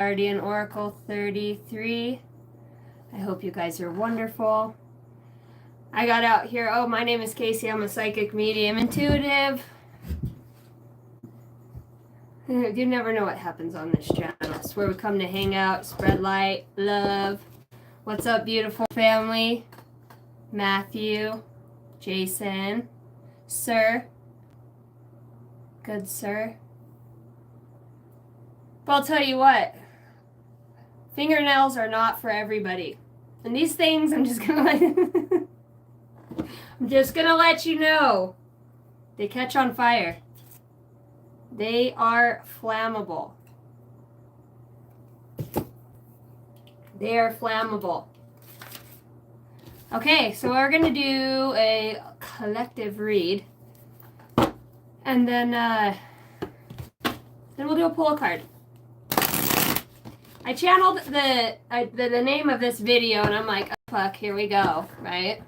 Guardian Oracle 33. I hope you guys are wonderful. I got out here. Oh, my name is Casey. I'm a psychic medium intuitive. You never know what happens on this channel. It's where we come to hang out, spread light, love. What's up, beautiful family? Matthew, Jason, sir. Good sir. But I'll tell you what. Fingernails are not for everybody. And these things, I'm just gonna let you know. They catch on fire. They are flammable. They are flammable. Okay, so we're gonna do a collective read. And then we'll do a pull a card. I channeled the name of this video and I'm like, oh, fuck, here we go, right?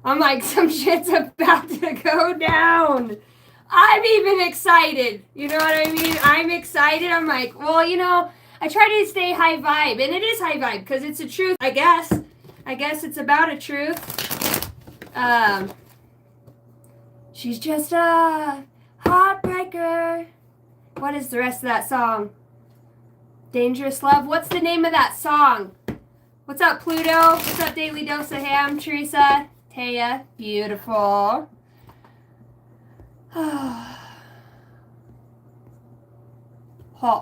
I'm like, some shit's about to go down. I'm even excited. You know what I mean? I'm excited. I'm like, well, you know, I try to stay high vibe, and it is high vibe because it's a truth, I guess. I guess it's about a truth. She's just a heartbreaker. What is the rest of that song? Dangerous Love. What's the name of that song? What's up, Pluto? What's up, Daily Dose of Ham? Teresa? Taya? Beautiful. Hot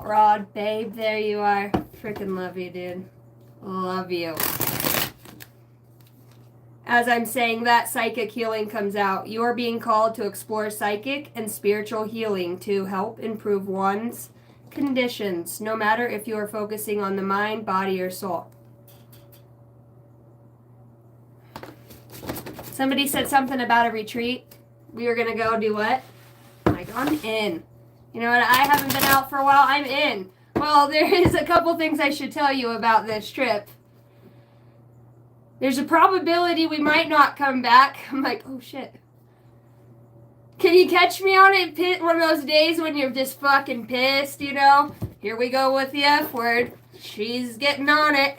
Rod, babe. There you are. Freaking love you, dude. Love you. As I'm saying that, psychic healing comes out. You are being called to explore psychic and spiritual healing to help improve one's conditions, no matter if you are focusing on the mind, body, or soul. Somebody said something about a retreat. We were going to go do what? I'm like, I'm in. You know what? I haven't been out for a while. I'm in. Well, there is a couple things I should tell you about this trip. There's a probability we might not come back. I'm like, oh shit. Can you catch me on it? One of those days when you're just fucking pissed, you know? Here we go with the F word. She's getting on it.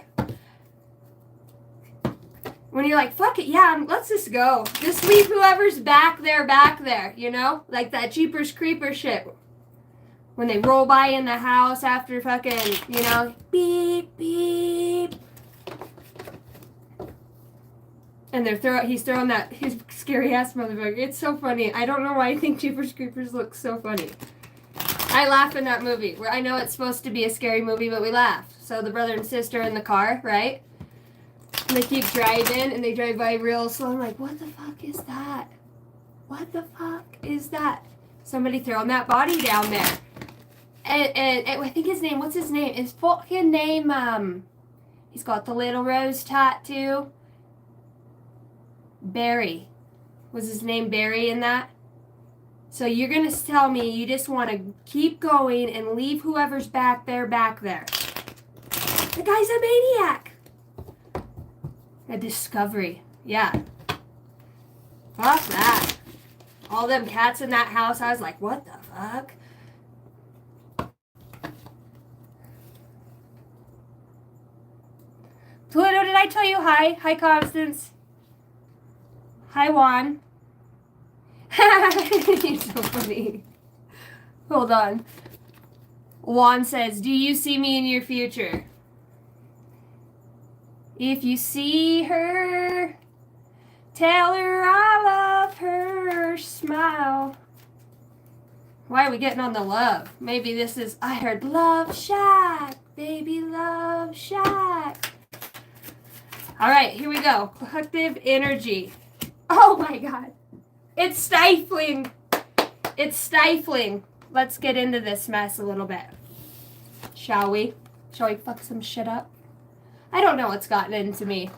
When you're like, fuck it, yeah, let's just go. Just leave whoever's back there, you know? Like that Jeepers Creeper shit. When they roll by in the house after fucking, you know, beep, beep. And he's throwing that, his scary ass motherfucker. It's so funny. I don't know why I think Jeepers Creepers look so funny. I laugh in that movie. Where I know it's supposed to be a scary movie, but we laugh. So the brother and sister in the car, right? And they keep driving, and they drive by real slow. I'm like, what the fuck is that? What the fuck is that? Somebody throwing that body down there. And I think his name, what's his name? His fucking name, he's got the little rose tattoo. Barry. Was his name Barry in that? So you're going to tell me you just want to keep going and leave whoever's back there. The guy's a maniac. A discovery. Yeah. Fuck that. All them cats in that house, I was like, what the fuck? Pluto, did I tell you hi? Hi, Constance. Hi, Juan. You're so funny. Hold on. Juan says, do you see me in your future? If you see her, tell her I love her. Smile. Why are we getting on the love? Maybe this is, I heard Love Shack. Baby, Love Shack. All right, here we go. Collective energy. Oh my God. It's stifling. It's stifling. Let's get into this mess a little bit. Shall we? Shall we fuck some shit up? I don't know what's gotten into me.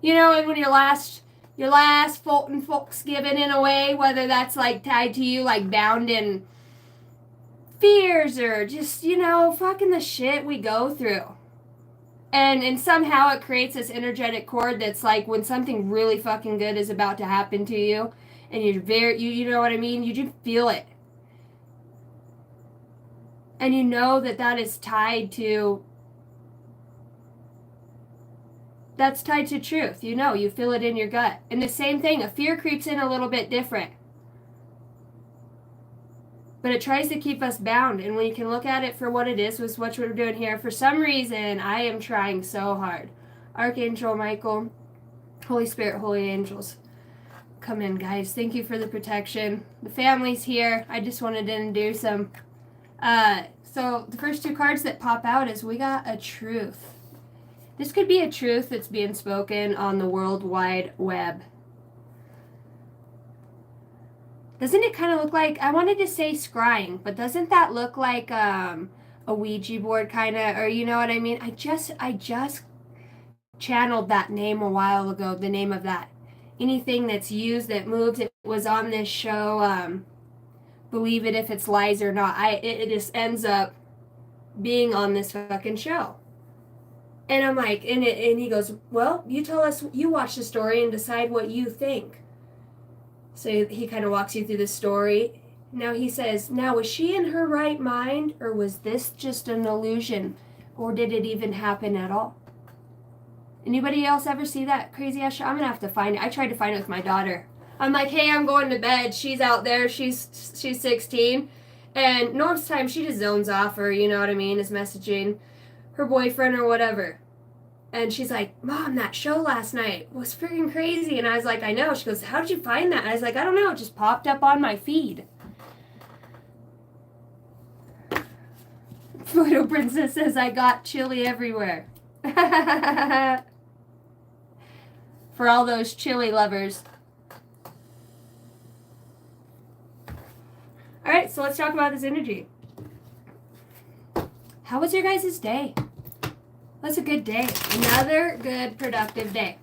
You know, and when your last Fulton folks given in a way, whether that's like tied to you, like bound in fears or just, you know, fucking the shit we go through. And somehow it creates this energetic cord that's like when something really fucking good is about to happen to you, and you're you know what I mean? You just feel it. And you know that that is tied to, that's tied to truth. You know, you feel it in your gut. And the same thing, a fear creeps in a little bit different. But it tries to keep us bound. And when you can look at it for what it is, was what we're doing here. For some reason, I am trying so hard. Archangel Michael, Holy Spirit, Holy Angels, come in, guys. Thank you for the protection. The family's here. I just wanted to do some. So the first two cards that pop out is we got a truth. This could be a truth that's being spoken on the World Wide Web. Doesn't it kind of look like, I wanted to say scrying, but doesn't that look like a Ouija board kind of, or you know what I mean? I just channeled that name a while ago, the name of that. Anything that's used that moves, it was on this show, Believe It If It's Lies or Not. It just ends up being on this fucking show. And I'm like, and he goes, well, you tell us, you watch the story and decide what you think. So he kind of walks you through the story. Now he says, now was she in her right mind, or was this just an illusion? Or did it even happen at all? Anybody else ever see that crazy ass show? I'm gonna have to find it. I tried to find it with my daughter. I'm like, hey, I'm going to bed. She's out there. She's 16. And most times she just zones off, or you know what I mean, is messaging her boyfriend or whatever. And she's like, Mom, that show last night was freaking crazy. And I was like, I know. She goes, how did you find that? And I was like, I don't know. It just popped up on my feed. Photo Princess says, I got chili everywhere. For all those chili lovers. All right, so let's talk about this energy. How was your guys' day? That's a good day. Another good, productive day.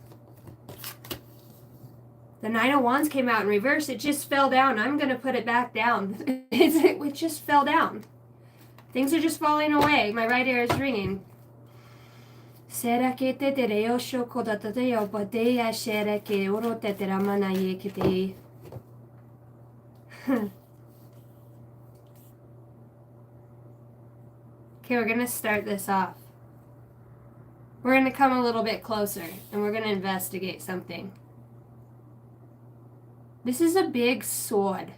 The Nine of Wands came out in reverse. It just fell down. I'm going to put it back down. It just fell down. Things are just falling away. My right ear is ringing. Será que te tereo shoko da tateo badea shera que oro te teramana ye kite. Okay, we're going to start this off. We're going to come a little bit closer, and we're going to investigate something. This is a big sword.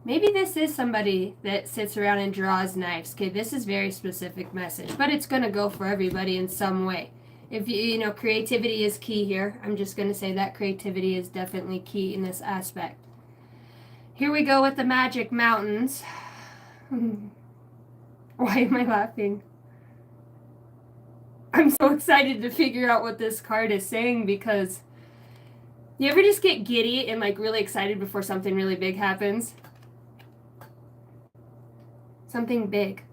Maybe this is somebody that sits around and draws knives. Okay, this is very specific message, but it's going to go for everybody in some way. If you know, creativity is key here. I'm just going to say that creativity is definitely key in this aspect. Here we go with the magic mountains. Why am I laughing? I'm so excited to figure out what this card is saying, because you ever just get giddy and like really excited before something really big happens? Something big.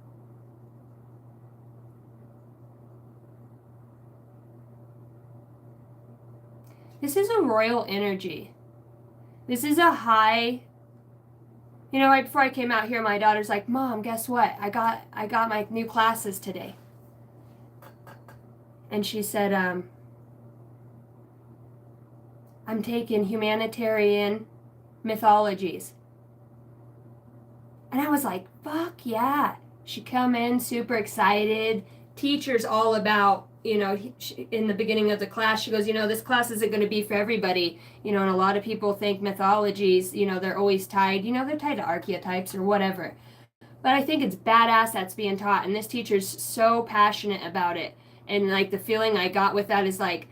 This is a royal energy. This is a high. You know, right before I came out here, my daughter's like, Mom, guess what? I got my new classes today. And she said, I'm taking humanitarian mythologies. And I was like, fuck yeah. She come in super excited. Teacher's all about, you know, in the beginning of the class, she goes, you know, this class isn't going to be for everybody. You know, and a lot of people think mythologies, you know, they're always tied, you know, they're tied to archetypes or whatever. But I think it's badass that's being taught. And this teacher's so passionate about it. And like the feeling I got with that is like,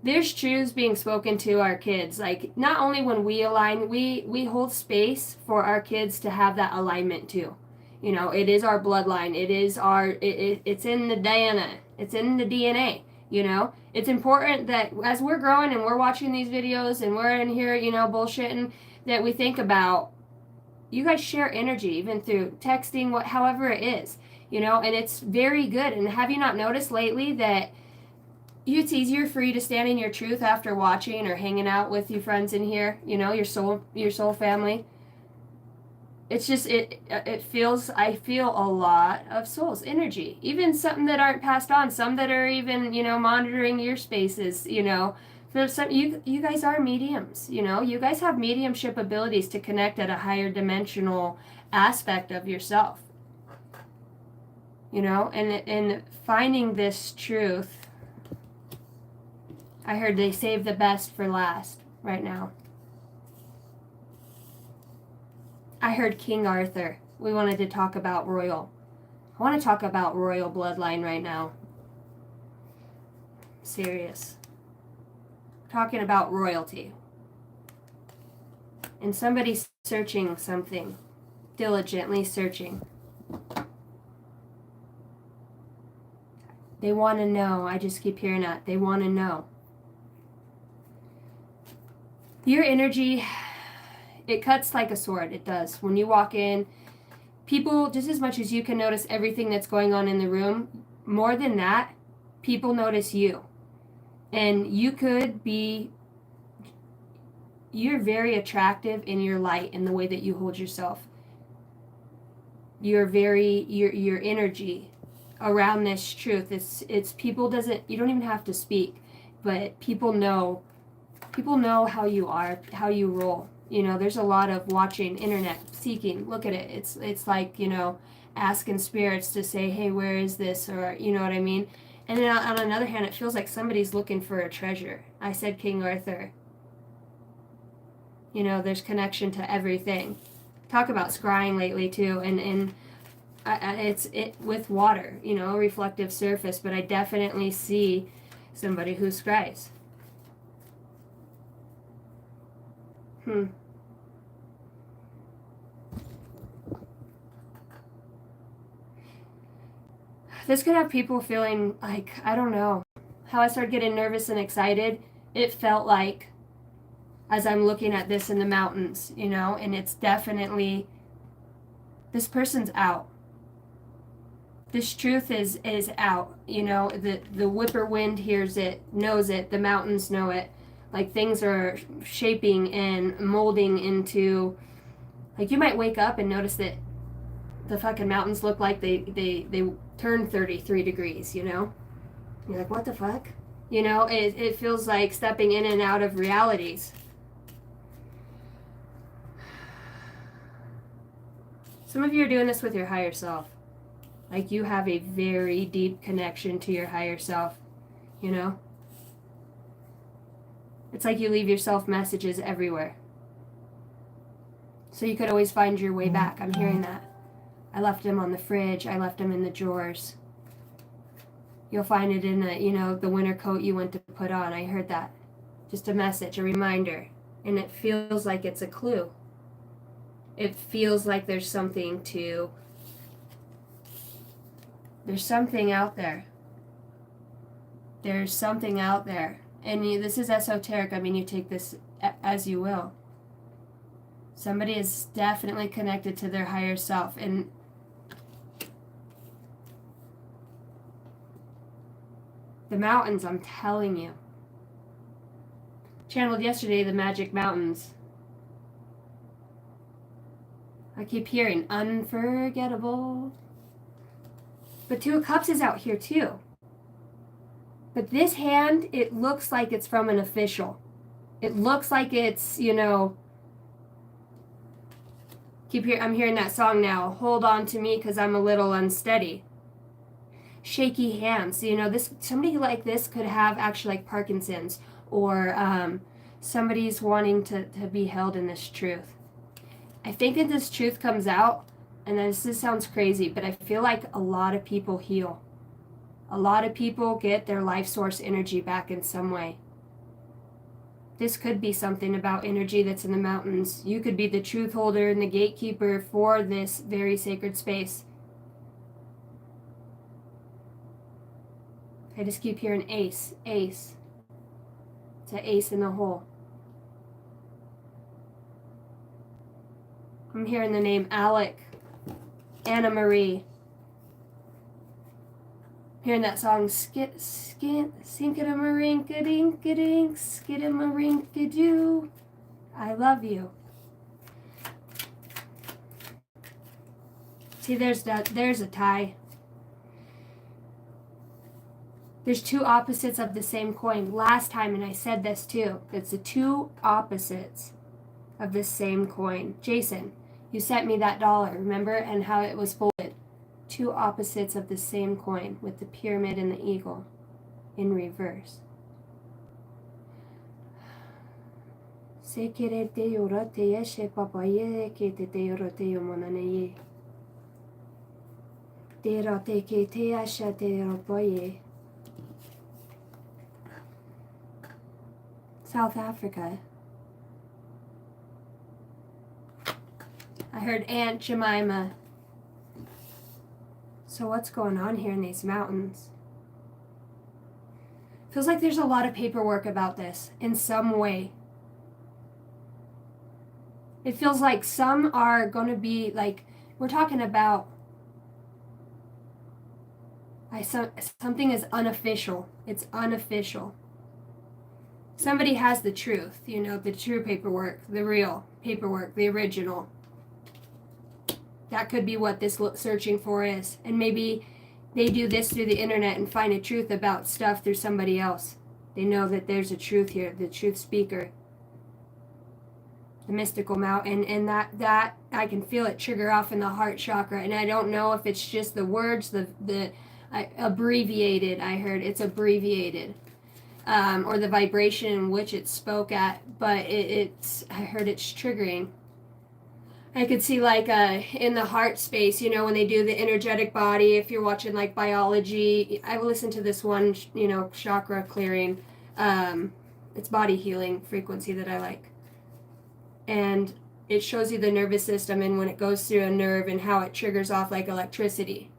there's truths being spoken to our kids. Like, not only when we align, we hold space for our kids to have that alignment too. You know, it is our bloodline. It is our, it's in the DNA. It's in the DNA, you know. It's important that as we're growing and we're watching these videos and we're in here, you know, bullshitting, that we think about, you guys share energy, even through texting, however it is, you know, and it's very good. And have you not noticed lately that it's easier for you to stand in your truth after watching or hanging out with your friends in here, you know, your soul family? It's just, it feels, I feel a lot of soul's energy, even something that aren't passed on, some that are even, you know, monitoring your spaces, you know, There's some, you guys are mediums, you know, you guys have mediumship abilities to connect at a higher dimensional aspect of yourself, you know, and finding this truth. I heard they save the best for last right now. I heard King Arthur. We wanted to talk about royal. I want to talk about royal bloodline right now. Serious. Talking about royalty. And somebody's searching something. Diligently searching. They want to know. I just keep hearing that. They want to know. Your energy, it cuts like a sword. It does. When you walk in, people, just as much as you can notice everything that's going on in the room, more than that, people notice you. And you could be, you're very attractive in your light in the way that you hold yourself. You're very, your energy around this truth, it's people doesn't, you don't even have to speak, but people know how you are, how you roll. You know, there's a lot of watching, internet, seeking, look at it. It's like, you know, asking spirits to say, hey, where is this? Or, you know what I mean? And then on another hand, it feels like somebody's looking for a treasure. I said King Arthur. You know, there's connection to everything. Talk about scrying lately too, and it's with water, you know, reflective surface, but I definitely see somebody who scries. This could have people feeling like, I don't know, how I started getting nervous and excited. It felt like as I'm looking at this in the mountains, you know, and it's definitely, this person's out. This truth is out, you know, the whippoorwind hears it, knows it, the mountains know it. Like things are shaping and molding into, like you might wake up and notice that the fucking mountains look like they turn 33 degrees, you know? You're like, what the fuck? You know, it feels like stepping in and out of realities. Some of you are doing this with your higher self. Like you have a very deep connection to your higher self, you know? It's like you leave yourself messages everywhere. So you could always find your way back. I'm hearing that. I left them on the fridge. I left them in the drawers. You'll find it in the, you know, the winter coat you went to put on. I heard that. Just a message, a reminder. And it feels like it's a clue. It feels like there's something out there. There's something out there. And this is esoteric. I mean, you take this as you will. Somebody is definitely connected to their higher self. And the mountains, I'm telling you. Channeled yesterday, the Magic Mountains. I keep hearing unforgettable. But Two of Cups is out here too. But this hand, it looks like it's from an official. It looks like it's, you know, I'm hearing that song now, Hold On To Me Because I'm a Little Unsteady. Shaky hands, you know, somebody like this could have actually like Parkinson's, or somebody's wanting to be held in this truth. I think that this truth comes out, and this sounds crazy, but I feel like a lot of people heal. A lot of people get their life source energy back in some way. This could be something about energy that's in the mountains. You could be the truth holder and the gatekeeper for this very sacred space. I just keep hearing ace, ace. It's an ace in the hole. I'm hearing the name Alec, Anna Marie. Hearing that song, Sinkadamarinka-dink-a-dink, skidamarinka-doo. I love you. See, there's a tie. There's two opposites of the same coin. Last time, and I said this too, it's the two opposites of the same coin. Jason, you sent me that dollar, remember? And how it was folded. Two opposites of the same coin with the pyramid and the eagle in reverse. Se querer te yora te yeshe papaye ke te yora te yomonane. Te ra te ke te asha te ropoye. South Africa. I heard Aunt Jemima. So what's going on here in these mountains? Feels like there's a lot of paperwork about this in some way. It feels like some are going to be like, we're talking about something is unofficial. It's unofficial. Somebody has the truth, you know, the true paperwork, the real paperwork, the original. That could be what this searching for is. And maybe they do this through the internet and find a truth about stuff through somebody else. They know that there's a truth here, the truth speaker, the mystical mountain, and that I can feel it trigger off in the heart chakra. And I don't know if it's just the words, the abbreviated, I heard it's abbreviated, or the vibration in which it spoke at, but I heard it's triggering. I could see like in the heart space, you know, when they do the energetic body, if you're watching like biology, I will listen to this one, you know, chakra clearing, it's body healing frequency that I like. And it shows you the nervous system and when it goes through a nerve and how it triggers off like electricity.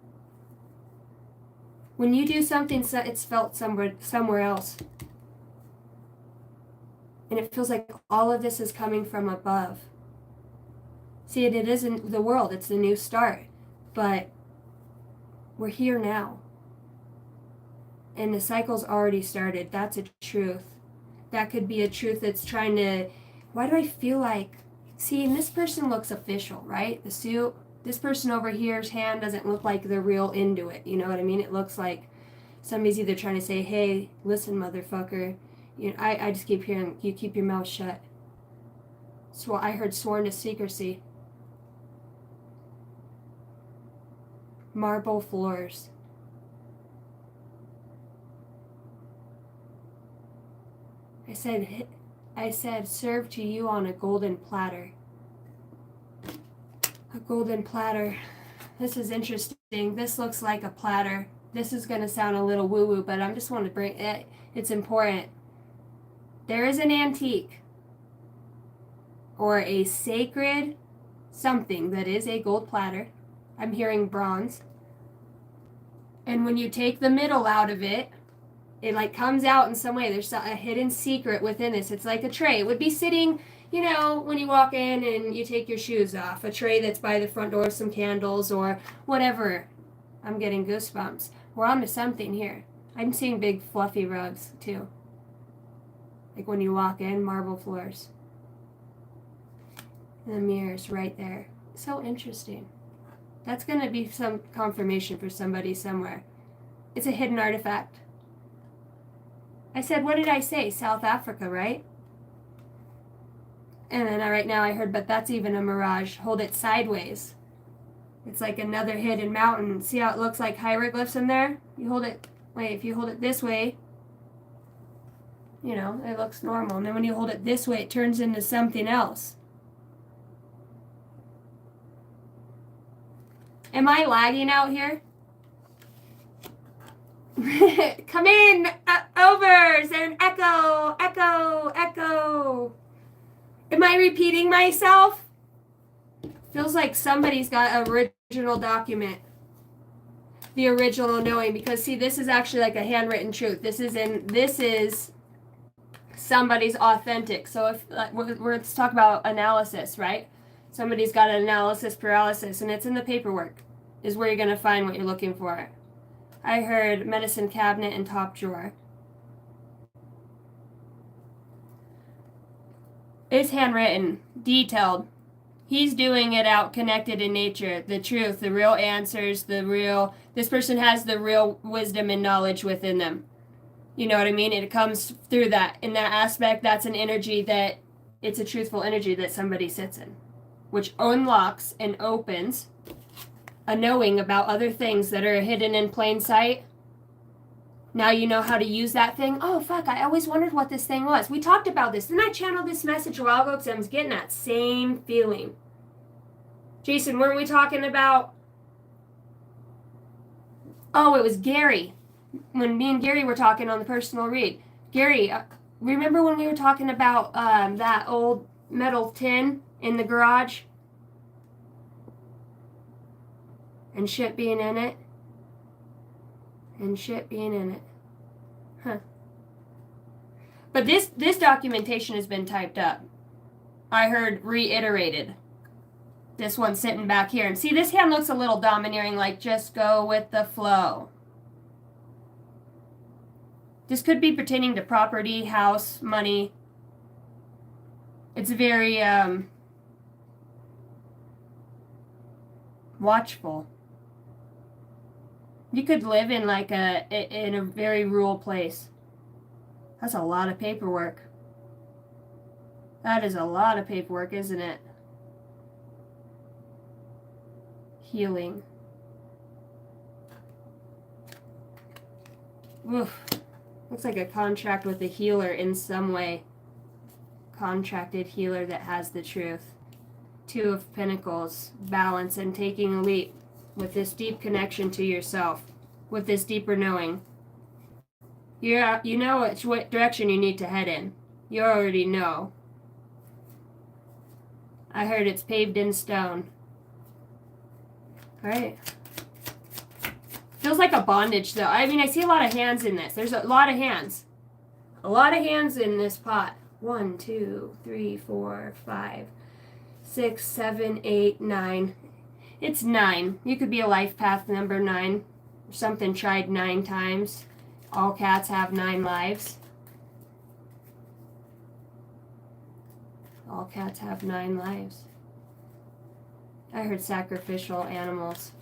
When you do something, it's felt somewhere else. And it feels like all of this is coming from above. See, it isn't the world, it's the new start. But we're here now. And the cycle's already started. That's a truth. That could be a truth that's trying to, why do I feel like, see, and this person looks official, right? The suit, this person over here's hand doesn't look like they're real into it. You know what I mean? It looks like somebody's either trying to say, hey, listen, motherfucker. You know, I just keep hearing, you keep your mouth shut. So I heard sworn to secrecy. Marble floors. I said, served to you on a golden platter. A golden platter. This is interesting. This looks like a platter. This is going to sound a little woo-woo, but I just want to bring it. It's important. There is an antique or a sacred something that is a gold platter. I'm hearing bronze. And when you take the middle out of it, it like comes out in some way. There's a hidden secret within this. It's like a tray. It would be sitting, you know, when you walk in and you take your shoes off. A tray that's by the front door with some candles or whatever. I'm getting goosebumps. We're on to something here. I'm seeing big fluffy rugs too. Like when you walk in, marble floors. And the mirrors right there. So interesting. That's going to be some confirmation for somebody somewhere. It's a hidden artifact. I said, what did I say? South Africa, right? And then right now I heard, but that's even a mirage. Hold it sideways. It's like another hidden mountain. See how it looks like hieroglyphs in there? You hold it, wait, if you hold it this way, you know, it looks normal. And then when you hold it this way, it turns into something else. Am I lagging out here? Come in, over. Is there an echo? Echo, echo. Am I repeating myself? Feels like somebody's got an original document. The original knowing, because see, this is actually like a handwritten truth. This is somebody's authentic. So if let's talk about analysis, right? Somebody's got an analysis paralysis, and it's in the paperwork, is where you're going to find what you're looking for. I heard medicine cabinet and top drawer. It's handwritten, detailed. He's doing it out connected in nature. The truth, the real answers, this person has the real wisdom and knowledge within them. You know what I mean? It comes through that. In that aspect, that's an energy that, it's a truthful energy that somebody sits in, which unlocks and opens a knowing about other things that are hidden in plain sight. Now you know how to use that thing. Oh, fuck, I always wondered what this thing was. We talked about this. Didn't I channel this message a while ago? Because I was getting that same feeling. Jason, weren't we talking about... Oh, it was Gary. When me and Gary were talking on the personal read. Gary, remember when we were talking about that old metal tin in the garage? And shit being in it? And shit being in it. Huh. But this documentation has been typed up. I heard reiterated. This one sitting back here. And see, this hand looks a little domineering, like just go with the flow. This could be pertaining to property, house, money. It's very watchful. You could live in like in a very rural place. That's a lot of paperwork. That is a lot of paperwork, isn't it? Healing. Oof. Looks like a contract with a healer in some way. Contracted healer that has the truth. Two of Pentacles. Balance and taking a leap. With this deep connection to yourself. With this deeper knowing. You know what direction you need to head in. You already know. I heard it's paved in stone. Alright. Feels like a bondage though. I mean, I see a lot of hands in this. There's a lot of hands. A lot of hands in this pot. 1, 2, 3, 4, 5, 6, 7, 8, 9. It's 9. You could be a life path number 9. Something tried 9 times. All cats have 9 lives. All cats have 9 lives. I heard sacrificial animals.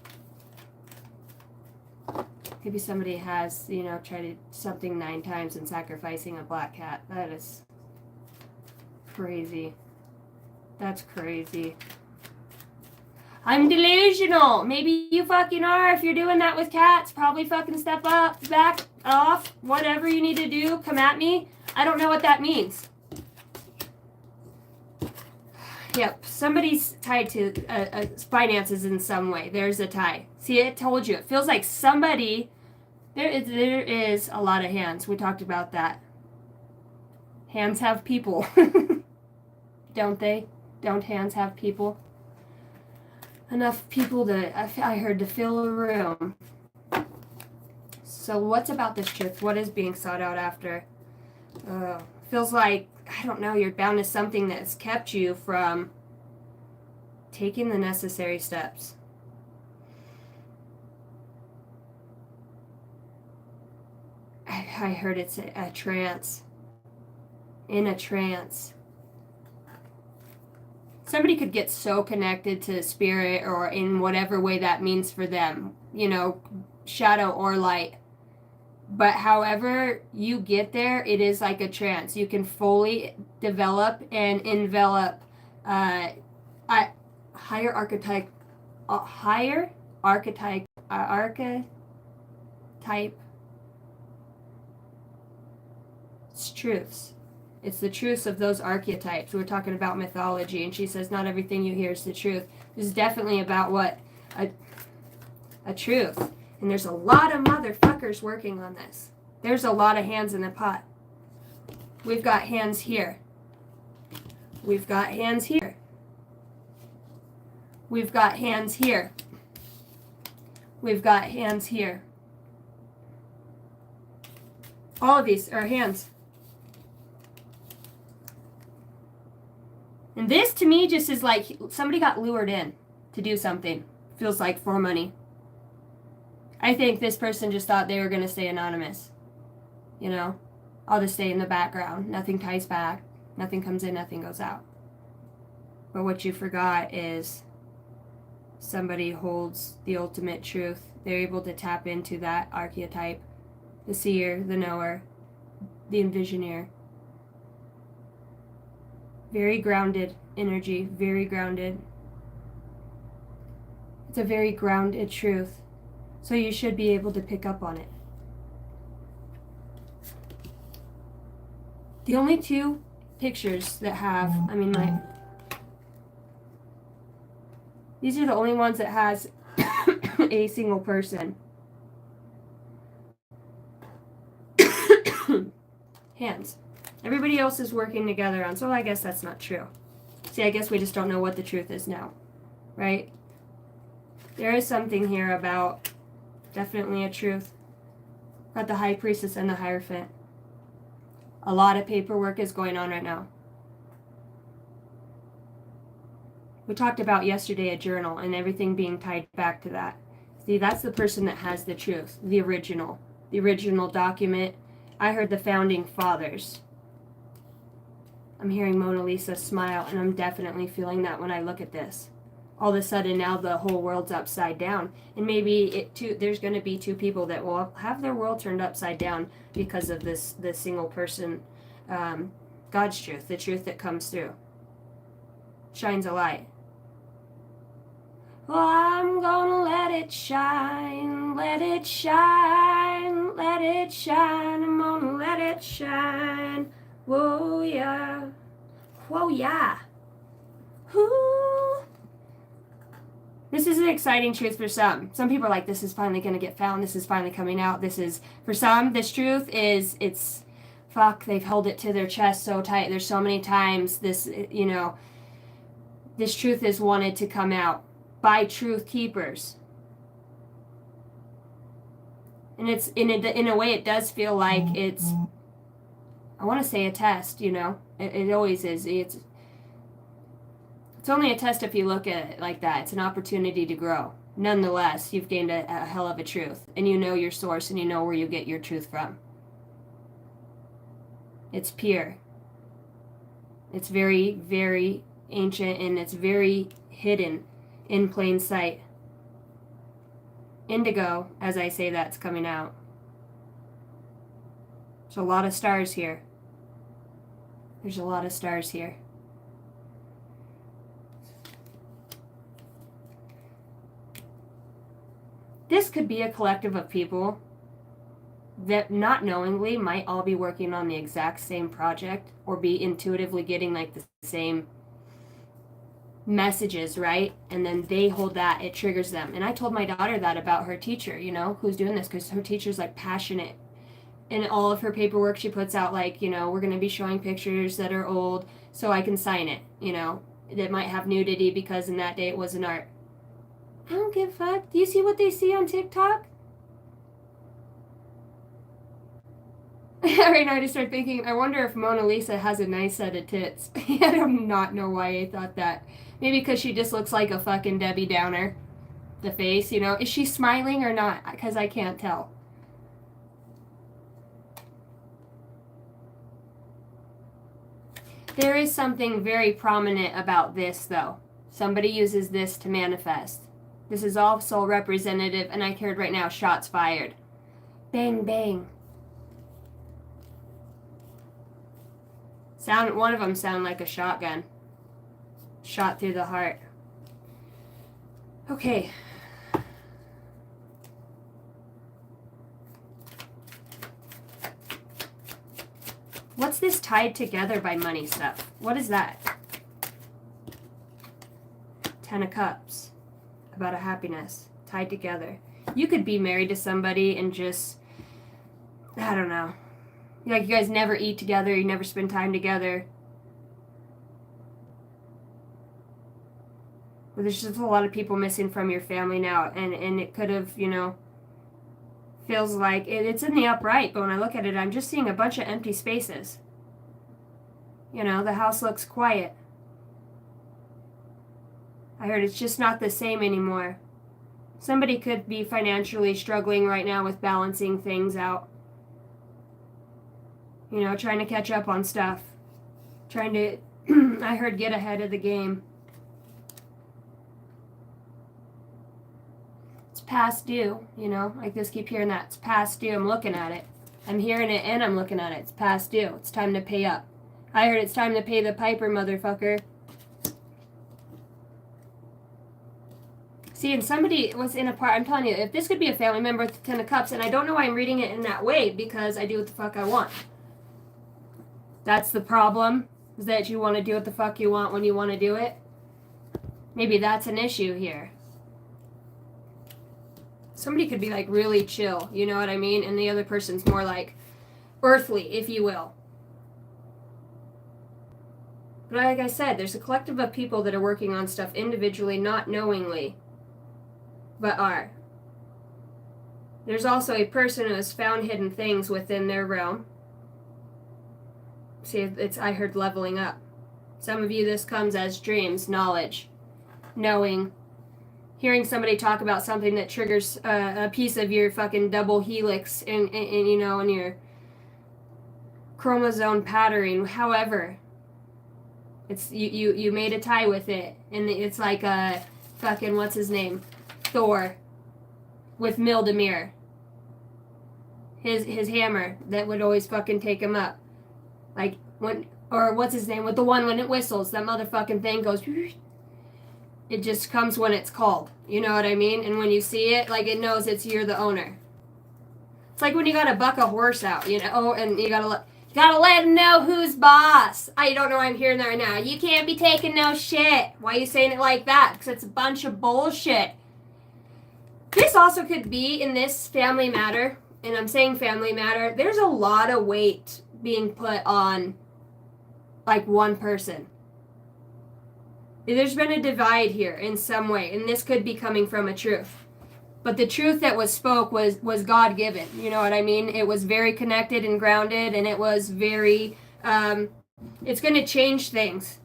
Maybe somebody has, tried something 9 times and sacrificing a black cat. That is crazy. That's crazy. I'm delusional. Maybe you fucking are if you're doing that with cats. Probably fucking step up, back off, whatever you need to do. Come at me. I don't know what that means. Yep, somebody's tied to finances in some way. There's a tie. See, it told you. It feels like somebody... There is a lot of hands. We talked about that. Hands have people. Don't they? Don't hands have people? Enough people to... I heard to fill a room. So what's about this truth? What is being sought out after? Feels like, I don't know, you're bound to something that's kept you from taking the necessary steps. I heard it's a trance. In a trance. Somebody could get so connected to spirit or in whatever way that means for them. Shadow or light. But however you get there, it is like a trance. You can fully develop and envelop higher archetype it's truths. It's the truths of those archetypes. We're talking about mythology, and she says not everything you hear is the truth. This is definitely about what? A truth. And there's a lot of motherfuckers working on this. There's a lot of hands in the pot. We've got hands here. We've got hands here. We've got hands here. We've got hands here. All of these are hands. And this to me just is like somebody got lured in to do something. Feels like for money. I think this person just thought they were going to stay anonymous. I'll just stay in the background. Nothing ties back. Nothing comes in, nothing goes out. But what you forgot is somebody holds the ultimate truth. They're able to tap into that archetype, the seer, the knower, the Envisioneer. Very grounded energy, very grounded. It's a very grounded truth. So you should be able to pick up on it. The only two pictures that have, I mean, like, these are the only ones that has a single person. Hands. Everybody else is working together on, so I guess that's not true. See, I guess we just don't know what the truth is now, right? There is something here about definitely a truth. Got the High Priestess and the Hierophant. A lot of paperwork is going on right now. We talked about yesterday a journal and everything being tied back to that. See, that's the person that has the truth, the original document. I heard the founding fathers. I'm hearing Mona Lisa smile, and I'm definitely feeling that when I look at this. All of a sudden, now the whole world's upside down, and maybe there's going to be two people that will have their world turned upside down because of this single person, God's truth, the truth that comes through, shines a light. Well, I'm gonna let it shine, let it shine, let it shine. I'm gonna let it shine. Whoa, yeah. Whoa, yeah. Whoo. This is an exciting truth for some. Some people are like, this is finally going to get found. This is finally coming out. This is, for some, this truth is, it's, fuck, they've held it to their chest so tight. There's so many times this, you know, this truth is wanted to come out by truth keepers. And it's, in a way, it does feel like it's, I want to say a test, you know. It always is. It's only a test if you look at it like that. It's an opportunity to grow. Nonetheless, you've gained a hell of a truth, and you know your source, and you know where you get your truth from. It's pure. It's very, very ancient, and it's very hidden in plain sight. Indigo, as I say, that's coming out. There's a lot of stars here. There's a lot of stars here. This could be a collective of people that not knowingly might all be working on the exact same project or be intuitively getting like the same messages, right? And then they hold that, it triggers them. And I told my daughter that about her teacher, you know, who's doing this, because her teacher's like passionate. In all of her paperwork, she puts out like, you know, we're going to be showing pictures that are old so I can sign it, you know, that might have nudity because in that day it was an art. I don't give a fuck. Do you see what they see on TikTok? Right now I just start thinking, I wonder if Mona Lisa has a nice set of tits. I do not know why I thought that. Maybe because she just looks like a fucking Debbie Downer. The face, you know. Is she smiling or not? Because I can't tell. There is something very prominent about this, though. Somebody uses this to manifest. This is all soul representative, and I heard right now, shots fired. Bang, bang. One of them sound like a shotgun. Shot through the heart. Okay. What's this tied together by money stuff? What is that? 10 of Cups. About a happiness. Tied together. You could be married to somebody and just, I don't know. Like you guys never eat together, you never spend time together. But there's just a lot of people missing from your family now, and it could have, you know, feels like it's in the upright, but when I look at it, I'm just seeing a bunch of empty spaces. You know, the house looks quiet. I heard it's just not the same anymore. Somebody could be financially struggling right now with balancing things out. You know, trying to catch up on stuff. Trying to, I heard, get ahead of the game. It's past due, you know. I just keep hearing that. It's past due. I'm looking at it. I'm hearing it and I'm looking at it. It's past due. It's time to pay up. I heard it's time to pay the piper, motherfucker. See, and somebody was in a part, I'm telling you, if this could be a family member with the Ten of Cups, and I don't know why I'm reading it in that way, because I do what the fuck I want. That's the problem, is that you want to do what the fuck you want when you want to do it. Maybe that's an issue here. Somebody could be like really chill, you know what I mean? And the other person's more like earthly, if you will. But like I said, there's a collective of people that are working on stuff individually, not knowingly, but are. There's also a person who has found hidden things within their realm. See, I heard leveling up. Some of you, this comes as dreams, knowledge, knowing, hearing somebody talk about something that triggers a piece of your fucking double helix in you know, in your chromosome patterning. However, it's you made a tie with it, and it's like a fucking, what's his name, Thor with Mildemir, his hammer that would always fucking take him up, like when, or what's his name with the one when it whistles, that motherfucking thing goes, it just comes when it's called, you know what I mean? And when you see it, like, it knows you're the owner. It's like when you gotta buck a horse out, you know, and you gotta let him know who's boss. I don't know why I'm hearing that right now. You can't be taking no shit. Why are you saying it like that? Because it's a bunch of bullshit. This also could be in this family matter, and I'm saying family matter, there's a lot of weight being put on, like, one person. There's been a divide here in some way, and this could be coming from a truth. But the truth that was spoke was God-given, you know what I mean? It was very connected and grounded, and it was very, it's going to change things.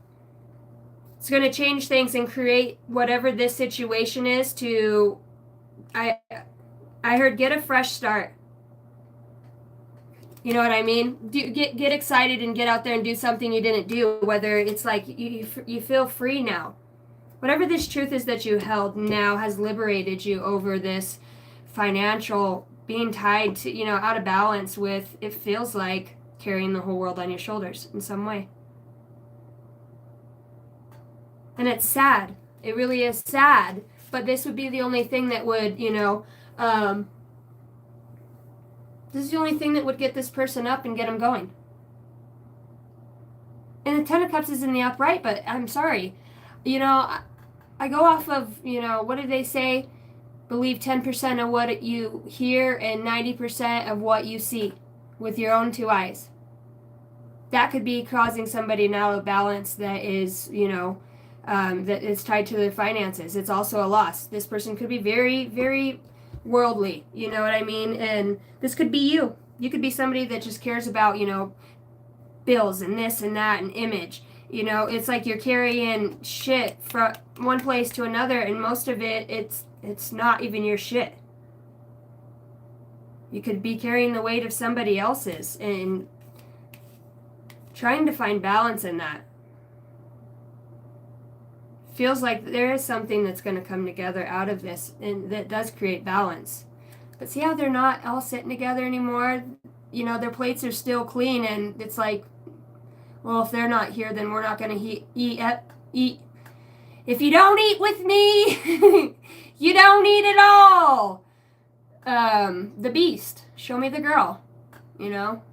It's going to change things and create whatever this situation is to, I heard, get a fresh start. You know what I mean? Get excited and get out there and do something you didn't do, whether it's like you feel free now. Whatever this truth is that you held now has liberated you over this financial being tied to, you know, out of balance with, it feels like carrying the whole world on your shoulders in some way. And it's sad. It really is sad. But this would be the only thing that would, you know, this is the only thing that would get this person up and get them going. And the Ten of Cups is in the upright, but I'm sorry. You know, I go off of, you know, what do they say? Believe 10% of what you hear and 90% of what you see with your own two eyes. That could be causing somebody now a balance that is, you know, that is tied to their finances. It's also a loss. This person could be very, very worldly, you know what I mean? And this could be you. You could be somebody that just cares about, you know, bills and this and that and image. You know, it's like you're carrying shit from one place to another, and most of it, it's not even your shit. You could be carrying the weight of somebody else's and trying to find balance in that. Feels like there is something that's going to come together out of this, and that does create balance. But see how they're not all sitting together anymore? You know, their plates are still clean, and it's like, well, if they're not here, then we're not going to eat. If you don't eat with me, you don't eat at all. The Beast, show me the girl, you know?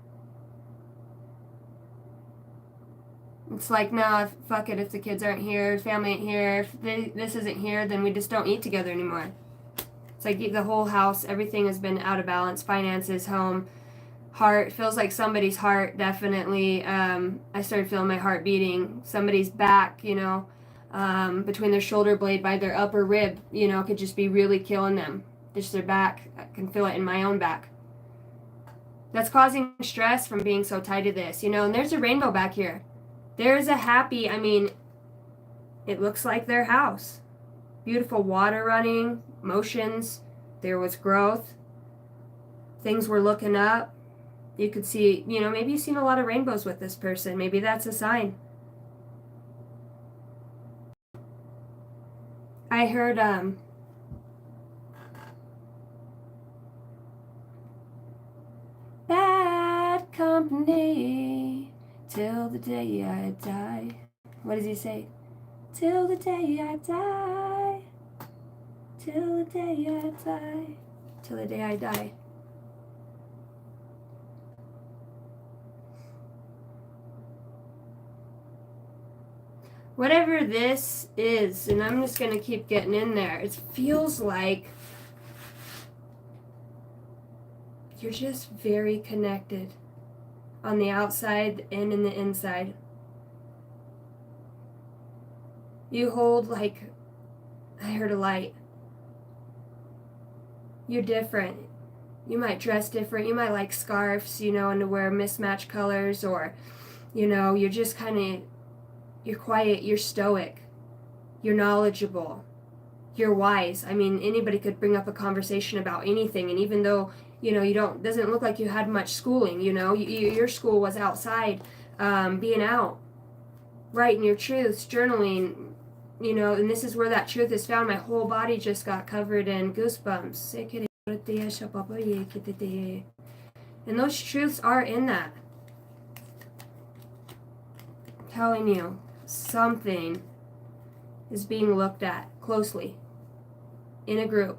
It's like, nah, fuck it, if the kids aren't here, family ain't here, if this isn't here, then we just don't eat together anymore. It's like the whole house, everything has been out of balance, finances, home, heart. Feels like somebody's heart, definitely. I started feeling my heart beating. Somebody's back, you know, between their shoulder blade by their upper rib, you know, could just be really killing them. Just their back. I can feel it in my own back. That's causing stress from being so tied to this, you know, and there's a rainbow back here. There's a happy, I mean, it looks like their house. Beautiful water running, motions, there was growth. Things were looking up. You could see, you know, maybe you've seen a lot of rainbows with this person. Maybe that's a sign. I heard, bad company till the day I die. What does he say? Till the day I die. Till the day I die. Till the day I die. Whatever this is, and I'm just going to keep getting in there, it feels like you're just very connected on the outside and in the inside. You hold, like, I heard a light. You're different. You might dress different. You might like scarves, and to wear mismatched colors, or, you're just kind of, you're quiet, you're stoic, you're knowledgeable, you're wise. I mean, anybody could bring up a conversation about anything, and even though, doesn't look like you had much schooling, your school was outside, being out, writing your truths, journaling, and this is where that truth is found. My whole body just got covered in goosebumps. And those truths are in that. I'm telling you, something is being looked at closely in a group.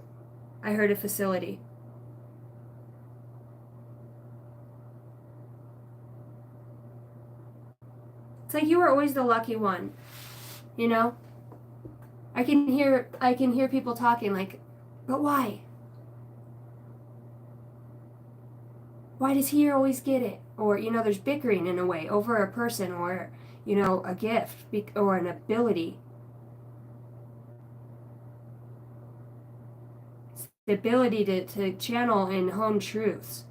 I heard a facility. It's like you were always the lucky one, I can hear people talking like, but why? Why does he always get it? Or, there's bickering in a way over a person, or, a gift or an ability. It's the ability to channel and hone truths.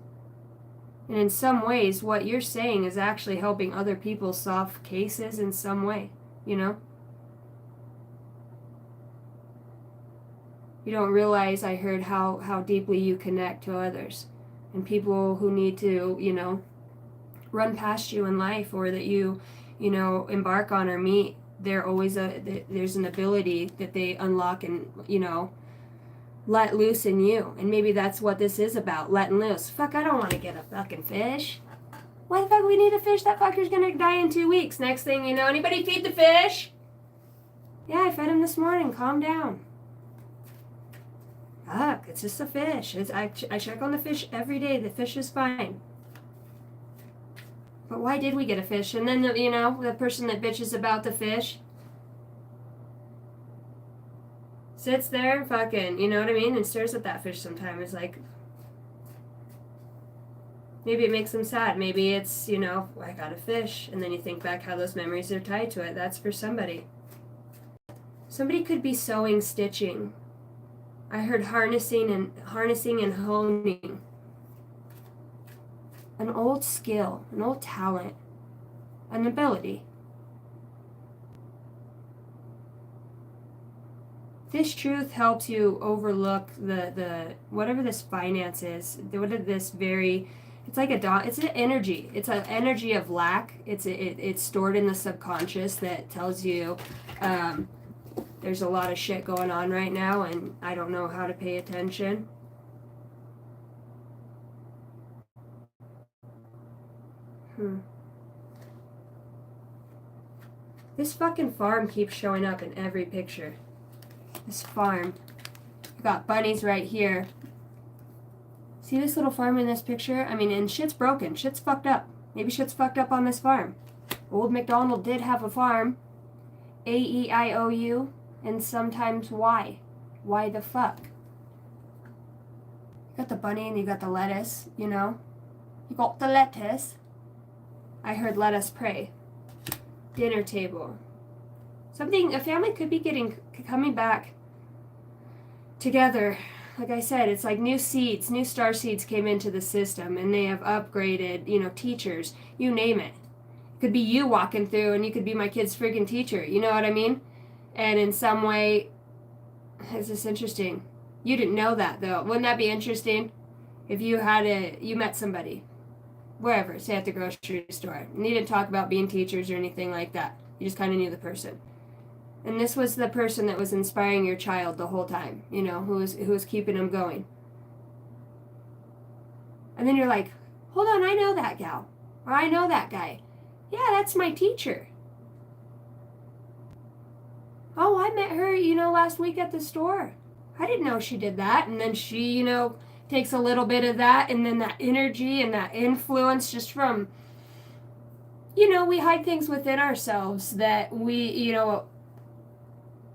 And in some ways, what you're saying is actually helping other people solve cases in some way, You don't realize, I heard, how deeply you connect to others. And people who need to, run past you in life, or that you embark on or meet, there's an ability that they unlock and, let loose in you. And maybe that's what this is about, letting loose. Fuck, I don't want to get a fucking fish. Why the fuck we need a fish? That fucker's gonna die in 2 weeks. Next thing you know, anybody feed the fish? Yeah, I fed him this morning. Calm down. Fuck, it's just a fish. I check on the fish every day. The fish is fine. But why did we get a fish? And then, the person that bitches about the fish sits there and fucking, you know what I mean? And stares at that fish sometimes. It's like, maybe it makes them sad. Maybe it's, I got a fish. And then you think back how those memories are tied to it. That's for somebody. Somebody could be sewing, stitching. I heard harnessing and honing. An old skill, an old talent, an ability. This truth helps you overlook the whatever this finance is. It's like it's an energy. It's an energy of lack. It's stored in the subconscious that tells you there's a lot of shit going on right now, and I don't know how to pay attention. This fucking farm keeps showing up in every picture. This farm. I got bunnies right here. See this little farm in this picture? I mean, and shit's broken. Shit's fucked up. Maybe shit's fucked up on this farm. Old MacDonald did have a farm. A-E-I-O-U. And sometimes why? Why the fuck? You got the bunny and you got the lettuce, You got the lettuce. I heard let us pray. Dinner table. A family could be coming back together. Like I said, it's like new star seeds came into the system, and they have upgraded, teachers, you name it. It could be you walking through, and you could be my kid's friggin' teacher, you know what I mean? And in some way, it's just interesting. You didn't know that, though. Wouldn't that be interesting? If you met somebody, wherever, say at the grocery store, and you didn't talk about being teachers or anything like that. You just kind of knew the person. And this was the person that was inspiring your child the whole time, who was keeping them going. And then you're like, hold on, I know that gal. Or I know that guy. Yeah, that's my teacher. Oh, I met her, last week at the store. I didn't know she did that. And then she, takes a little bit of that, and then that energy and that influence just from, we hide things within ourselves that we,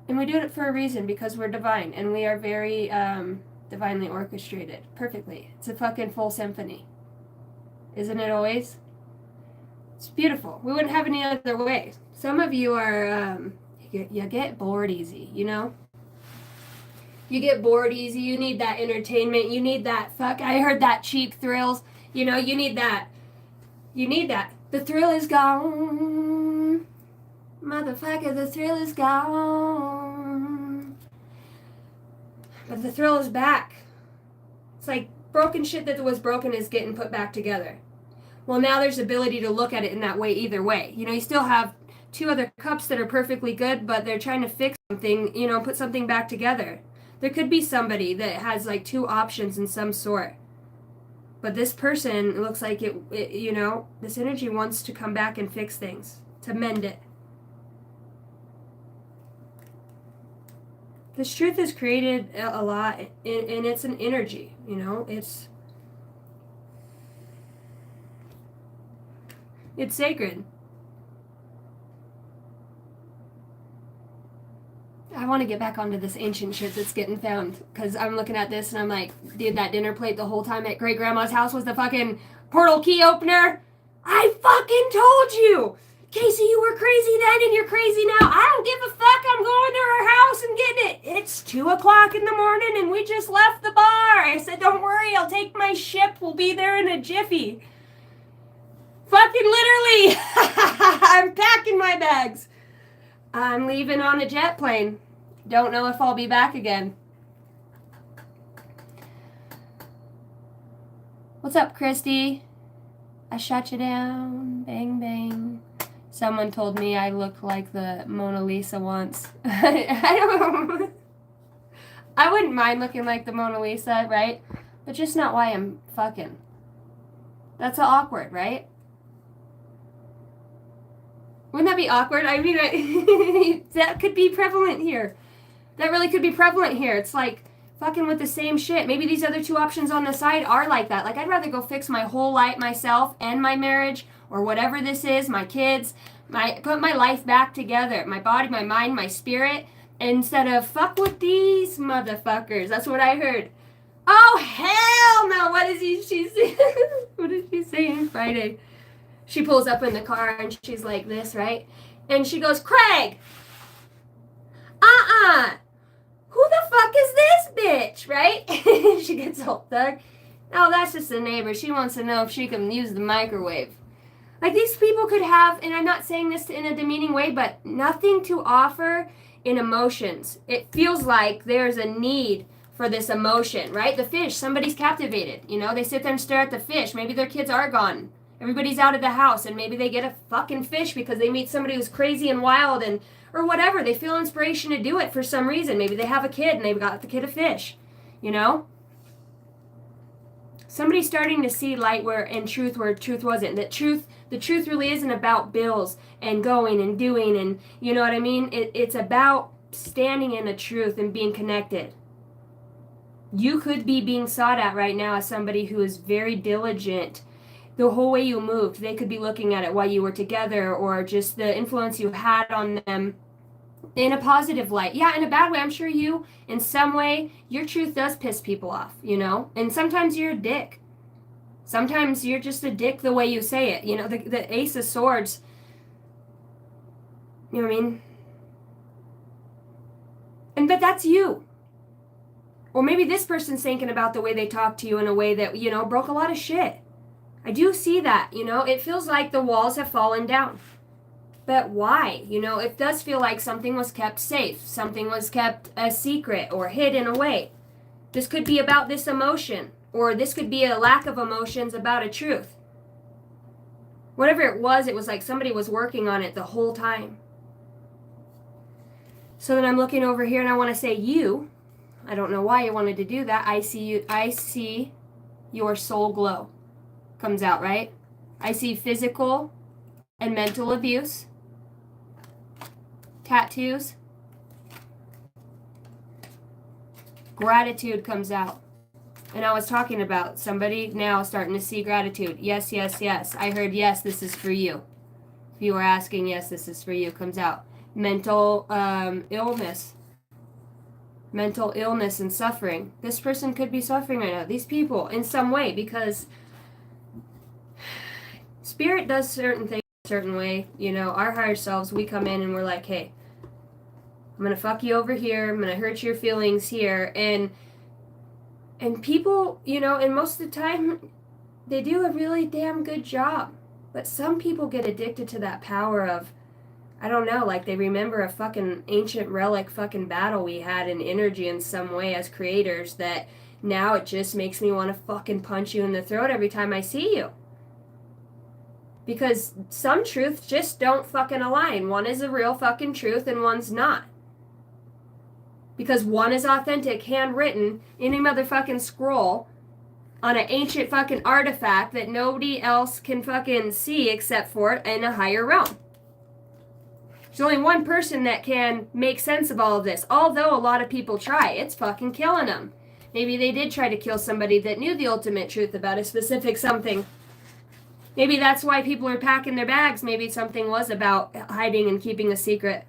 and we do it for a reason, because we're divine and we are very divinely orchestrated perfectly. It's a fucking full symphony. Isn't it always? It's beautiful. We wouldn't have any other way. Some of you are, you get bored easy, You get bored easy. You need that entertainment. You need that I heard that cheap thrills. You need that. You need that. The thrill is gone. Motherfucker, the thrill is gone. But the thrill is back. It's like broken shit that was broken is getting put back together. Well, now there's ability to look at it in that way either way. You still have 2 other cups that are perfectly good, but they're trying to fix something, put something back together. There could be somebody that has like 2 options in some sort. But this person, looks like this energy wants to come back and fix things, to mend it. This truth is created a lot, and it's an energy, it's sacred. I want to get back onto this ancient shit that's getting found, because I'm looking at this and I'm like, dude, that dinner plate the whole time at great grandma's house was the fucking portal key opener. I fucking told you, Casey, you were crazy then and you're crazy now. I don't give a fuck. I'm going to her house and getting it. It's 2:00 in the morning and we just left the bar. I said, don't worry, I'll take my ship. We'll be there in a jiffy. Fucking literally. I'm packing my bags. I'm leaving on a jet plane. Don't know if I'll be back again. What's up, Christy? I shot you down. Bang, bang. Someone told me I looked like the Mona Lisa once. I don't know. I wouldn't mind looking like the Mona Lisa, right? But just not why I'm fucking. That's awkward, right? Wouldn't that be awkward? I mean, that could be prevalent here. That really could be prevalent here. It's like fucking with the same shit. Maybe these other 2 options on the side are like that. Like, I'd rather go fix my whole life myself and my marriage or whatever this is, my kids, put my life back together, my body, my mind, my spirit, instead of fuck with these motherfuckers. That's what I heard. Oh, hell no. What is she saying? What is she saying Friday? She pulls up in the car and she's like this, right? And she goes, Craig, who the fuck is this bitch, right? She gets all thug. Oh, that's just a neighbor. She wants to know if she can use the microwave. Like, these people could have, and I'm not saying this in a demeaning way, but nothing to offer in emotions. It feels like there's a need for this emotion, right? The fish, somebody's captivated. They sit there and stare at the fish. Maybe their kids are gone. Everybody's out of the house, and maybe they get a fucking fish because they meet somebody who's crazy and wild or whatever. They feel inspiration to do it for some reason. Maybe they have a kid and they've got the kid a fish, Somebody's starting to see light where truth wasn't. The truth really isn't about bills and going and doing and, you know what I mean? It's about standing in the truth and being connected. You could be being sought at right now as somebody who is very diligent. The whole way you moved, they could be looking at it while you were together, or just the influence you had on them in a positive light. Yeah, in a bad way. I'm sure you, in some way, your truth does piss people off, And sometimes you're a dick. Sometimes you're just a dick the way you say it. The Ace of Swords, you know what I mean? But that's you. Or maybe this person's thinking about the way they talk to you in a way that, broke a lot of shit. I do see that, it feels like the walls have fallen down. But why? It does feel like something was kept safe. Something was kept a secret or hidden away. This could be about this emotion, or this could be a lack of emotions about a truth. Whatever it was like somebody was working on it the whole time. So then I'm looking over here and I want to say you. I don't know why you wanted to do that. I see your soul glow. Comes out, right? I see physical and mental abuse, tattoos, gratitude comes out. And I was talking about somebody now starting to see gratitude. Yes, yes, yes. I heard, yes, this is for you. If you were asking, yes, this is for you, comes out. Mental illness. Mental illness and suffering. This person could be suffering right now. These people, in some way, because spirit does certain things a certain way. You know, our higher selves, we come in and we're like, hey, I'm going to fuck you over here. I'm going to hurt your feelings here. And people, you know, and most of the time, they do a really damn good job. But some people get addicted to that power of, I don't know, like they remember a fucking ancient relic fucking battle we had in energy in some way as creators that now it just makes me want to fucking punch you in the throat every time I see you. Because some truths just don't fucking align. One is a real fucking truth and one's not. Because one is authentic, handwritten, in a motherfucking scroll on an ancient fucking artifact that nobody else can fucking see except for it in a higher realm. There's only one person that can make sense of all of this. Although a lot of people try, it's fucking killing them. Maybe they did try to kill somebody that knew the ultimate truth about a specific something. Maybe that's why people are packing their bags. Maybe something was about hiding and keeping a secret.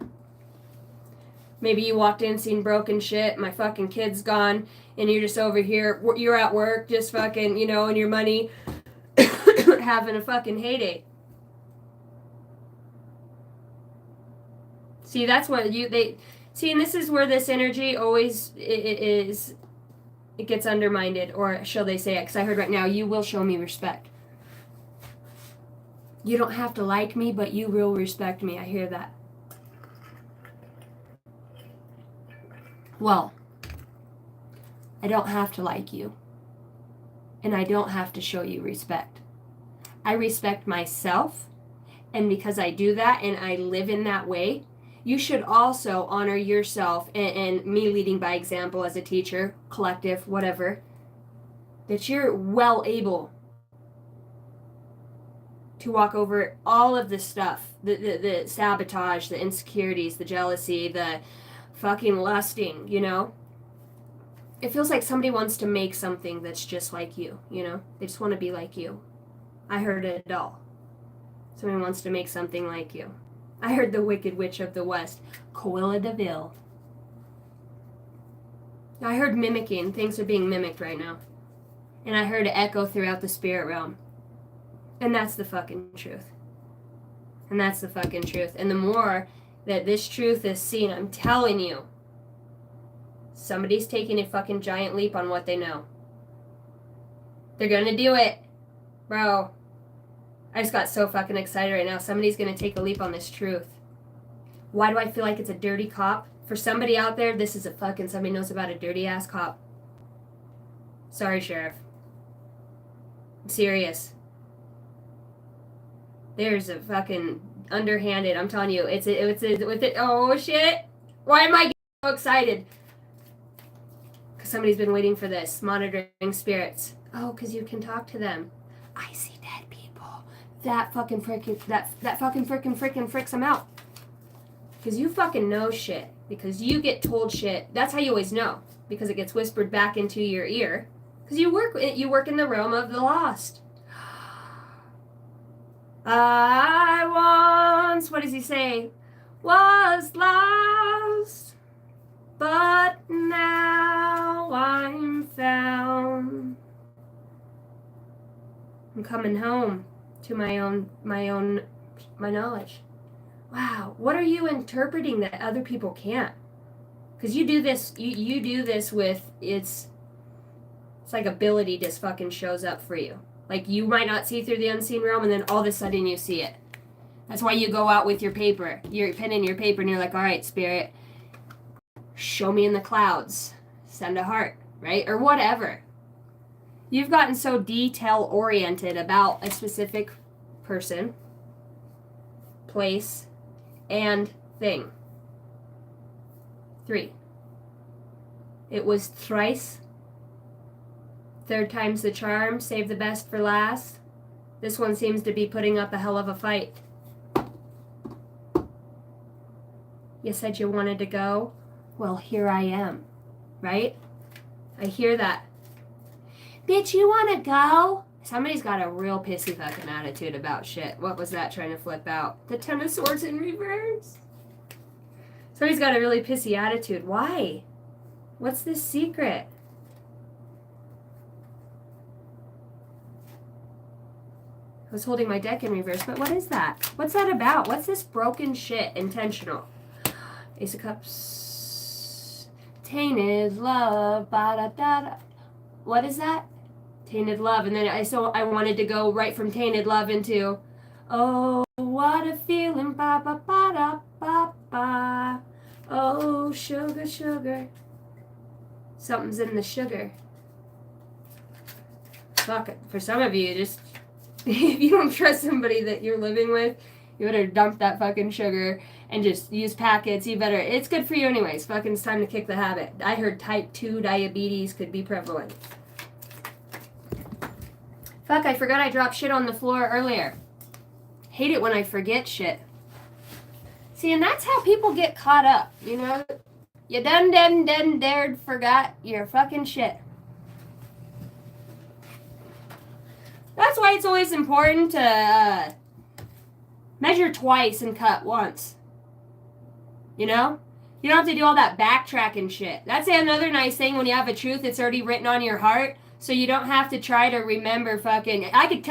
Maybe you walked in, seen broken shit, my fucking kid's gone, and you're just over here, you're at work, just fucking, you know, and your money having a fucking heyday. See, that's what see, and this is where this energy always it gets undermined, or shall they say it, because I heard right now, you will show me respect. You don't have to like me, but you will respect me. I hear that. Well, I don't have to like you. And I don't have to show you respect. I respect myself. And because I do that and I live in that way, you should also honor yourself and me leading by example as a teacher, collective, whatever, that you're well able to walk over all of the stuff, the sabotage, the insecurities, the jealousy, the fucking lusting, you know? It feels like somebody wants to make something that's just like you, you know? They just want to be like you. I heard it all. Somebody wants to make something like you. I heard the Wicked Witch of the West, Cruella de Vil. I heard mimicking. Things are being mimicked right now. And I heard it echo throughout the spirit realm. And that's the fucking truth. And that's the fucking truth. And the more that this truth is seen, I'm telling you, somebody's taking a fucking giant leap on what they know. They're gonna do it. Bro, I just got so fucking excited right now. Somebody's gonna take a leap on this truth. Why do I feel like it's a dirty cop? For somebody out there, this is a fucking, somebody knows about a dirty ass cop. Sorry, Sheriff. I'm serious. There's a fucking underhanded, I'm telling you, it's oh shit. Why am I getting so excited? Because somebody's been waiting for this, monitoring spirits. Oh, because you can talk to them. I see dead people. That fucking freaking, that fucking freaking freaks them out. Because you fucking know shit. Because you get told shit. That's how you always know. Because it gets whispered back into your ear. Because you work in the realm of the lost. I once, what does he say? Was lost, but now I'm found. I'm coming home to my knowledge. Wow, what are you interpreting that other people can't? Because you do this, you do this with, it's like ability just fucking shows up for you. Like, you might not see through the unseen realm, and then all of a sudden you see it. That's why you go out with your paper, your pen and your paper, and you're like, all right, spirit, show me in the clouds. Send a heart, right? Or whatever. You've gotten so detail-oriented about a specific person, place, and thing. 3. It was thrice. Third time's the charm, save the best for last. This one seems to be putting up a hell of a fight. You said you wanted to go? Well, here I am. Right? I hear that. Bitch, you want to go? Somebody's got a real pissy fucking attitude about shit. What was that trying to flip out? The Ten of Swords in reverse. Somebody's got a really pissy attitude. Why? What's this secret? I was holding my deck in reverse, but what is that? What's that about? What's this broken shit intentional? Ace of Cups. Tainted love. Ba-da-da-da. What is that? Tainted love. And then I wanted to go right from tainted love into, oh, what a feeling. Ba-ba-ba-da-ba-ba. Oh, sugar, sugar. Something's in the sugar. Fuck it. For some of you, just, if you don't trust somebody that you're living with, you better dump that fucking sugar and just use packets. You better, it's good for you anyways. Fucking it's time to kick the habit. I heard type 2 diabetes could be prevalent. Fuck, I forgot I dropped shit on the floor earlier. Hate it when I forget shit. See, and that's how people get caught up, you know? You done dared, forgot your fucking shit. That's why it's always important to measure twice and cut once. You know? You don't have to do all that backtracking shit. That's another nice thing when you have a truth that's already written on your heart. So you don't have to try to remember fucking... I could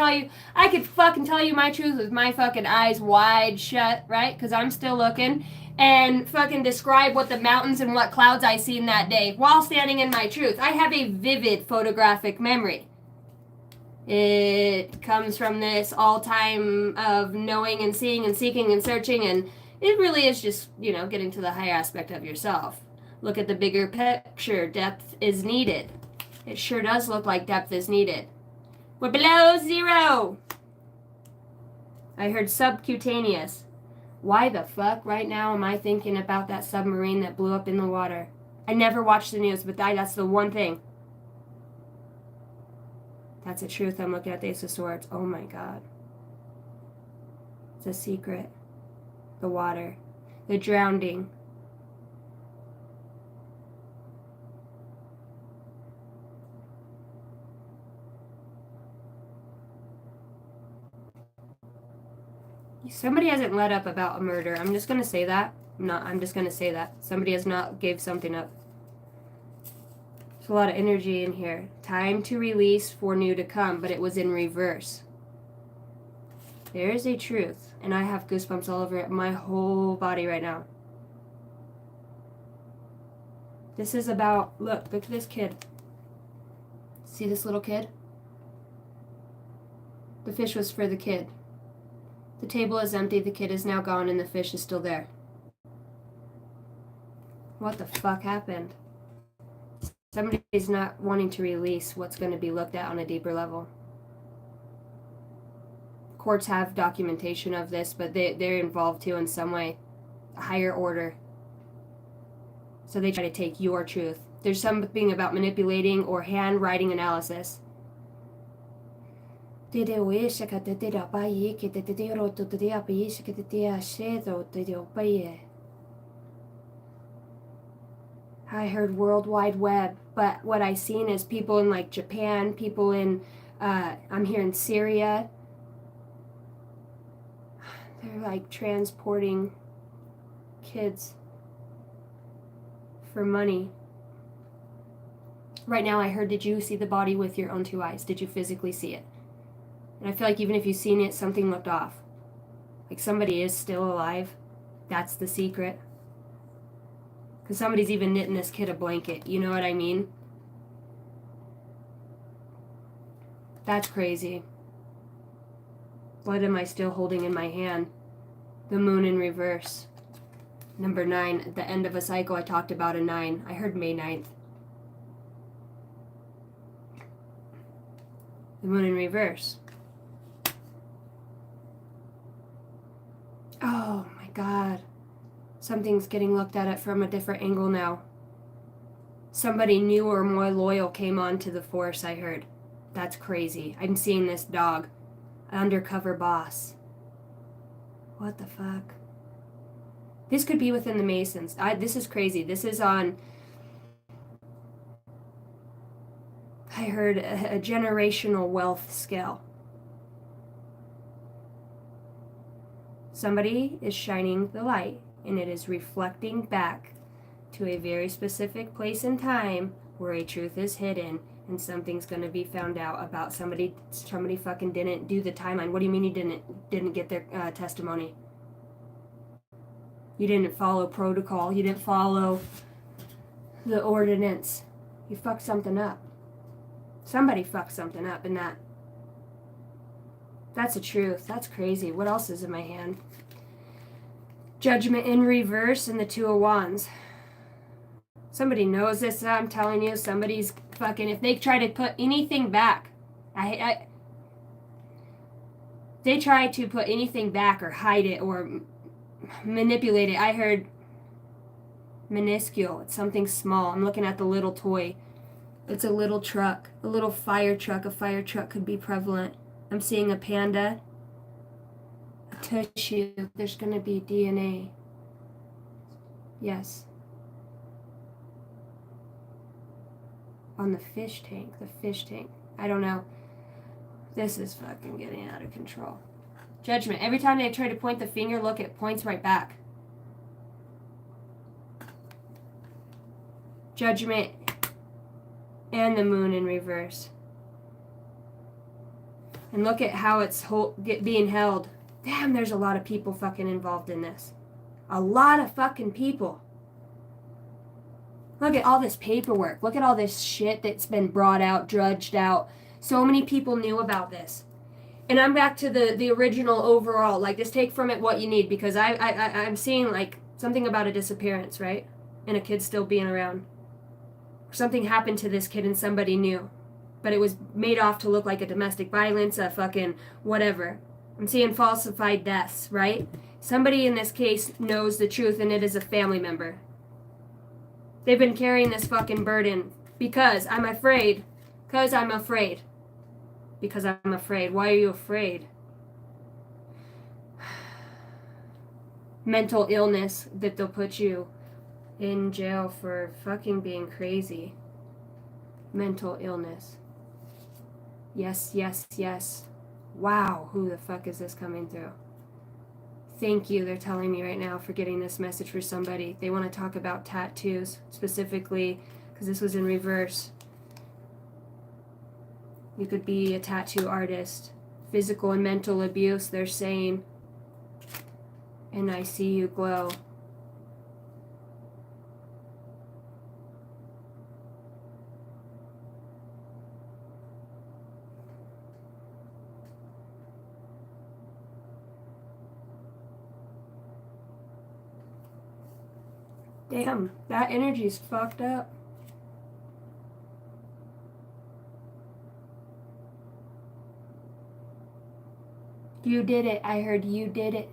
fucking tell you my truth with my fucking eyes wide shut, right? Because I'm still looking. And fucking describe what the mountains and what clouds I seen that day while standing in my truth. I have a vivid photographic memory. It comes from this all-time of knowing and seeing and seeking and searching, and it really is just, you know, getting to the higher aspect of yourself. Look at the bigger picture. Depth is needed. It sure does look like depth is needed. We're below zero. I heard subcutaneous. Why the fuck right now am I thinking about that submarine that blew up in the water? I never watched the news, but that's the one thing. That's the truth. I'm looking at the Ace of Swords. Oh my God. It's a secret. The water. The drowning. Somebody hasn't let up about a murder. I'm just going to say that. I'm just going to say that. Somebody has not gave something up. There's a lot of energy in here. Time to release for new to come, but it was in reverse. There is a truth, and I have goosebumps all over my whole body right now. This is about, look at this kid. See this little kid? The fish was for the kid. The table is empty, the kid is now gone, and the fish is still there. What the fuck happened? Somebody's not wanting to release what's going to be looked at on a deeper level. Courts have documentation of this, but they're involved too in some way. A higher order. So they try to take your truth. There's something about manipulating or handwriting analysis. I heard World Wide Web, but what I seen is people in like Japan, people in, I'm here in Syria. They're like transporting kids for money. Right now I heard, did you see the body with your own two eyes? Did you physically see it? And I feel like even if you've seen it, something looked off. Like somebody is still alive. That's the secret. Because somebody's even knitting this kid a blanket. You know what I mean? That's crazy. What am I still holding in my hand? The moon in reverse. Number 9. At the end of a cycle, I talked about a 9. I heard May 9th. The moon in reverse. Oh my God. Something's getting looked at it from a different angle now. Somebody new or more loyal came on to the force, I heard. That's crazy. I'm seeing this dog. Undercover boss. What the fuck? This could be within the Masons. This is crazy. This is on, I heard, a generational wealth scale. Somebody is shining the light, and it is reflecting back to a very specific place and time where a truth is hidden, and something's going to be found out about somebody fucking didn't do the timeline. What do you mean you didn't get their testimony? You didn't follow protocol. You didn't follow the ordinance. You fucked something up. Somebody fucked something up, and that's the truth. That's crazy. What else is in my hand? Judgment in reverse and the Two of Wands. Somebody knows this. I'm telling you, somebody's fucking, if they try to put anything back, they try to put anything back or hide it or manipulate it. I heard minuscule. It's something small. I'm looking at the little toy. It's a little truck, a little fire truck. A fire truck could be prevalent. I'm seeing a panda, a tissue. There's going to be DNA. Yes. On the fish tank. I don't know. This is fucking getting out of control. Judgment. Every time they try to point the finger, look, it points right back. Judgment and the moon in reverse. And look at how it's being held. Damn, there's a lot of people fucking involved in this. A lot of fucking people. Look at all this paperwork. Look at all this shit that's been brought out, drudged out. So many people knew about this. And I'm back to the original overall. Like, just take from it what you need, because I'm seeing, like, something about a disappearance, right? And a kid still being around. Something happened to this kid and somebody knew. But it was made off to look like a domestic violence, a fucking whatever. I'm seeing falsified deaths, right? Somebody in this case knows the truth, and it is a family member. They've been carrying this fucking burden because I'm afraid. Because I'm afraid. Because I'm afraid. Why are you afraid? Mental illness that they'll put you in jail for fucking being crazy. Mental illness. Yes, yes, yes. Wow, who the fuck is this coming through? Thank you, they're telling me right now, for getting this message for somebody. They want to talk about tattoos, specifically, because this was in reverse. You could be a tattoo artist. Physical and mental abuse, they're saying. And I see you glow. Damn, that energy's fucked up. You did it. I heard you did it.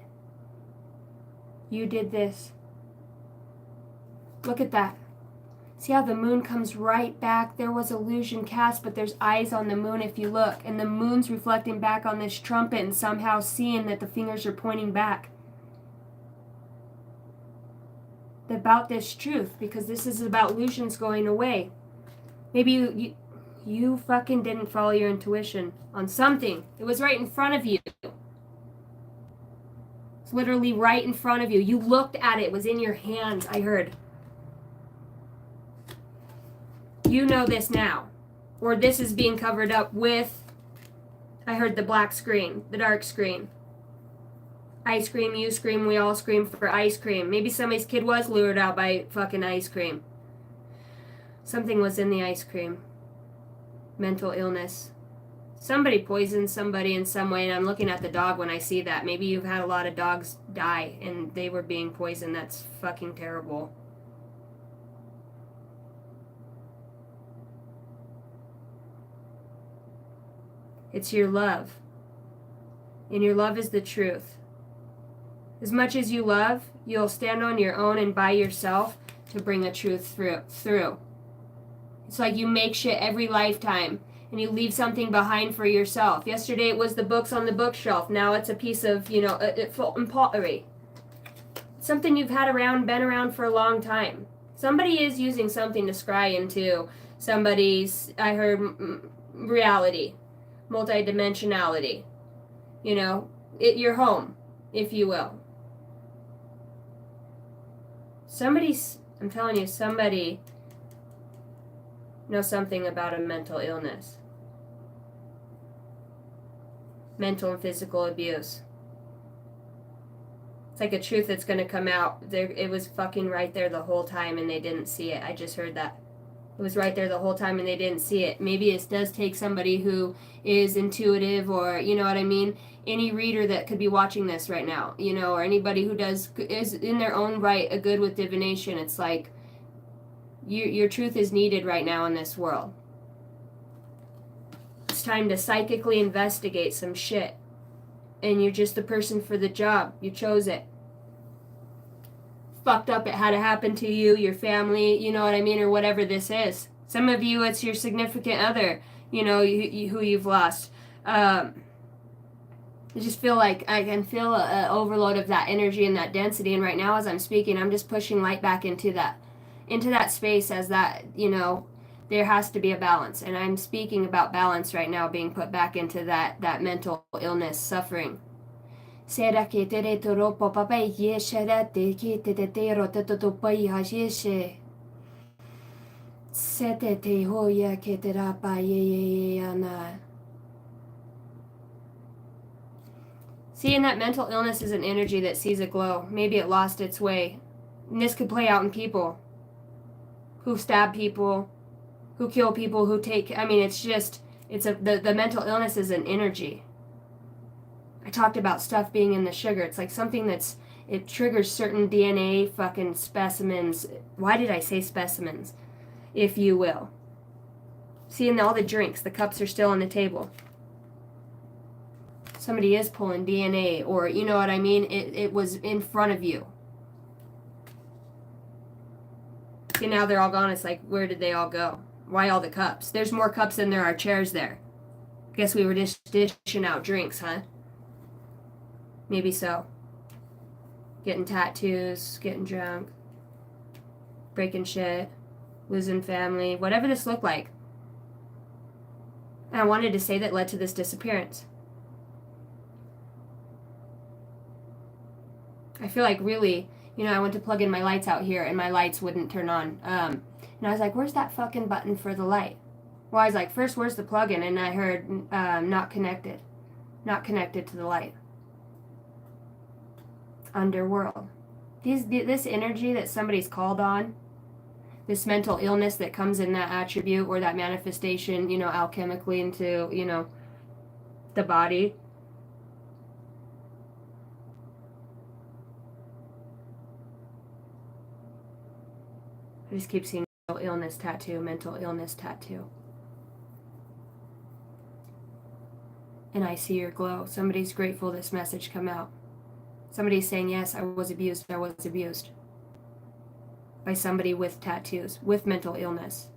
You did this. Look at that. See how the moon comes right back? There was illusion cast, but there's eyes on the moon if you look. And the moon's reflecting back on this trumpet and somehow seeing that the fingers are pointing back. About this truth, because this is about illusions going away. Maybe you fucking didn't follow your intuition on something. It was right in front of you. It's literally right in front of you. You looked at it. It was in your hands, I heard. You know this now. Or this is being covered up with, I heard, the black screen, the dark screen. I scream, you scream, we all scream for ice cream. Maybe somebody's kid was lured out by fucking ice cream. Something was in the ice cream. Mental illness. Somebody poisoned somebody in some way, and I'm looking at the dog when I see that. Maybe you've had a lot of dogs die, and they were being poisoned. That's fucking terrible. It's your love. And your love is the truth. As much as you love, you'll stand on your own and by yourself to bring the truth through. It's like you make shit every lifetime. and you leave something behind for yourself. Yesterday it was the books on the bookshelf. Now it's a piece of, pottery. Something you've had around, been around for a long time. Somebody is using something to scry into somebody's, I heard, reality, multidimensionality. Your home, if you will. I'm telling you, somebody knows something about a mental illness. Mental and physical abuse. It's like a truth that's going to come out. It was fucking right there the whole time and they didn't see it. I just heard that. It was right there the whole time and they didn't see it. Maybe it does take somebody who is intuitive, or, you know what I mean? Any reader that could be watching this right now, or anybody who is in their own right a good with divination. It's like your truth is needed right now in this world. It's time to psychically investigate some shit. And you're just the person for the job. You chose it. Fucked up it had to happen to you, your family, you know what I mean, or whatever this is. Some of you, it's your significant other, who you've lost. I just feel like I can feel an overload of that energy and that density. And right now, as I'm speaking, I'm just pushing light back into that space, as that, there has to be a balance. And I'm speaking about balance right now being put back into that mental illness, suffering. Sera ke tere toro popapai yeshe rate ki te tero te topai hajishe. Sete te hoya ke te rapa ye ana. Seeing that mental illness is an energy that sees a glow. Maybe it lost its way. And this could play out in people who stab people, who kill people, who take, the mental illness is an energy. I talked about stuff being in the sugar. It's like something it triggers certain DNA fucking specimens. Why did I say specimens? If you will. Seeing all the drinks, the cups are still on the table. Somebody is pulling DNA, or you know what I mean? It was in front of you. See, now they're all gone. It's like, where did they all go? Why all the cups? There's more cups than there are chairs there. Guess we were just dishing out drinks, huh? Maybe so. Getting tattoos, getting drunk, breaking shit, losing family, whatever this looked like. And I wanted to say that led to this disappearance. I feel like really, I went to plug in my lights out here and my lights wouldn't turn on. And I was like, where's that fucking button for the light? Well, I was like, first, where's the plug-in? And I heard not connected. Not connected to the light. Underworld. This energy that somebody's called on, this mental illness that comes in that attribute or that manifestation, alchemically into, the body. I just keep seeing mental illness tattoo, mental illness tattoo. And I see your glow. Somebody's grateful this message come out. Somebody's saying, yes, I was abused by somebody with tattoos, with mental illness.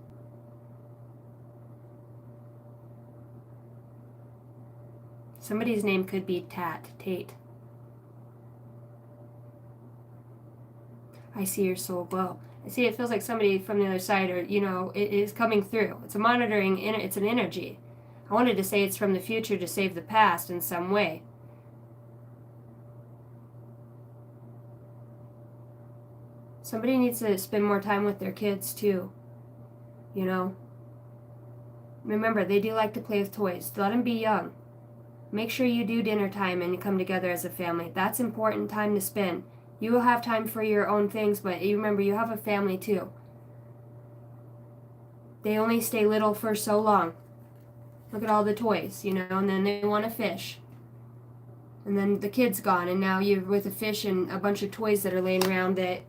Somebody's name could be Tate. I see your soul glow. I see it feels like somebody from the other side, or, it is coming through. It's a monitoring, it's an energy. I wanted to say it's from the future to save the past in some way. Somebody needs to spend more time with their kids too. Remember, they do like to play with toys. Let them be young. Make sure you do dinner time and you come together as a family. That's important time to spend. You will have time for your own things, but you remember, you have a family too. They only stay little for so long. Look at all the toys, and then they want to fish. And then the kid's gone, and now you're with a fish and a bunch of toys that are laying around that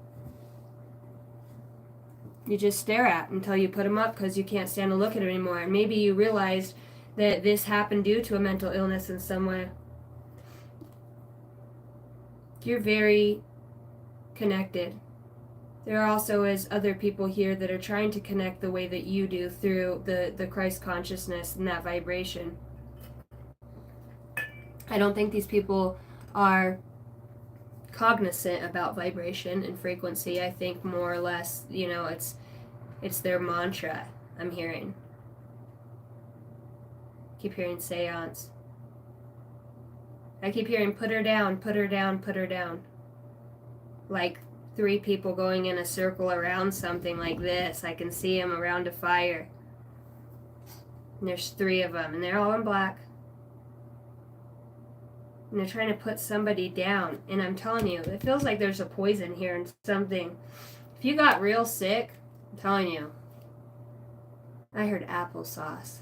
you just stare at until you put them up because you can't stand to look at it anymore. And maybe you realized that this happened due to a mental illness in some way. You're very connected. There also is other people here that are trying to connect the way that you do through the Christ consciousness and that vibration. I don't think these people are cognizant about vibration and frequency. I think more or less, you know, it's their mantra I'm hearing. Keep hearing seance. I keep hearing put her down, put her down, put her down. Like 3 people going in a circle around something like this. I can see them around a fire. And there's 3 of them, and they're all in black. And they're trying to put somebody down. And I'm telling you, it feels like there's a poison here and something. If you got real sick, I'm telling you. I heard applesauce.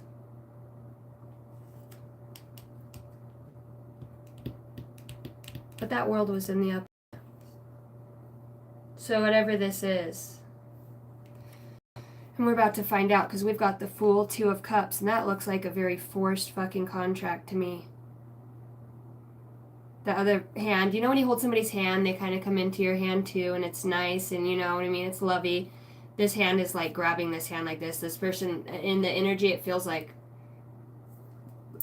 But that world was in the up. So whatever this is. And we're about to find out because we've got the Fool, 2 of Cups, and that looks like a very forced fucking contract to me. The other hand, you know when you hold somebody's hand, they kind of come into your hand too, and it's nice, and you know what I mean, it's lovey. This hand is like grabbing this hand like this. This person, in the energy, it feels like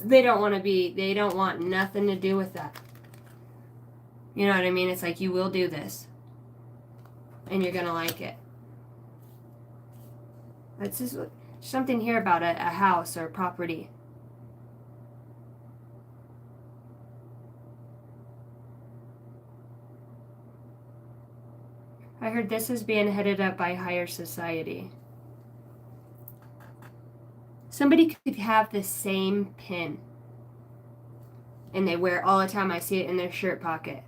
they don't want nothing to do with that. You know what I mean? It's like, you will do this. And you're going to like it. It's just something here about a house or property. I heard this is being headed up by higher society. Somebody could have the same pin. And they wear it all the time. I see it in their shirt pocket.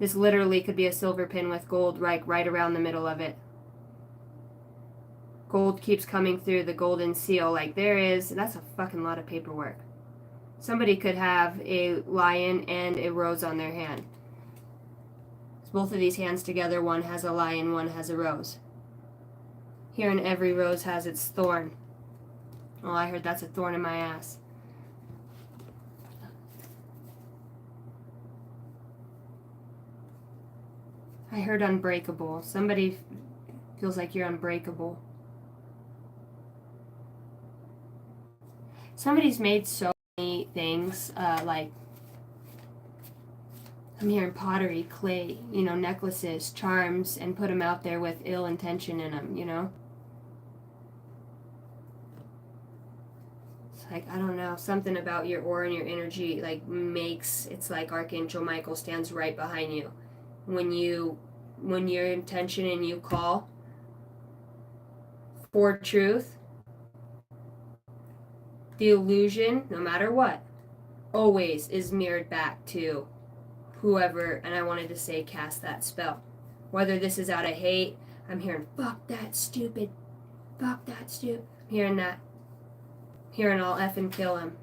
This literally could be a silver pin with gold right around the middle of it. Gold keeps coming through the golden seal like there is. That's a fucking lot of paperwork. Somebody could have a lion and a rose on their hand. Both of these hands together, one has a lion, one has a rose. Here in every rose has its thorn. Well, I heard that's a thorn in my ass. I heard unbreakable. Somebody feels like you're unbreakable. Somebody's made so many things, like, I'm hearing pottery, clay, you know, necklaces, charms, and put them out there with ill intention in them, you know? It's like, I don't know, something about your aura and your energy, like, makes, it's like Archangel Michael stands right behind you. When your intention and you call for truth, the illusion, no matter what, always is mirrored back to whoever, and I wanted to say cast that spell. Whether this is out of hate, I'm hearing fuck that stupid, I'm hearing that. Hearing I'll effing kill him.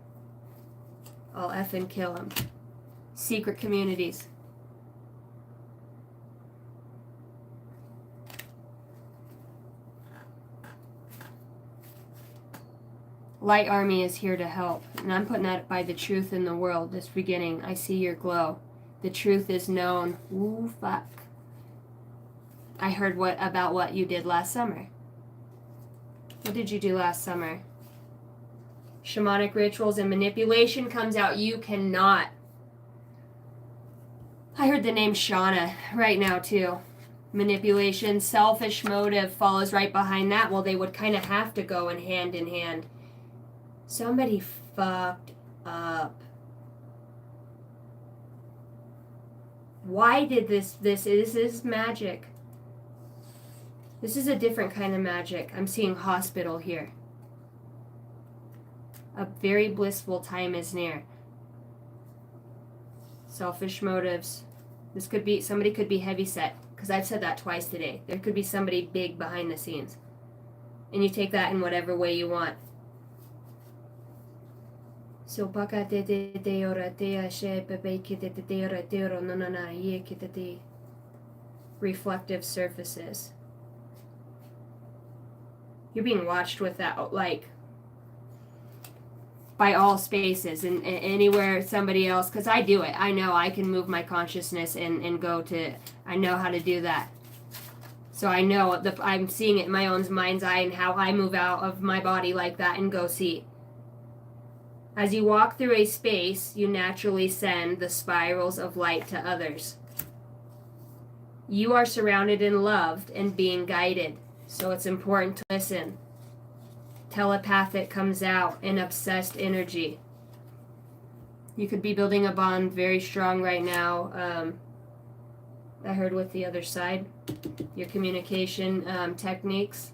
I'll effing kill him. Secret communities. Light Army is here to help, and I'm putting that by the truth in the world. This beginning, I see your glow. The truth is known. Ooh, fuck. I heard about what you did last summer. What did you do last summer? Shamanic rituals and manipulation comes out. You cannot. I heard the name Shauna right now too. Manipulation, selfish motive follows right behind that. Well, they would kind of have to go in hand. Somebody fucked up. Why did this is magic. This is a different kind of magic. I'm seeing hospital here. A very blissful time is near. Selfish motives. This could be, somebody could be heavy set, because I've said that twice today. There could be somebody big behind the scenes. And you take that in whatever way you want. So reflective surfaces. You're being watched with that, like, by all spaces and anywhere somebody else, because I do it. I know I can move my consciousness and go to, I know how to do that. So I know I'm seeing it in my own mind's eye and how I move out of my body like that and go see. As you walk through a space, you naturally send the spirals of light to others. You are surrounded and loved and being guided, so it's important to listen. Telepathic comes out in obsessed energy. You could be building a bond very strong right now. I heard with the other side, your communication techniques.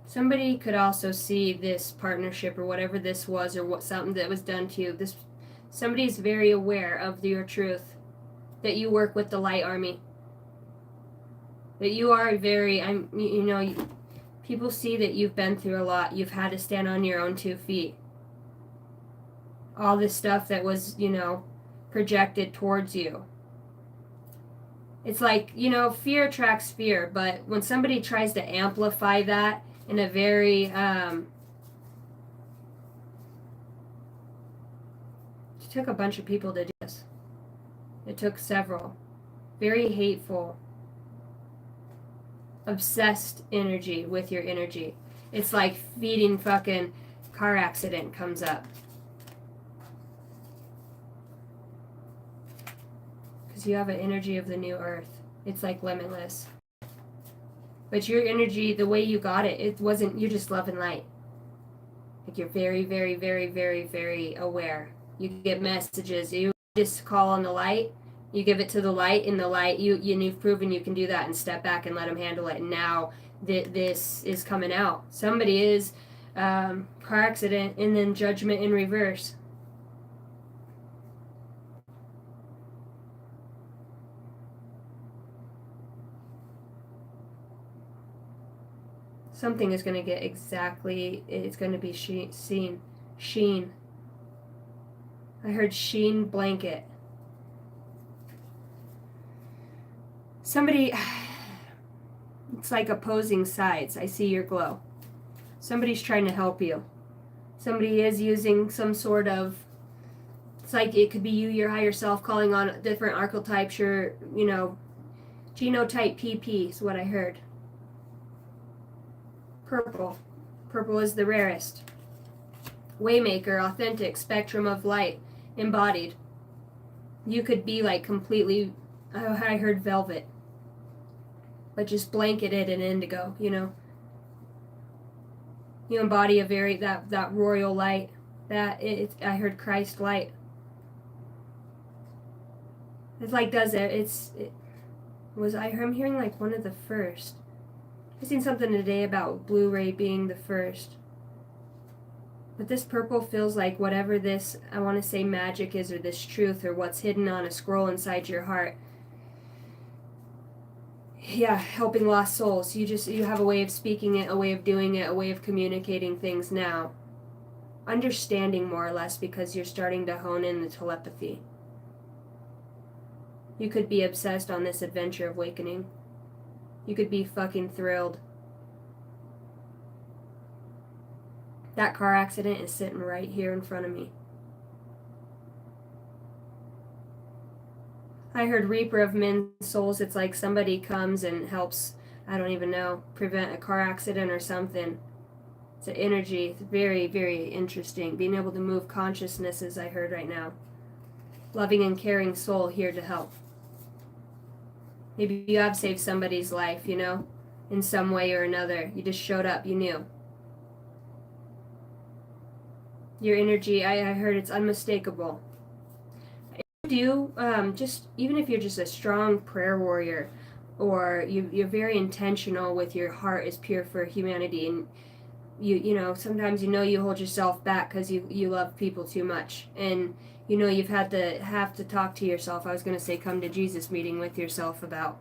Somebody could also see this partnership or whatever this was, or what something that was done to you. Somebody's very aware of your truth, that you work with the light army, that you are very, people see that you've been through a lot. You've had to stand on your own 2 feet. All this stuff that was, projected towards you. It's like, fear attracts fear, but when somebody tries to amplify that in a very, it took a bunch of people to do this. It took several. Very hateful, obsessed energy with your energy. It's like feeding fucking car accident comes up. Because you have an energy of the new earth. It's like limitless. But your energy, the way you got it, it wasn't, you're just love and light. Like you're very, very, very, very, very aware. You get messages. You just call on the light. You give it to the light, and the light, you've proven you can do that, and step back and let them handle it. And now this is coming out. Somebody is car accident and then judgment in reverse. Something is going to get exactly, it's going to be sheen. I heard sheen blanket. Somebody, it's like opposing sides. I see your glow. Somebody's trying to help you. Somebody is using some sort of, it's like it could be you, your higher self, calling on different archetypes, your, genotype PP is what I heard. Purple. Purple is the rarest. Waymaker, authentic, spectrum of light, embodied. You could be like completely, I heard velvet, but just blanketed in indigo, You embody a very, that royal light, I heard Christ light. It's like, I'm hearing like one of the first. I've seen something today about Blu-ray being the first. But this purple feels like whatever this, I want to say magic is, or this truth, or what's hidden on a scroll inside your heart. Yeah, helping lost souls. You have a way of speaking it, a way of doing it, a way of communicating things now. Understanding more or less, because you're starting to hone in the telepathy. You could be obsessed on this adventure of awakening. You could be fucking thrilled. That car accident is sitting right here in front of me. I heard Reaper of Men's Souls. It's like somebody comes and helps, I don't even know, prevent a car accident or something. It's an energy. It's very, very interesting. Being able to move consciousnesses, I heard right now. Loving and caring soul here to help. Maybe you have saved somebody's life, in some way or another. You just showed up. You knew. Your energy, I heard it's unmistakable. If you do, just even if you're just a strong prayer warrior, or you're very intentional with your heart is pure for humanity, and sometimes you hold yourself back because you love people too much, and you've have to talk to yourself. I was going to say come to Jesus meeting with yourself about,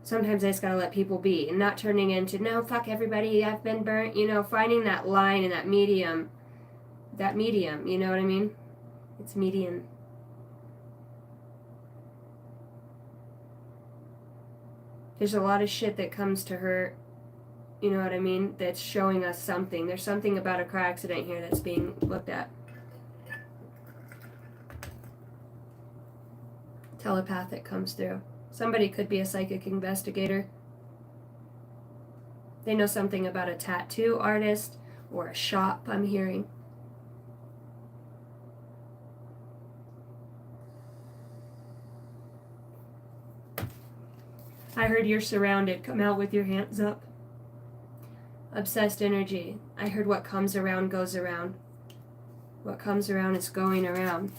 sometimes I just got to let people be, and not turning into, no, fuck everybody, I've been burnt, finding that line and that medium, you know what I mean? It's median. There's a lot of shit that comes to her, you know what I mean, that's showing us something. There's something about a car accident here that's being looked at. Telepathic comes through. Somebody could be a psychic investigator. They know something about a tattoo artist or a shop, I'm hearing. I heard you're surrounded. Come out with your hands up. Obsessed energy. I heard what comes around goes around. What comes around is going around.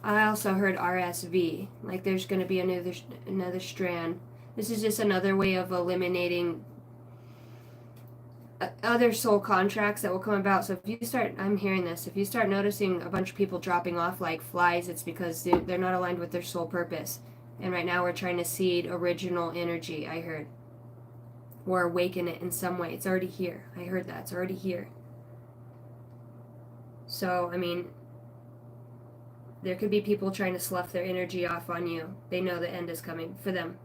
I also heard RSV. Like there's going to be another strand. This is just another way of eliminating other soul contracts that will come about. So if you start, I'm hearing this, if you start noticing a bunch of people dropping off like flies, it's because they're not aligned with their soul purpose. And right now we're trying to seed original energy, I heard. Or awaken it in some way. It's already here. I heard that. It's already here. So, I mean, there could be people trying to slough their energy off on you. They know the end is coming for them.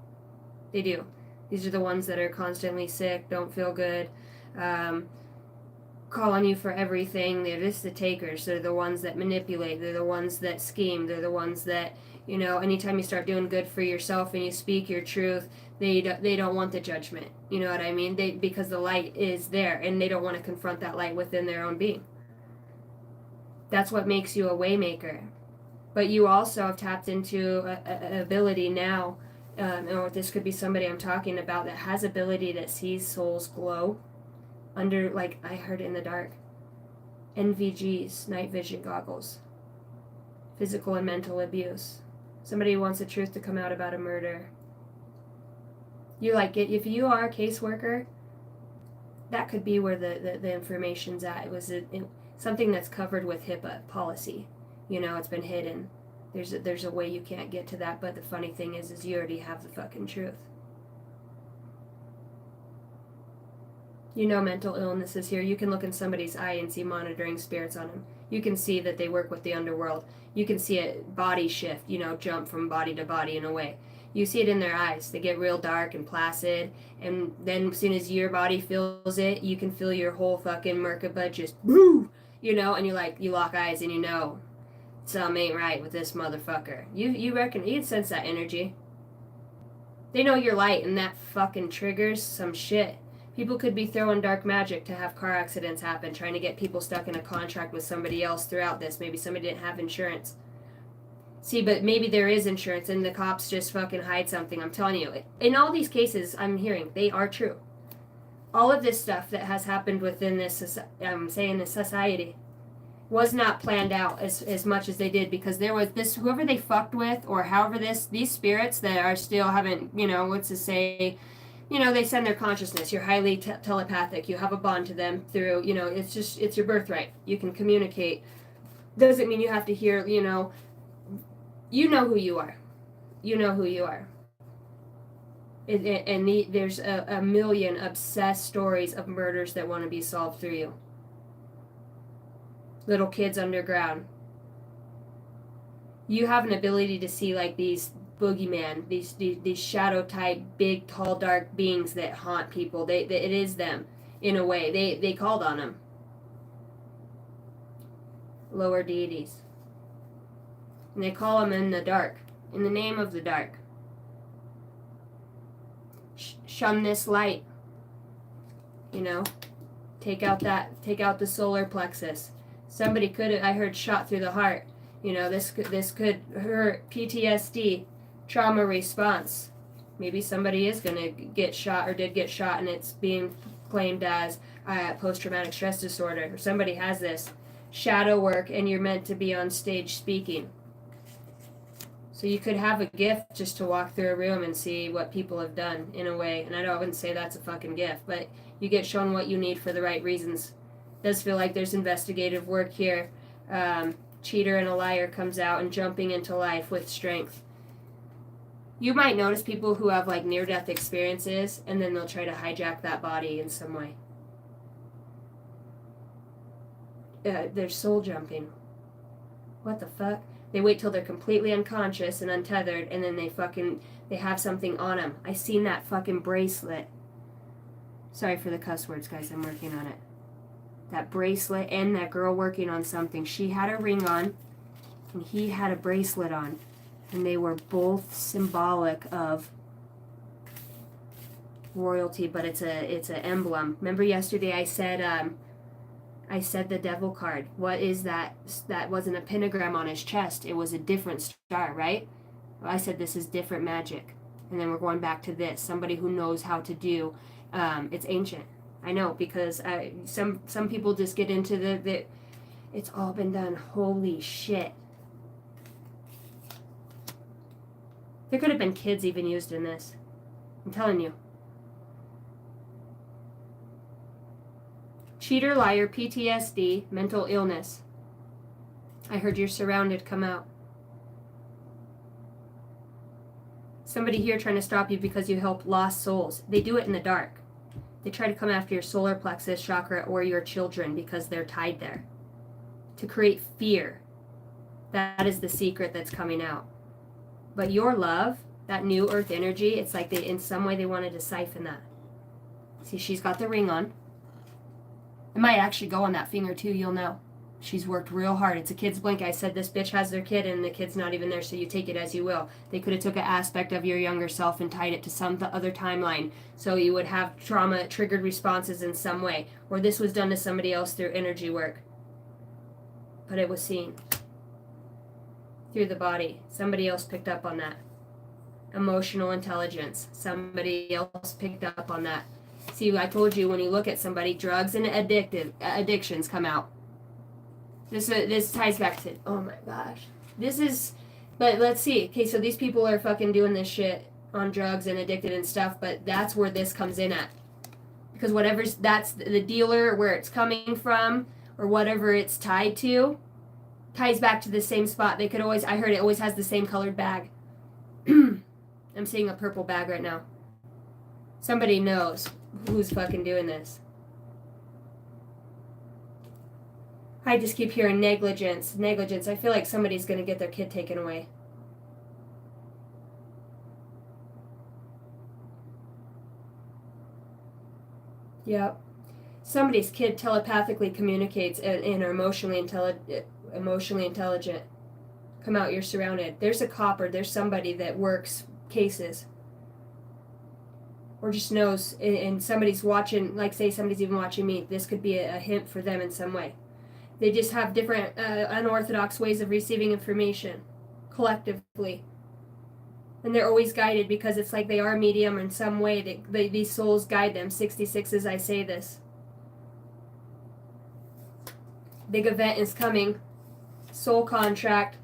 They do. These are the ones that are constantly sick, don't feel good, call on you for everything. They're just the takers. They're the ones that manipulate. They're the ones that scheme. They're the ones that, you know, anytime you start doing good for yourself and you speak your truth, they don't want the judgment. You know what I mean? Because the light is there and they don't want to confront that light within their own being. That's what makes you a waymaker. But you also have tapped into an ability now, or this could be somebody I'm talking about that has ability that sees souls glow under, like I heard in the dark. NVGs, night vision goggles. Physical and mental abuse. Somebody who wants the truth to come out about a murder. You like it. If you are a caseworker, that could be where the information's at. It was something that's covered with HIPAA policy. You know, it's been hidden. There's a way you can't get to that, but the funny thing is you already have the fucking truth. You know mental illness is here. You can look in somebody's eye and see monitoring spirits on them. You can see that they work with the underworld. You can see a body shift, you know, jump from body to body in a way. You see it in their eyes. They get real dark and placid, and then as soon as your body feels it, you can feel your whole fucking Merkaba just woo, you know, and you lock eyes and you know something ain't right with this motherfucker. You reckon you'd sense that energy. They know you're light, and that fucking triggers some shit. People could be throwing dark magic to have car accidents happen, trying to get people stuck in a contract with somebody else throughout this. Maybe somebody didn't have insurance. See, but maybe there is insurance and the cops just fucking hide something. I'm telling you. In all these cases I'm hearing, they are true. All of this stuff that has happened within this, I'm saying this society, was not planned out as much as they did, because there was this, whoever they fucked with, or however these spirits that are still haven't, you know, what's to say, you know, they send their consciousness. You're highly telepathic. You have a bond to them through, you know, it's your birthright. You can communicate. Doesn't mean you have to hear, you know who you are. You know who you are. There's a million obsessed stories of murders that want to be solved through you. Little kids underground. You have an ability to see like these boogeyman, these shadow type, big, tall, dark beings that haunt people. It is them in a way. They called on them. Lower deities. And they call them in the dark, in the name of the dark. Shun this light. You know, take out the solar plexus. Somebody I heard shot through the heart. You know, this could hurt. PTSD, trauma response. Maybe somebody is going to get shot or did get shot, and it's being claimed as post-traumatic stress disorder. Or somebody has this shadow work, and you're meant to be on stage speaking. So you could have a gift just to walk through a room and see what people have done in a way. And I wouldn't say that's a fucking gift, but you get shown what you need for the right reasons. It does feel like there's investigative work here. Cheater and a liar comes out and jumping into life with strength. You might notice people who have like near-death experiences, and then they'll try to hijack that body in some way. They're soul jumping. What the fuck? They wait till they're completely unconscious and untethered, and then they have something on them. I seen that fucking bracelet. Sorry for the cuss words, guys. I'm working on it. That bracelet, and that girl working on something. She had a ring on, and he had a bracelet on. And they were both symbolic of royalty, but it's an emblem. Remember yesterday I said the devil card. What is that? That wasn't a pentagram on his chest. It was a different star, right? Well, I said this is different magic. And then we're going back to this. Somebody who knows how to do. It's ancient. I know, because some people just get into the it's all been done. Holy shit. There could have been kids even used in this. I'm telling you. Cheater, liar, PTSD, mental illness. I heard you're surrounded, come out. Somebody here trying to stop you because you help lost souls. They do it in the dark. They try to come after your solar plexus chakra or your children because they're tied there. To create fear. That is the secret that's coming out. But your love, that new earth energy, it's like in some way they wanted to siphon that. See, she's got the ring on. It might actually go on that finger too, you'll know. She's worked real hard. It's a kid's blink. I said this bitch has their kid and the kid's not even there, so you take it as you will. They could have took an aspect of your younger self and tied it to some other timeline, so you would have trauma-triggered responses in some way. Or this was done to somebody else through energy work. But it was seen. Through the body. Somebody else picked up on that. Emotional intelligence. Somebody else picked up on that. See, I told you when you look at somebody, drugs and addictions come out. This ties back to, oh my gosh. But let's see. Okay, so these people are fucking doing this shit on drugs and addicted and stuff, but that's where this comes in at. Because that's the dealer, where it's coming from, or whatever it's tied to, ties back to the same spot. I heard it always has the same colored bag. I'm seeing a purple bag right now. Somebody knows who's fucking doing this. I just keep hearing negligence. I feel like somebody's going to get their kid taken away. Yep. Somebody's kid telepathically communicates and are emotionally intelligent. Come out, you're surrounded. There's a copper. There's somebody that works cases. Or just knows, and somebody's watching, like say somebody's even watching me. This could be a hint for them in some way. They just have different unorthodox ways of receiving information collectively. And they're always guided because it's like they are medium in some way. These souls guide them. 66 I say this. Big event is coming. Soul contract.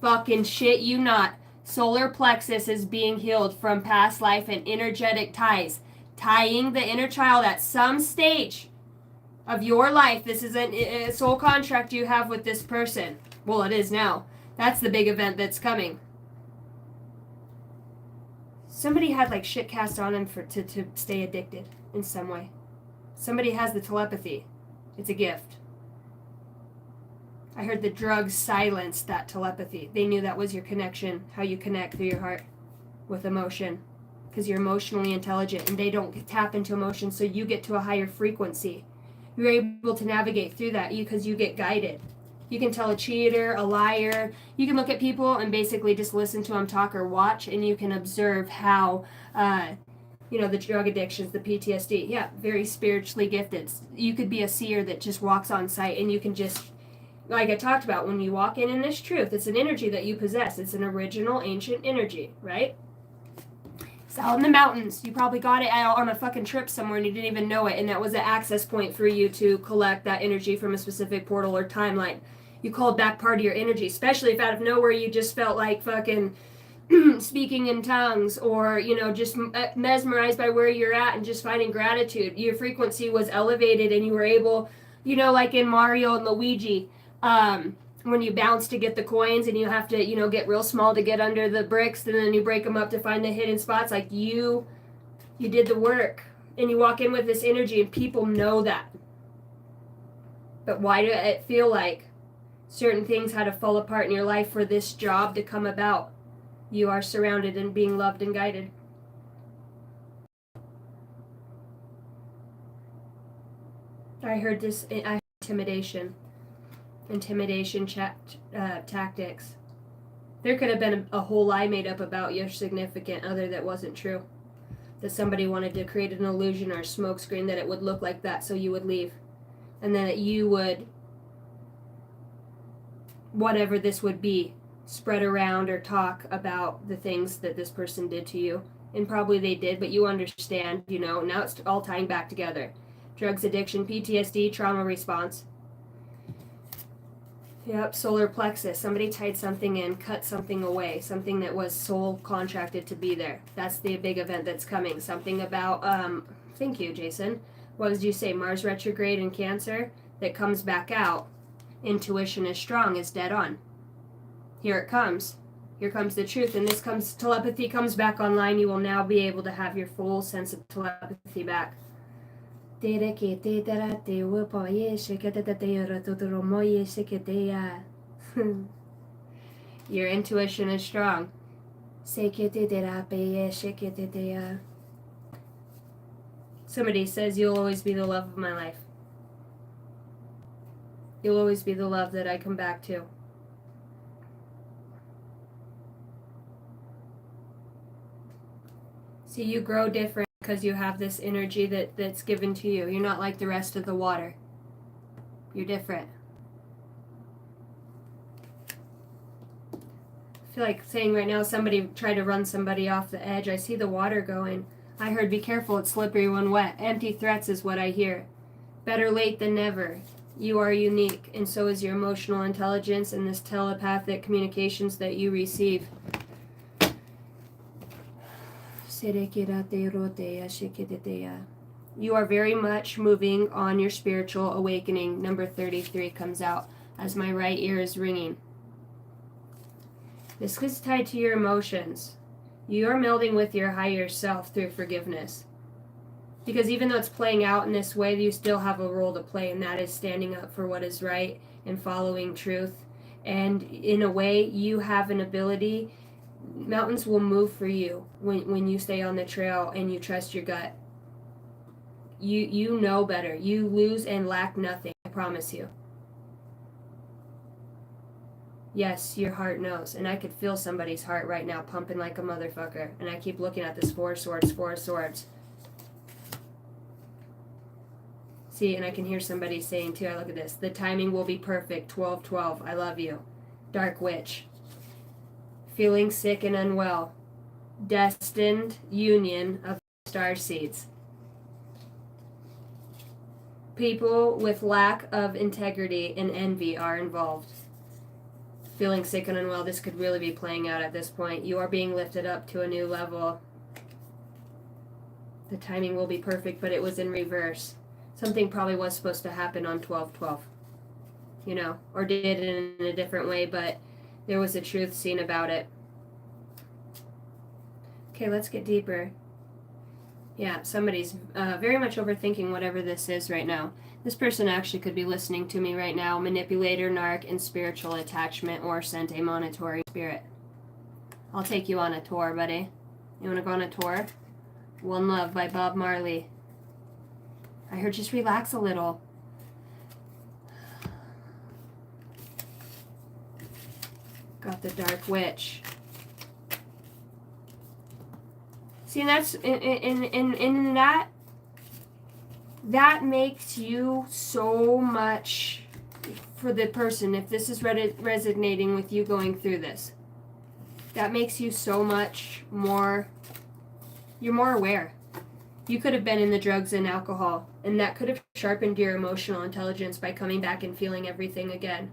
Fucking shit you not. Solar plexus is being healed from past life and energetic ties. Tying the inner child at some stage of your life. This is a soul contract you have with this person. Well, it is now. That's the big event that's coming. Somebody had like shit cast on him to stay addicted in some way. Somebody has the telepathy. It's a gift. I heard the drugs silenced that telepathy. They knew that was your connection, how you connect through your heart with emotion. Because you're emotionally intelligent and they don't tap into emotion, so you get to a higher frequency. You're able to navigate through that because you get guided. You can tell a cheater, a liar. You can look at people and basically just listen to them talk or watch, and you can observe how, the drug addictions, the PTSD. Yeah, very spiritually gifted. You could be a seer that just walks on site, and you can just, like I talked about, when you walk in this truth, it's an energy that you possess. It's an original ancient energy, right? It's out in the mountains. You probably got it on a fucking trip somewhere and you didn't even know it, and that was an access point for you to collect that energy from a specific portal or timeline. You called back part of your energy, especially if out of nowhere you just felt like fucking speaking in tongues, or just mesmerized by where you're at and just finding gratitude. Your frequency was elevated and you were able, like in Mario and Luigi, when you bounce to get the coins and you have to, get real small to get under the bricks, and then you break them up to find the hidden spots. Like you did the work, and you walk in with this energy, and people know that. But why do it feel like certain things had to fall apart in your life for this job to come about? You are surrounded and being loved and guided. I heard this. I heard intimidation tactics. There could have been a whole lie made up about your significant other that wasn't true. That somebody wanted to create an illusion or a smokescreen that it would look like that so you would leave. And then that you would, whatever this would be, spread around or talk about the things that this person did to you. And probably they did, but you understand, you know, now it's all tying back together. Drugs addiction, PTSD, trauma response. Yep, solar plexus. Somebody tied something in, cut something away, something that was soul contracted to be there. That's the big event that's coming. Something about, thank you, Jason. What did you say? Mars retrograde in Cancer that comes back out. Intuition is strong, is dead on. Here it comes. Here comes the truth, and this comes, telepathy comes back online. You will now be able to have your full sense of telepathy back. Your intuition is strong. Somebody says you'll always be the love of my life. You'll always be the love that I come back to. See, you grow different because you have this energy that's given to you. You're not like the rest of the water. You're different. I feel like saying right now, somebody tried to run somebody off the edge. I see the water going. I heard, be careful, it's slippery when wet. Empty threats is what I hear. Better late than never. You are unique, and so is your emotional intelligence and this telepathic communications that you receive. You are very much moving on your spiritual awakening. Number 33 comes out as my right ear is ringing. This is tied to your emotions. You are melding with your higher self through forgiveness. Because even though it's playing out in this way, you still have a role to play, and that is standing up for what is right and following truth. And in a way, you have an ability. Mountains will move for you when you stay on the trail and you trust your gut. You know better. You lose and lack nothing, I promise you. Yes, your heart knows. And I could feel somebody's heart right now pumping like a motherfucker. And I keep looking at this Four of Swords. See, and I can hear somebody saying too, I look at this. The timing will be perfect. 12/12. I love you. Dark Witch. Feeling sick and unwell. Destined union of star seeds. People with lack of integrity and envy are involved. Feeling sick and unwell, this could really be playing out at this point. You are being lifted up to a new level. The timing will be perfect, but it was in reverse. Something probably was supposed to happen on 12/12. You know, or did in a different way, but there was a truth seen about it. Okay, let's get deeper. Yeah, somebody's very much overthinking whatever this is right now. This person actually could be listening to me right now. Manipulator, narc, and spiritual attachment, or sent a monitory spirit. I'll take you on a tour, buddy. You want to go on a tour? One Love by Bob Marley. I heard just relax a little. Got the Dark Witch. See, and that's in that makes you so much for the person. If this is resonating with you going through this, that makes you so much more. You're more aware. You could have been in the drugs and alcohol, and that could have sharpened your emotional intelligence by coming back and feeling everything again.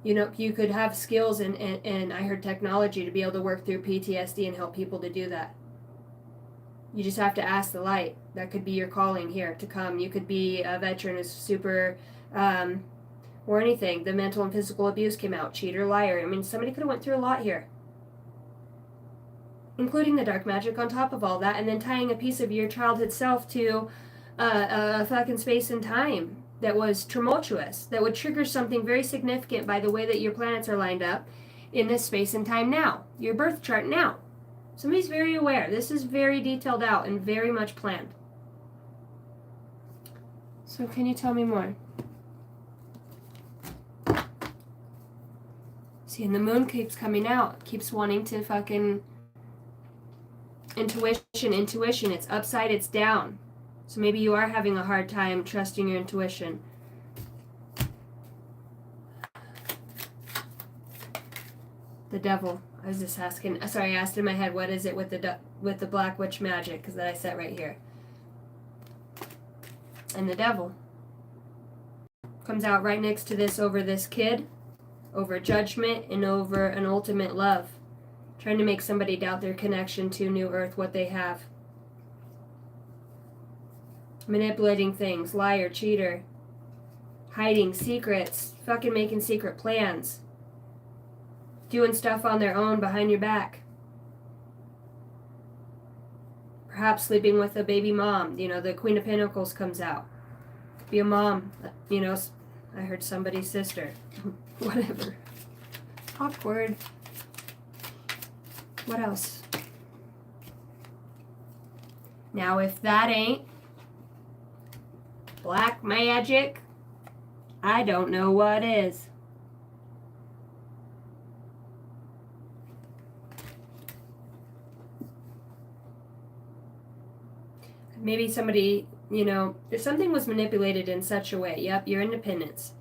You know, you could have skills and I heard technology to be able to work through PTSD and help people to do that. You just have to ask the light. That could be your calling here to come. You could be a veteran who's super, or anything. The mental and physical abuse came out. Cheater, liar. I mean, somebody could have went through a lot here. Including the dark magic on top of all that, and then tying a piece of your childhood self to a fucking space and time that was tumultuous, that would trigger something very significant by the way that your planets are lined up in this space and time now, your birth chart now. Somebody's very aware. This is very detailed out and very much planned. So can you tell me more? See, and the moon keeps coming out, keeps wanting to fucking intuition. It's upside, it's down. So maybe you are having a hard time trusting your intuition. The devil. I was just asking. Sorry, I asked in my head, what is it with the black witch magic? Because that I set right here. And the devil comes out right next to this, over this kid, over judgment, and over an ultimate love. Trying to make somebody doubt their connection to New Earth, what they have. Manipulating things, liar, cheater, hiding secrets, fucking making secret plans, doing stuff on their own behind your back. Perhaps sleeping with a baby mom. You know, the Queen of Pentacles comes out. Could be a mom. You know, I heard somebody's sister. Whatever. Awkward. What else? Now, if that ain't black magic, I don't know what is. Maybe somebody, you know, if something was manipulated in such a way, yep, your independence.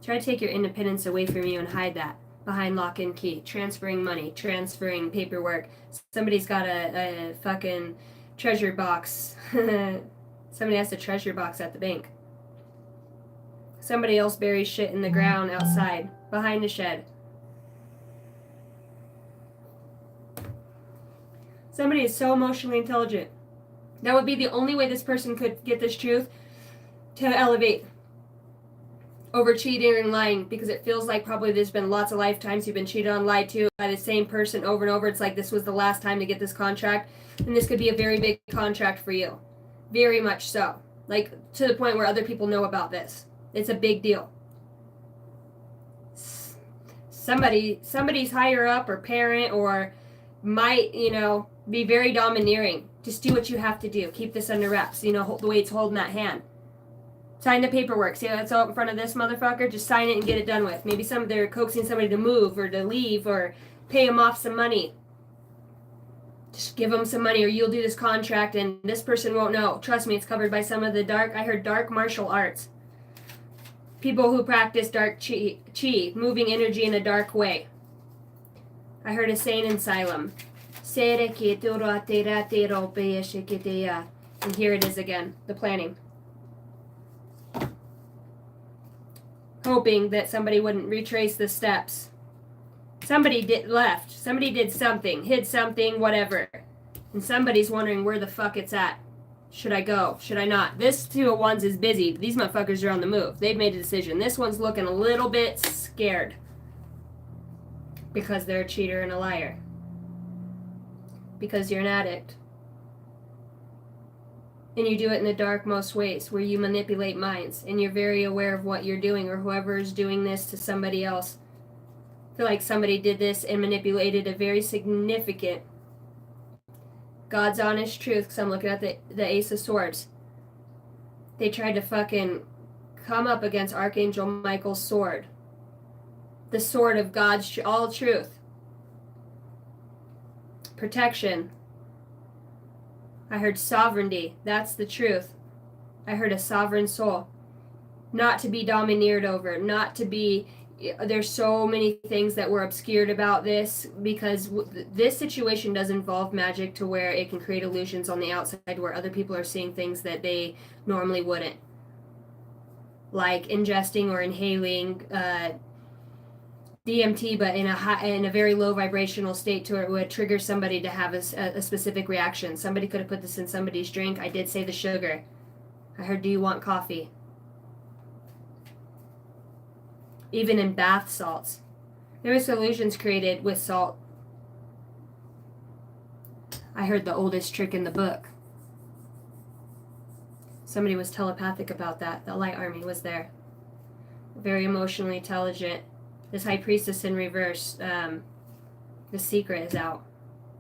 Try to take your independence away from you and hide that behind lock and key. Transferring money, transferring paperwork. Somebody's got a fucking treasure box. Somebody has a treasure box at the bank. Somebody else buries shit in the ground outside, behind a shed. Somebody is so emotionally intelligent. That would be the only way this person could get this truth to elevate over cheating and lying, because it feels like probably there's been lots of lifetimes you've been cheated on, lied to by the same person over and over. It's like this was the last time to get this contract, and this could be a very big contract for you. Very much so. Like, to the point where other people know about this. It's a big deal. Somebody's higher up or parent or might, you know, be very domineering. Just do what you have to do. Keep this under wraps. You know, the way it's holding that hand. Sign the paperwork. See how it's all in front of this motherfucker? Just sign it and get it done with. Maybe they're coaxing somebody to move or to leave or pay them off some money. Just give them some money or you'll do this contract and this person won't know. Trust me, it's covered by some of the dark. I heard dark martial arts. People who practice dark chi, moving energy in a dark way. I heard a sane asylum. And here it is again, the planning. Hoping that somebody wouldn't retrace the steps. Somebody left. Somebody did something, hid something, whatever. And somebody's wondering where the fuck it's at. Should I go? Should I not? This Two of Wands is busy. These motherfuckers are on the move. They've made a decision. This one's looking a little bit scared. Because they're a cheater and a liar. Because you're an addict. And you do it in the dark most ways, where you manipulate minds. And you're very aware of what you're doing, or whoever is doing this to somebody else. I feel like somebody did this and manipulated a very significant God's honest truth, because I'm looking at the Ace of Swords. They tried to fucking come up against Archangel Michael's sword. The sword of God's all truth. Protection. I heard sovereignty. That's the truth. I heard a sovereign soul. Not to be domineered over. Not to be... There's so many things that were obscured about this, because this situation does involve magic to where it can create illusions on the outside where other people are seeing things that they normally wouldn't. Like ingesting or inhaling DMT, but in a very low vibrational state to where it would trigger somebody to have a specific reaction. Somebody could have put this in somebody's drink. I did say the sugar. I heard, do you want coffee? Even in bath salts. There were illusions created with salt. I heard the oldest trick in the book. Somebody was telepathic about that. The light army was there. Very emotionally intelligent. This high priestess in reverse, the secret is out.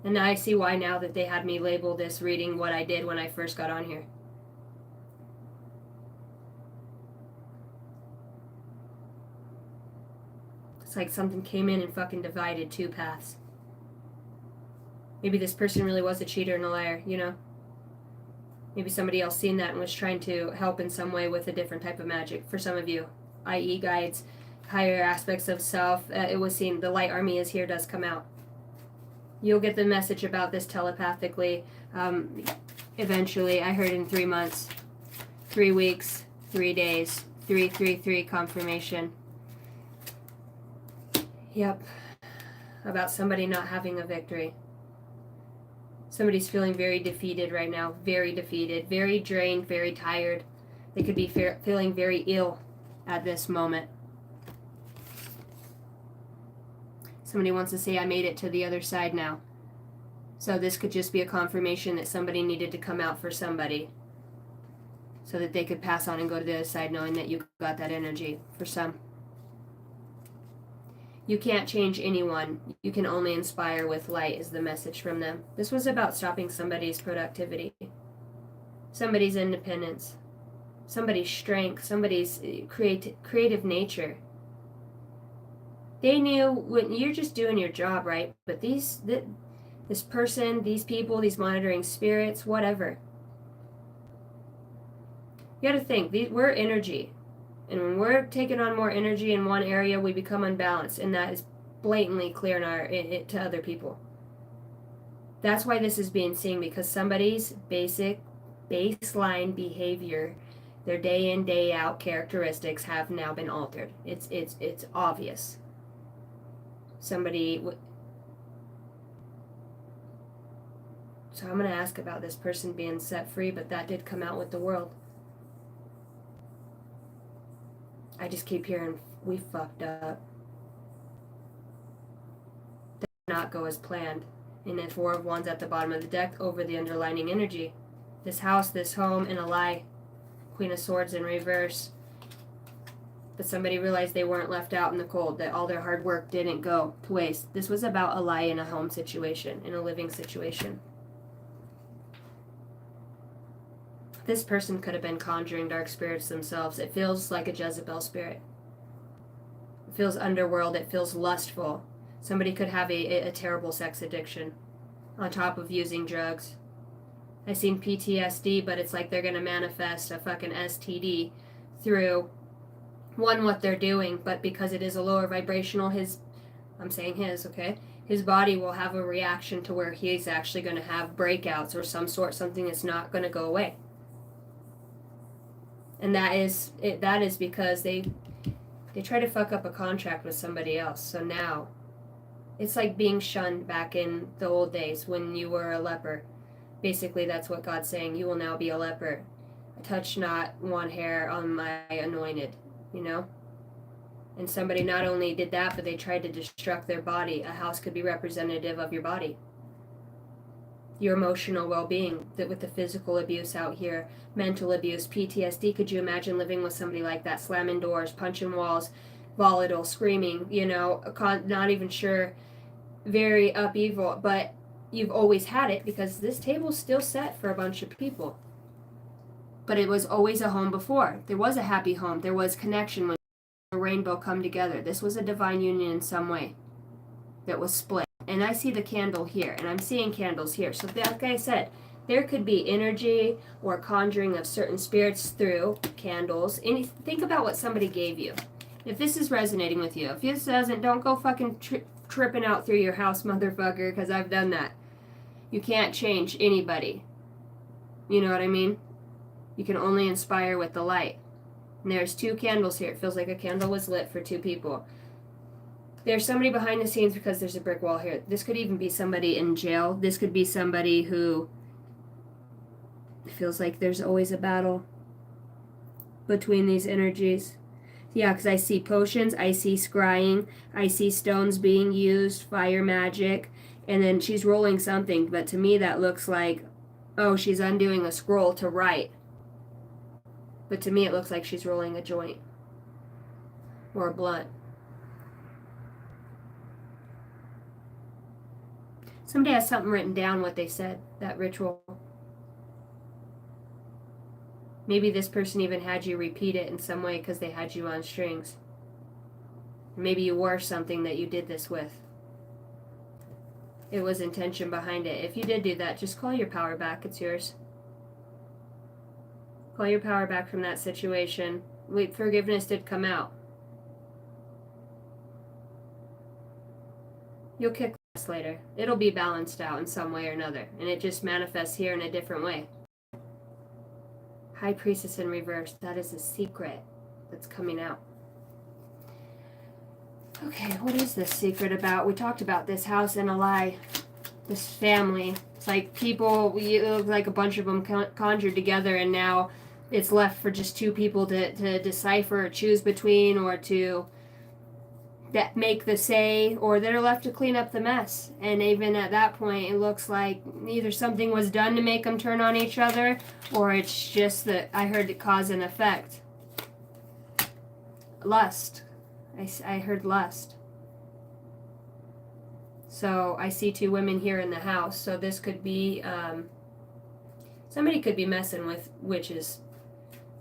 And I see why now that they had me label this reading what I did when I first got on here. It's like something came in and fucking divided two paths. Maybe this person really was a cheater and a liar, you know? Maybe somebody else seen that and was trying to help in some way with a different type of magic for some of you, i.e. guides, higher aspects of self. It was seen the light army is here, does come out. You'll get the message about this telepathically eventually. I heard in 3 months, 3 weeks, 3 days, 333 confirmation. Yep. About somebody not having a victory. Somebody's feeling very defeated right now. Very defeated. Very drained. Very tired. They could be feeling very ill at this moment. Somebody wants to say, I made it to the other side now. So this could just be a confirmation that somebody needed to come out for somebody, so that they could pass on and go to the other side knowing that you got that energy for some. You can't change anyone. You can only inspire with light is the message from them. This was about stopping somebody's productivity, somebody's independence, somebody's strength, somebody's creative nature. They knew when you're just doing your job, right? But this person, these people, these monitoring spirits, whatever. You got to think, we're energy. And when we're taking on more energy in one area, we become unbalanced. And that is blatantly clear to other people. That's why this is being seen, because somebody's baseline behavior, their day in, day out characteristics have now been altered. It's obvious. Somebody... So I'm going to ask about this person being set free, but that did come out with the world. I just keep hearing, we fucked up. That did not go as planned. And the Four of Wands at the bottom of the deck over the underlining energy. This house, this home, and a lie. Queen of Swords in reverse. But somebody realized they weren't left out in the cold, that all their hard work didn't go to waste. This was about a lie in a home situation, in a living situation. This person could have been conjuring dark spirits themselves. It feels like a Jezebel spirit. It feels underworld. It feels lustful. Somebody could have a terrible sex addiction on top of using drugs. I've seen PTSD, but it's like they're going to manifest a fucking STD through, one, what they're doing, but because it is a lower vibrational, I'm saying his, okay? His body will have a reaction to where he's actually going to have breakouts or some sort, something that's not going to go away. And that is because they try to fuck up a contract with somebody else. So now it's like being shunned back in the old days when you were a leper. Basically, that's what God's saying. You will now be a leper. Touch not one hair on my anointed, you know? And somebody not only did that, but they tried to destruct their body. A house could be representative of your body. Your emotional well-being, that with the physical abuse out here, mental abuse, PTSD. Could you imagine living with somebody like that, slamming doors, punching walls, volatile, screaming, you know, not even sure, very upheaval, but you've always had it because this table's still set for a bunch of people. But it was always a home before. There was a happy home. There was connection when a rainbow come together. This was a divine union in some way that was split. And I see the candle here, and I'm seeing candles here. So like I said, there could be energy or conjuring of certain spirits through candles. And think about what somebody gave you. If this is resonating with you. If this doesn't, don't go fucking tripping out through your house, motherfucker, because I've done that. You can't change anybody. You know what I mean? You can only inspire with the light. And there's 2 candles here. It feels like a candle was lit for 2 people. There's somebody behind the scenes because there's a brick wall here. This could even be somebody in jail. This could be somebody who feels like there's always a battle between these energies. Yeah, because I see potions, I see scrying, I see stones being used, fire magic, and then she's rolling something, but to me that looks like, oh, she's undoing a scroll to write. But to me it looks like she's rolling a joint or a blunt. Somebody has something written down what they said, that ritual. Maybe this person even had you repeat it in some way because they had you on strings. Maybe you wore something that you did this with. It was intention behind it. If you did do that, just call your power back. It's yours. Call your power back from that situation. Wait, forgiveness did come out. You'll kick this later. It'll be balanced out in some way or another, and it just manifests here in a different way. High Priestess in reverse. That is a secret that's coming out. Okay, what is this secret about? We talked about this house and a lie. This family. It's like people, it looks like a bunch of them conjured together, and now it's left for just two people to decipher or choose between, or to that make the say, or they're left to clean up the mess. And even at that point, it looks like either something was done to make them turn on each other, or it's just that I heard it cause and effect. Lust. I heard lust. So I see two women here in the house. So this could be, somebody could be messing with witches.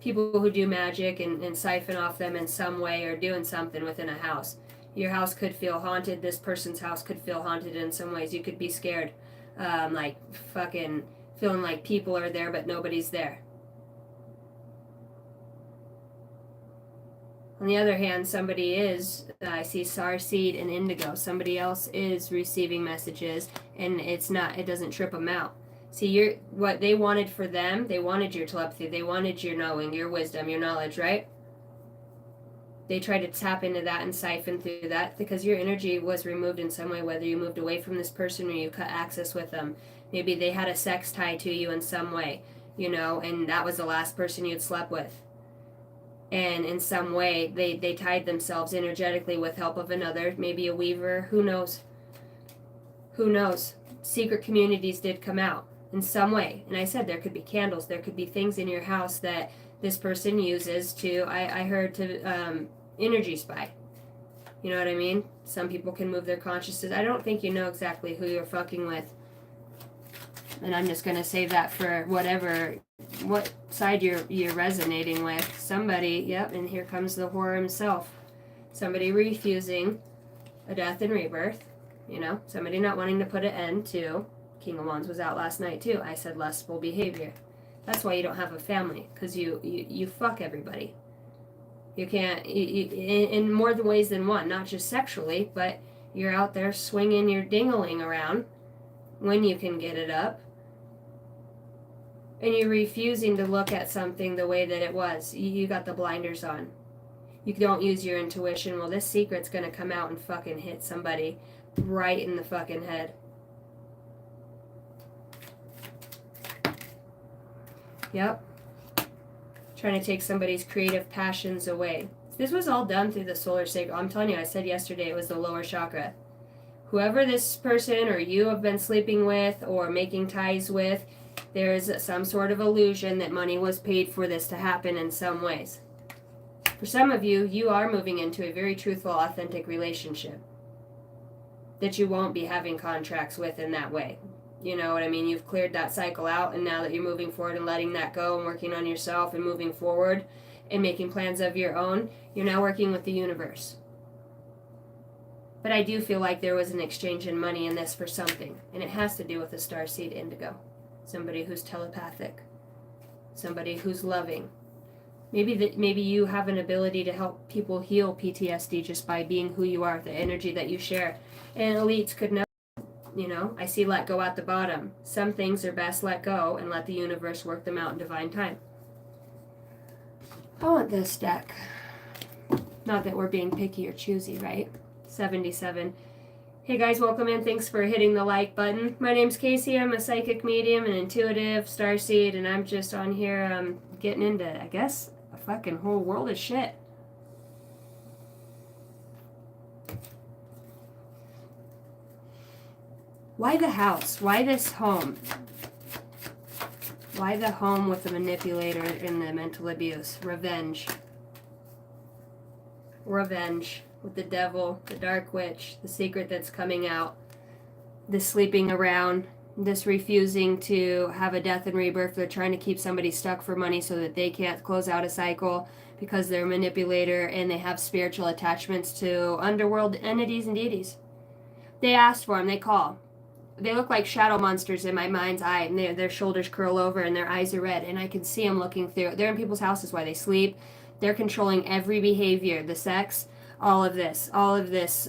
People who do magic and siphon off them in some way, or doing something within a house. Your house could feel haunted. This person's house could feel haunted in some ways. You could be scared. Like fucking feeling like people are there but nobody's there. On the other hand, somebody is, I see starseed and indigo. Somebody else is receiving messages, and it doesn't trip them out. See, what they wanted for them, they wanted your telepathy, they wanted your knowing, your wisdom, your knowledge, right? They tried to tap into that and siphon through that because your energy was removed in some way, whether you moved away from this person or you cut access with them. Maybe they had a sex tie to you in some way, and that was the last person you'd slept with. And in some way, they tied themselves energetically with help of another, maybe a weaver, who knows? Who knows? Secret communities did come out in some way. And I said there could be candles, there could be things in your house that this person uses to, I heard, to energy spy. You know what I mean? Some people can move their consciousness. I don't think you know exactly who you're fucking with. And I'm just going to save that for what side you're resonating with. Somebody, yep, and here comes the horror himself. Somebody refusing a death and rebirth. Somebody not wanting to put an end to. King of Wands was out last night too. I said lustful behavior. That's why you don't have a family, because you fuck everybody. You can't, in more ways than one, not just sexually, but you're out there swinging your dingling around when you can get it up. And you're refusing to look at something the way that it was. You got the blinders on. You don't use your intuition. Well, this secret's going to come out and fucking hit somebody right in the fucking head. Yep. Trying to take somebody's creative passions away. This was all done through the solar sacral. I'm telling you, I said yesterday it was the lower chakra. Whoever this person or you have been sleeping with or making ties with, there is some sort of illusion that money was paid for this to happen in some ways. For some of you, you are moving into a very truthful, authentic relationship that you won't be having contracts with in that way. You know what I mean? You've cleared that cycle out, and now that you're moving forward and letting that go and working on yourself and moving forward and making plans of your own, you're now working with the universe. But I do feel like there was an exchange in money in this for something, and it has to do with the starseed indigo. Somebody who's telepathic, somebody who's loving. Maybe you have an ability to help people heal PTSD just by being who you are, the energy that you share. And elites could know, I see let go at the bottom. Some things are best let go and let the universe work them out in divine time. I want this deck. Not that we're being picky or choosy, right? 77. Hey guys, welcome in. Thanks for hitting the like button. My name's Casey. I'm a psychic medium and intuitive starseed, and I'm just on here getting into, I guess, a fucking whole world of shit. Why the house? Why this home? Why the home with the manipulator and the mental abuse? Revenge. Revenge. With the devil, the dark witch, the secret that's coming out, the sleeping around, This refusing to have a death and rebirth. They're trying to keep somebody stuck for money so that they can't close out a cycle because they're a manipulator and they have spiritual attachments to underworld entities and deities. They asked for them. They call. They look like shadow monsters in my mind's eye, and their shoulders curl over and their eyes are red, and I can see them looking through. They're in people's houses while they sleep. They're controlling every behavior, the sex, all of this,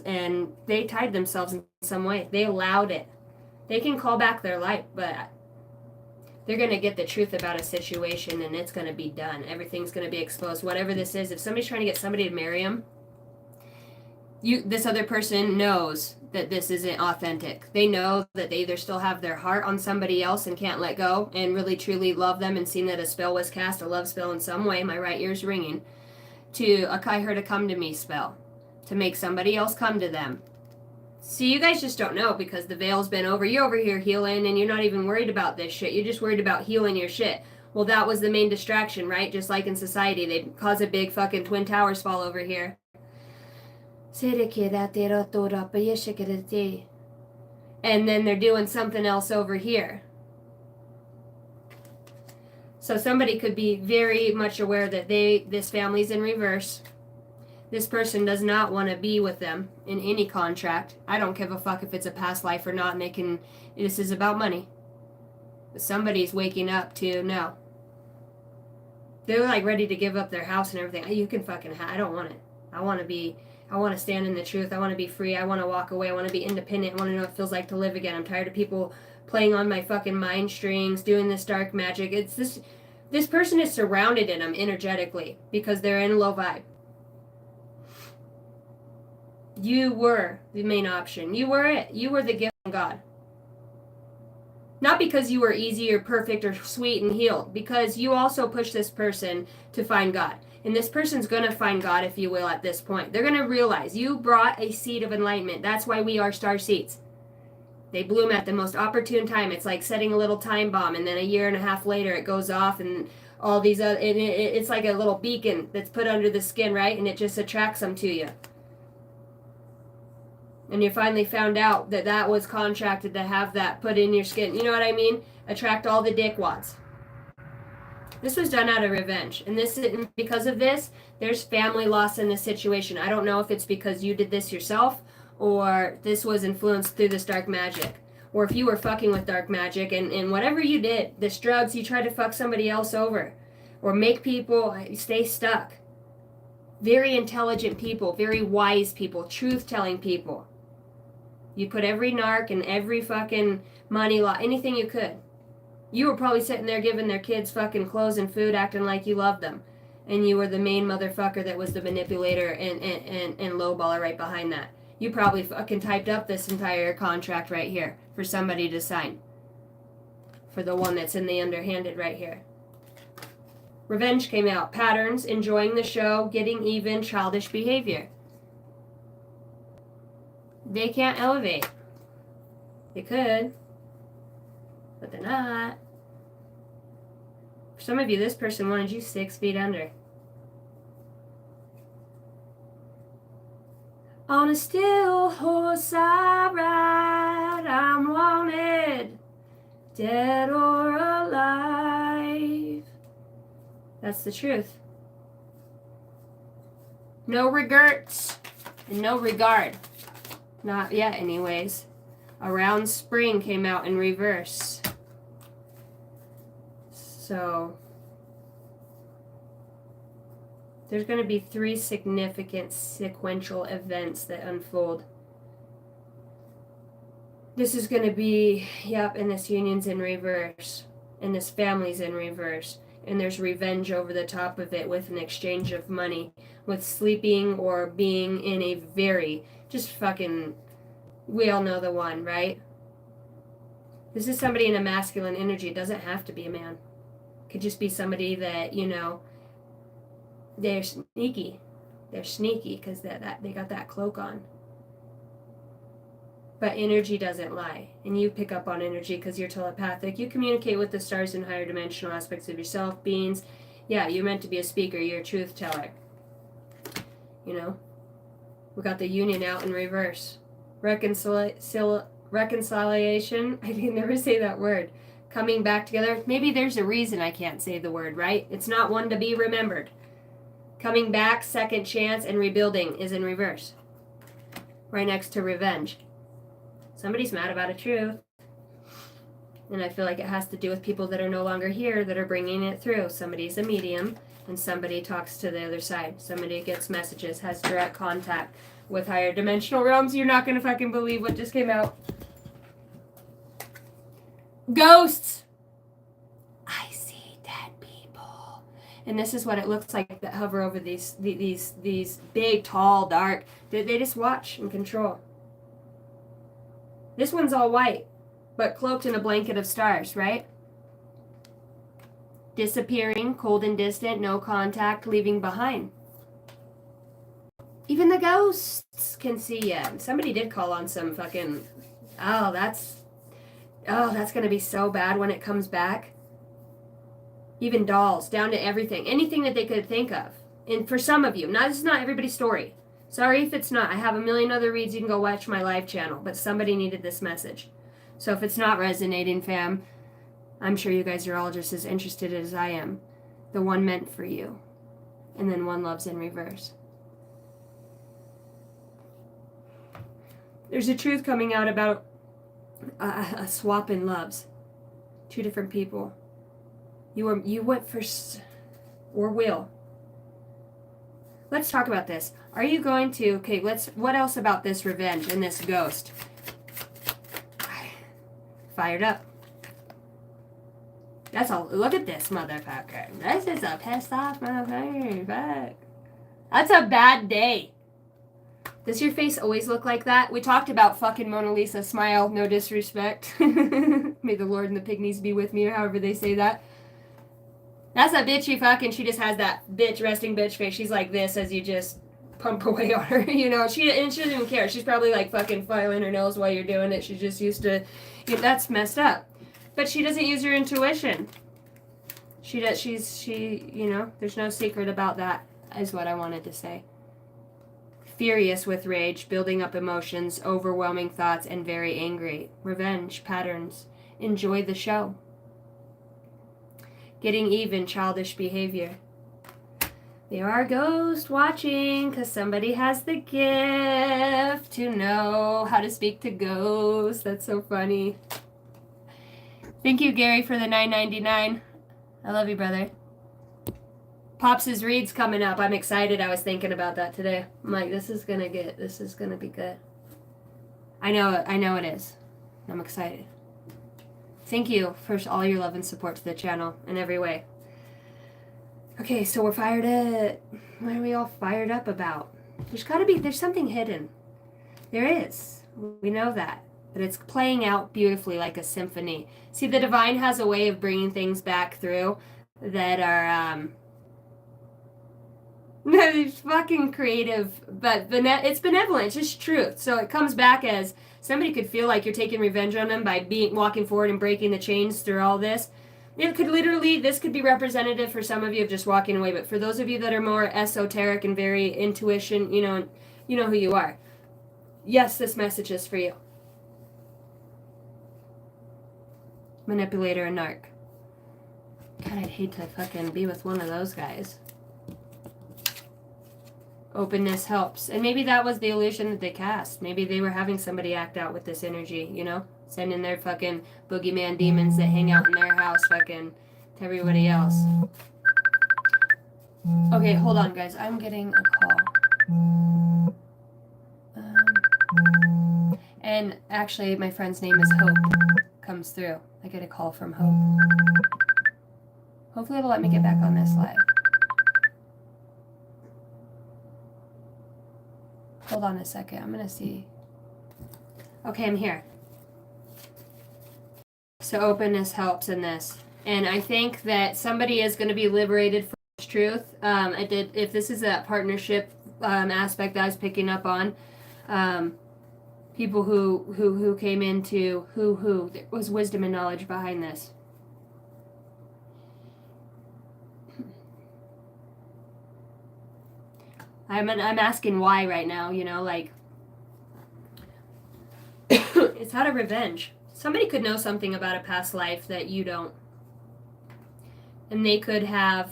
and they tied themselves in some way. They allowed it. They can call back their life, but they're going to get the truth about a situation, and it's going to be done. Everything's going to be exposed. Whatever this is, if somebody's trying to get somebody to marry them, this other person knows that this isn't authentic. They know that they either still have their heart on somebody else and can't let go and really truly love them and seen that a spell was cast, a love spell in some way, my right ear's ringing, to a I heard a come to me spell, to make somebody else come to them. See, you guys just don't know because the veil's been over. You're over here healing and you're not even worried about this shit. You're just worried about healing your shit. Well, that was the main distraction, right? Just like in society, they cause a big fucking Twin Towers fall over here. And then they're doing something else over here. So somebody could be very much aware that this family's in reverse. This person does not want to be with them in any contract. I don't give a fuck if it's a past life or not, and this is about money. But somebody's waking up to no. They're like ready to give up their house and everything. You can fucking I don't want it. I want to stand in the truth. I want to be free. I want to walk away. I want to be independent. I want to know what it feels like to live again. I'm tired of people playing on my fucking mind strings, doing this dark magic. It's this person is surrounded in them energetically because they're in low vibe. You were the main option. You were it. You were the gift from God. Not because you were easy or perfect or sweet and healed, because you also pushed this person to find God. And this person's going to find God, if you will, at this point. They're going to realize you brought a seed of enlightenment. That's why we are star seeds. They bloom at the most opportune time. It's like setting a little time bomb, and then a year and a half later it goes off, and all these other, it's like a little beacon that's put under the skin, right? And it just attracts them to you. And you finally found out that was contracted to have that put in your skin. You know what I mean? Attract all the dickwads. This was done out of revenge. And because of this, there's family loss in this situation. I don't know if it's because you did this yourself or this was influenced through this dark magic. Or if you were fucking with dark magic and whatever you did, this drugs, you tried to fuck somebody else over. Or make people stay stuck. Very intelligent people, very wise people, truth-telling people. You put every narc and every fucking money law, anything you could. You were probably sitting there giving their kids fucking clothes and food, acting like you loved them. And you were the main motherfucker that was the manipulator and lowballer right behind that. You probably fucking typed up this entire contract right here for somebody to sign. For the one that's in the underhanded right here. Revenge came out. Patterns, enjoying the show, getting even, childish behavior. They can't elevate. They could, but they're not. For some of you, this person wanted you 6 feet under. On a still horse I ride, I'm wanted, dead or alive. That's the truth. No regrets and no regard. Not yet, anyways. Around spring came out in reverse. So, there's going to be 3 significant sequential events that unfold. This is going to be, and this union's in reverse. And this family's in reverse. And there's revenge over the top of it with an exchange of money. With sleeping or being in a very, just fucking, we all know the one, right? This is somebody in a masculine energy. It doesn't have to be a man. It could just be somebody that, they're sneaky. They're sneaky because they got that cloak on. But energy doesn't lie. And you pick up on energy because you're telepathic. You communicate with the stars and higher dimensional aspects of yourself, beings. Yeah, you're meant to be a speaker. You're a truth teller. We got the union out in reverse. Reconciliation reconciliation. I can never say that word. Coming back together. Maybe there's a reason I can't say the word, right? It's not one to be remembered. Coming back, second chance, and rebuilding is in reverse. Right next to revenge. Somebody's mad about a truth. And I feel like it has to do with people that are no longer here that are bringing it through. Somebody's a medium, and somebody talks to the other side. Somebody gets messages, has direct contact with higher dimensional realms. You're not going to fucking believe what just came out. Ghosts! I see dead people. And this is what it looks like that hover over these big, tall, dark. They just watch and control. This one's all white, but cloaked in a blanket of stars, right? Disappearing, cold and distant, no contact, leaving behind. Even the ghosts can see you. Somebody did call on some fucking... Oh, that's going to be so bad when it comes back. Even dolls, down to everything. Anything that they could think of. And for some of you, this is not everybody's story. Sorry if it's not. I have a million other reads. You can go watch my live channel. But somebody needed this message. So if it's not resonating, fam, I'm sure you guys are all just as interested as I am. The one meant for you. And then one loves in reverse. There's a truth coming out about a swap in loves. Two different people. You went for, or will. Let's talk about this. Are you going to, what else about this revenge and this ghost? Fired up. That's all. Look at this motherfucker. This is a pissed off motherfucker. Fuck. That's a bad day. Does your face always look like that? We talked about fucking Mona Lisa smile, no disrespect. May the Lord and the pygmies be with me, or however they say that. That's a bitchy fucking, she just has that resting bitch face. She's like this as you just pump away on her, you know. She doesn't even care. She's probably like fucking filing her nails while you're doing it. She's just used to, that's messed up. But she doesn't use her intuition. There's no secret about that, is what I wanted to say. Furious with rage, building up emotions, overwhelming thoughts, and very angry. Revenge, patterns. Enjoy the show. Getting even, childish behavior. There are ghosts watching because somebody has the gift to know how to speak to ghosts. That's so funny. Thank you, Gary, for the $9.99. I love you, brother. Pops' read's coming up. I'm excited. I was thinking about that today. I'm like, this is gonna be good. I know it is. I'm excited. Thank you for all your love and support to the channel in every way. Okay, so we're fired up. What are we all fired up about? There's something hidden. There is. We know that. But it's playing out beautifully like a symphony. See, the divine has a way of bringing things back through that are, it's fucking creative, but it's benevolent. It's just truth. So it comes back as somebody could feel like you're taking revenge on them by walking forward and breaking the chains through all this. This could be representative for some of you of just walking away, but for those of you that are more esoteric and very intuition, you know who you are. Yes, this message is for you. Manipulator and narc. God, I'd hate to fucking be with one of those guys. Openness helps. And maybe that was the illusion that they cast. Maybe they were having somebody act out with this energy, Sending their fucking boogeyman demons that hang out in their house fucking to everybody else. Okay, hold on, guys. I'm getting a call. And actually, my friend's name is Hope. Comes through. I get a call from Hope. Hopefully it'll let me get back on this live. Hold on a second. I'm going to see. Okay, I'm here. So openness helps in this. And I think that somebody is going to be liberated from this truth. If this is that partnership aspect that I was picking up on, people who came into there was wisdom and knowledge behind this. I'm asking why right now, It's out of revenge. Somebody could know something about a past life that you don't. And they could have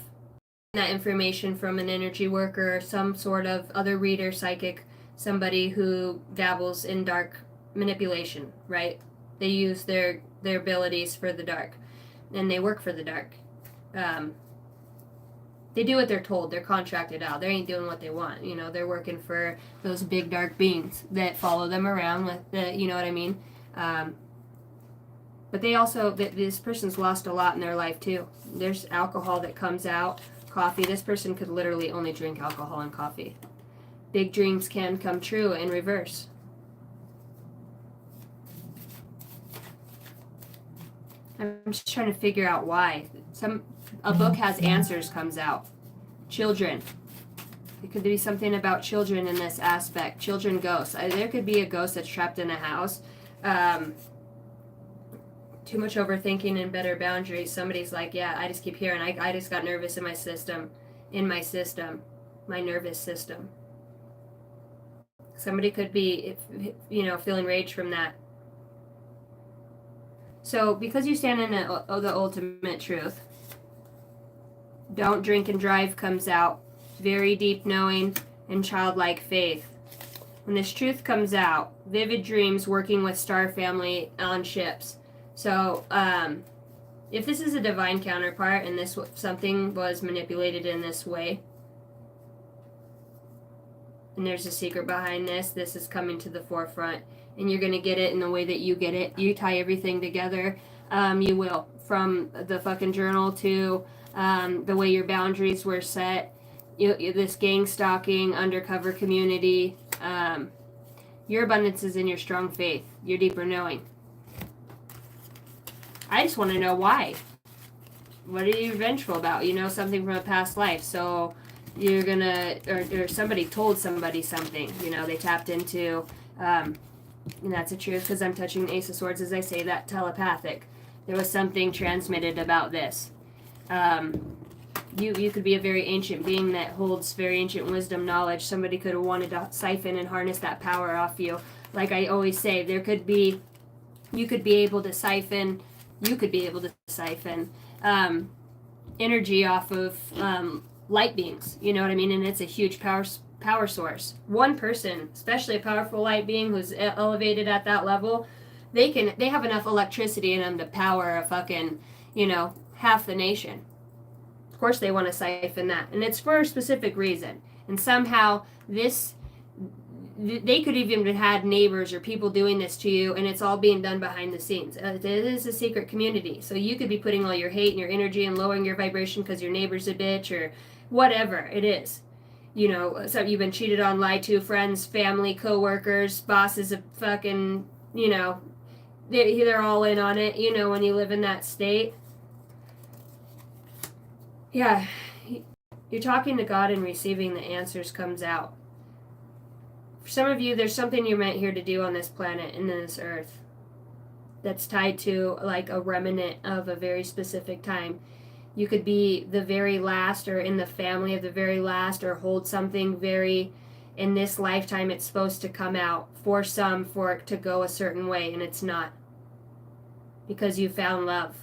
that information from an energy worker or some sort of other reader, psychic, somebody who dabbles in dark manipulation, right? They use their abilities for the dark, and they work for the dark. They do what they're told. They're contracted out. They ain't doing what they want. You know, they're working for those big dark beings that follow them around with the, you know what I mean? But they also, this person's lost a lot in their life too. There's alcohol that comes out, coffee. This person could literally only drink alcohol and coffee. Big dreams can come true in reverse. I'm just trying to figure out why. A book has answers comes out. Children. It could be something about children in this aspect. Children ghosts. There could be a ghost that's trapped in a house. Too much overthinking and better boundaries. Somebody's like, yeah, I just keep hearing. I just got nervous in my system. My nervous system. Somebody could be, feeling rage from that. So, because you stand in the ultimate truth, don't drink and drive comes out. Very deep knowing and childlike faith. When this truth comes out, vivid dreams working with star family on ships. So, if this is a divine counterpart and something was manipulated in this way, and there's a secret behind this is coming to the forefront, and you're going to get it in the way that you get it. You tie everything together, you will. From the fucking journal to the way your boundaries were set, this gang stalking, undercover community, your abundance is in your strong faith, your deeper knowing. I just want to know why. What are you vengeful about? You know something from a past life, so you're gonna, or somebody told somebody something, they tapped into, and that's the truth, because I'm touching the Ace of Swords as I say that, telepathic. There was something transmitted about this. You could be a very ancient being that holds very ancient wisdom, knowledge. Somebody could have wanted to siphon and harness that power off you. Like I always say, you could be able to siphon energy off of light beings, you know what I mean? And it's a huge power source. One person, especially a powerful light being who's elevated at that level, they have enough electricity in them to power a fucking, half the nation. Of course they want to siphon that, and it's for a specific reason. And somehow they could even have had neighbors or people doing this to you, and it's all being done behind the scenes. It is a secret community, so you could be putting all your hate and your energy and lowering your vibration because your neighbor's a bitch or whatever it is. So you've been cheated on, lied to, friends, family, co-workers, bosses, a fucking, they're all in on it, when you live in that state. Yeah, you're talking to God and receiving the answers comes out. For some of you, there's something you're meant here to do on this planet and this earth that's tied to like a remnant of a very specific time. You could be the very last or in the family of the very last, or hold something very, in this lifetime it's supposed to come out for it to go a certain way, and it's not. Because you found love.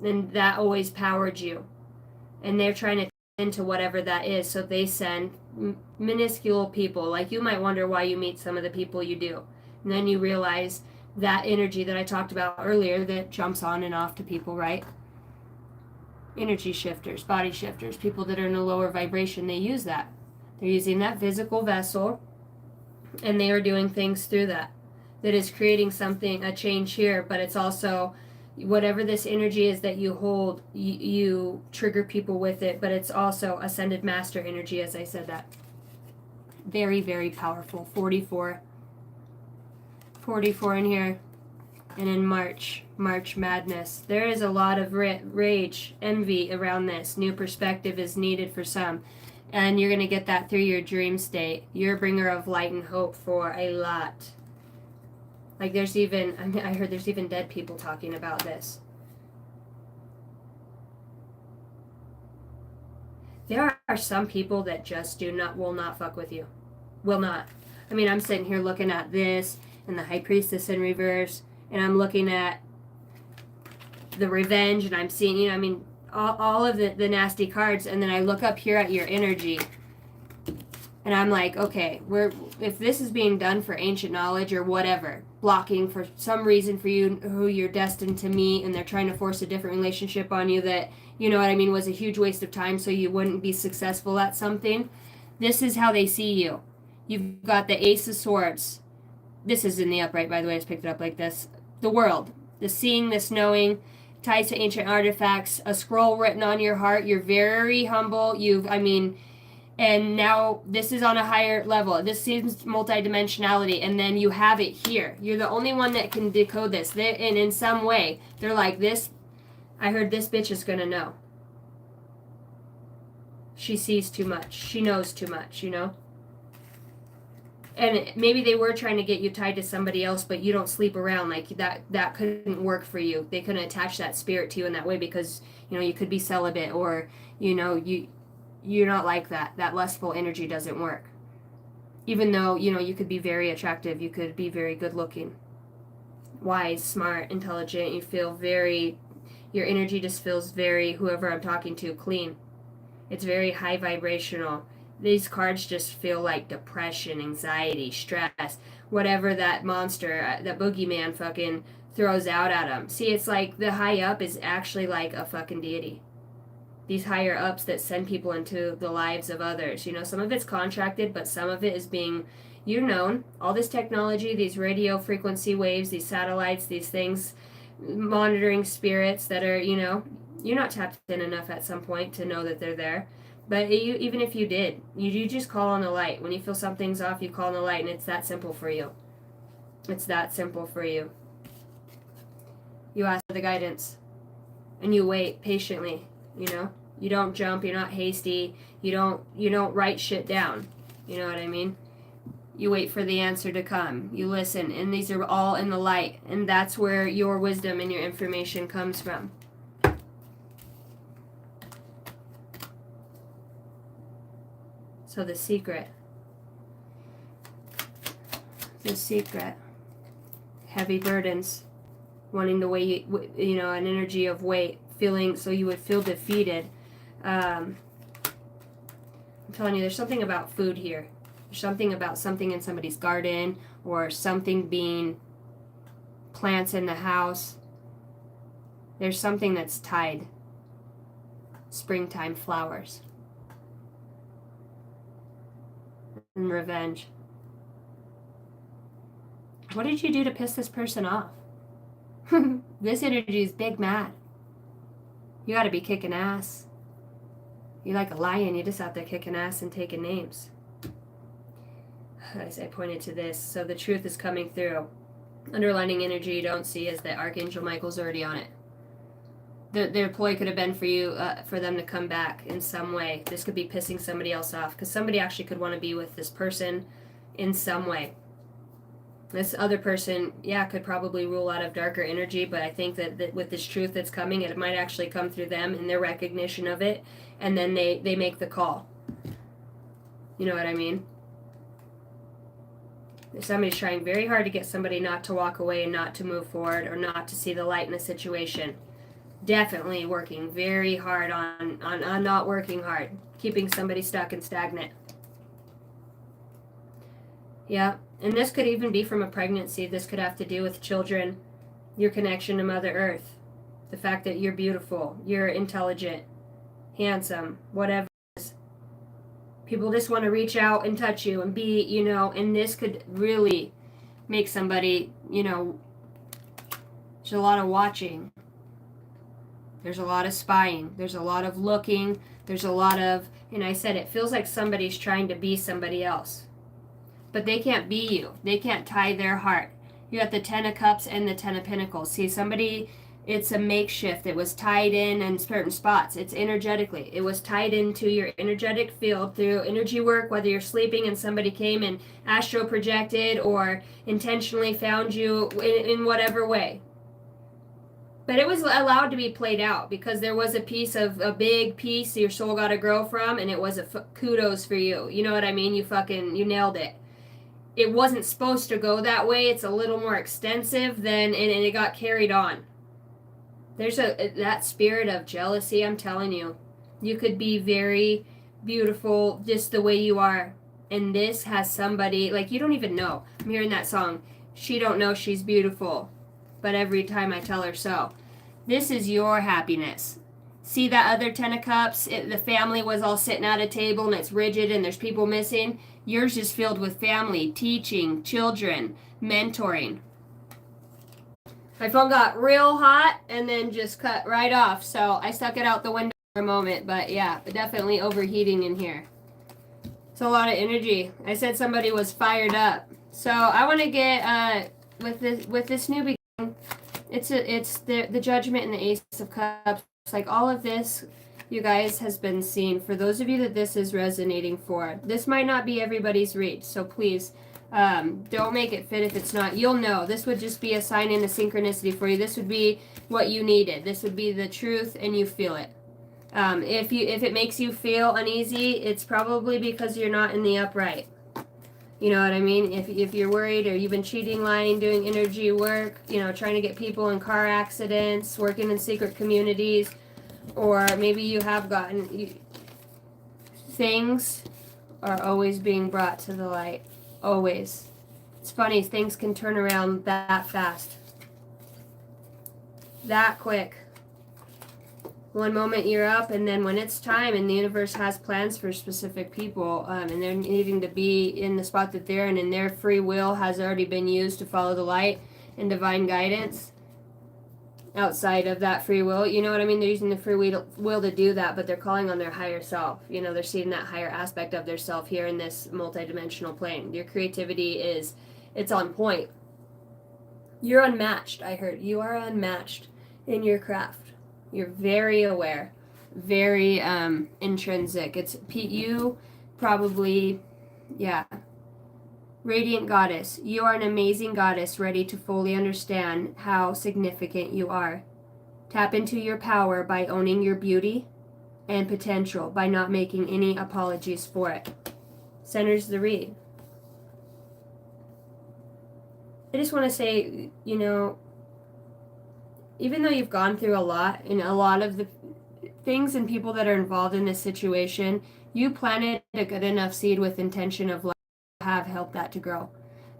And that always powered you. And they're trying to into whatever that is, so they send minuscule people. Like, you might wonder why you meet some of the people you do, and then you realize that energy that I talked about earlier that jumps on and off to people, right? Energy shifters, body shifters, people that are in a lower vibration, they use that. They're using that physical vessel, and they are doing things through that is creating something, a change here, but it's also whatever this energy is that you hold, you trigger people with it, but it's also ascended master energy, as I said that. Very, very powerful. 44 in here. And in March madness. There is a lot of rage, envy around this. New perspective is needed for some. And you're going to get that through your dream state. You're a bringer of light and hope for a lot. Like I heard there's even dead people talking about this. There are some people that just will not fuck with you. Will not. I mean, I'm sitting here looking at this, and the High Priestess in reverse, and I'm looking at the Revenge, and I'm seeing, you know, I mean, all of the nasty cards, and then I look up here at your energy, and I'm like, okay, if this is being done for ancient knowledge or whatever, blocking for some reason for you who you're destined to meet, and they're trying to force a different relationship on you that, you know what I mean, was a huge waste of time so you wouldn't be successful at something. This is how they see you. You've got the Ace of Swords. This is in the upright, by the way. I just picked it up like this. The World. The seeing, this knowing, ties to ancient artifacts, a scroll written on your heart. You're very humble. And now this is on a higher level. This seems multidimensionality, and then you have it here. You're the only one that can decode this. And in some way, they're like, this, I heard this bitch is gonna know. She sees too much. She knows too much, you know? And maybe they were trying to get you tied to somebody else, but you don't sleep around. Like, that couldn't work for you. They couldn't attach that spirit to you in that way because, you know, you could be celibate, or, you know, you're not like that. That lustful energy doesn't work. Even though, you know, you could be very attractive, you could be very good looking, wise, smart, intelligent. You feel very, your energy just feels very, whoever I'm talking to, clean. It's very high vibrational. These cards just feel like depression, anxiety, stress, whatever that monster, that boogeyman fucking throws out at them. See, it's like the high up is actually like a fucking deity. These higher ups that send people into the lives of others. You know, some of it's contracted, but some of it is being, you know, all this technology, these radio frequency waves, these satellites, these things, monitoring spirits that are, you know, you're not tapped in enough at some point to know that they're there. But even if you did, you just call on the light. When you feel something's off, you call on the light, and it's that simple for you. It's that simple for you. You ask for the guidance, and you wait patiently. You know, you don't jump. You're not hasty. You don't write shit down. You know what I mean? You wait for the answer to come. You listen, and these are all in the light, and that's where your wisdom and your information comes from. So the secret, heavy burdens, wanting to weigh, you know, an energy of weight, feeling, so you would feel defeated. I'm telling you, there's something about food here. There's something about something in somebody's garden, or something being plants in the house. There's something that's tied. Springtime flowers. And revenge. What did you do to piss this person off? This energy is big mad. You gotta be kicking ass. You're like a lion, you're just out there kicking ass and taking names. As I pointed to this, so the truth is coming through. Underlining energy you don't see is that Archangel Michael's already on it. Their ploy could have been for you, for them to come back in some way. This could be pissing somebody else off, because somebody actually could want to be with this person in some way. This other person, yeah, could probably rule out of darker energy, but I think that with this truth that's coming, it might actually come through them and their recognition of it, and then they make the call. You know what I mean? If somebody's trying very hard to get somebody not to walk away and not to move forward, or not to see the light in a situation. Definitely working very hard on not working hard, keeping somebody stuck and stagnant. Yeah, and this could even be from a pregnancy. This could have to do with children, your connection to Mother Earth, the fact that you're beautiful, you're intelligent, handsome, whatever it is. People just want to reach out and touch you and be, you know, and this could really make somebody, you know, there's a lot of watching. There's a lot of spying. There's a lot of looking. There's a lot of, and I said, it feels like somebody's trying to be somebody else. But they can't be you. They can't tie their heart. You got the Ten of Cups and the Ten of Pentacles. See, somebody, it's a makeshift. It was tied in certain spots. It's energetically. It was tied into your energetic field through energy work, whether you're sleeping and somebody came and astro projected or intentionally found you in whatever way. But it was allowed to be played out, because there was a big piece your soul got to grow from, and it was kudos for you. You know what I mean? You nailed it. it wasn't supposed to go that way. It's a little more extensive than, and it got carried on. There's that spirit of jealousy, I'm telling you. You could be very beautiful just the way you are. And this has somebody, like, you don't even know. I'm hearing that song. She don't know she's beautiful, but every time I tell her so. This is your happiness. See that other 10 of cups? The family was all sitting at a table and it's rigid and there's people missing. Yours is filled with family, teaching, children, mentoring. My phone got real hot and then just cut right off, so I stuck it out the window for a moment, but yeah, definitely overheating in here. It's a lot of energy. I said somebody was fired up. So I want to get with this new beginning. It's the Judgment and the Ace of Cups. Like all of this, you guys, has been seen. For those of you that this is resonating for, this might not be everybody's read. So please, don't make it fit if it's not. You'll know. This would just be a sign in a synchronicity for you. This would be what you needed. This would be the truth, and you feel it. If it makes you feel uneasy, it's probably because you're not in the upright. You know what I mean? If you're worried, or you've been cheating, lying, doing energy work, trying to get people in car accidents, working in secret communities, or maybe you have gotten things are always being brought to the light. Always. It's funny, things can turn around that fast. That quick. One moment you're up, and then when it's time and the universe has plans for specific people, and they're needing to be in the spot that they're in, and their free will has already been used to follow the light and divine guidance outside of that free will. You know what I mean? They're using the free will to do that, but they're calling on their higher self. They're seeing that higher aspect of their self here in this multidimensional plane. Your creativity it's on point. You're unmatched, I heard. You are unmatched in your craft. You're very aware, very intrinsic. It's you probably, yeah. Radiant goddess, you are an amazing goddess ready to fully understand how significant you are. Tap into your power by owning your beauty and potential, by not making any apologies for it. Centers the read. I just want to say, even though you've gone through a lot, and a lot of the things and people that are involved in this situation, you planted a good enough seed with intention of life to have helped that to grow.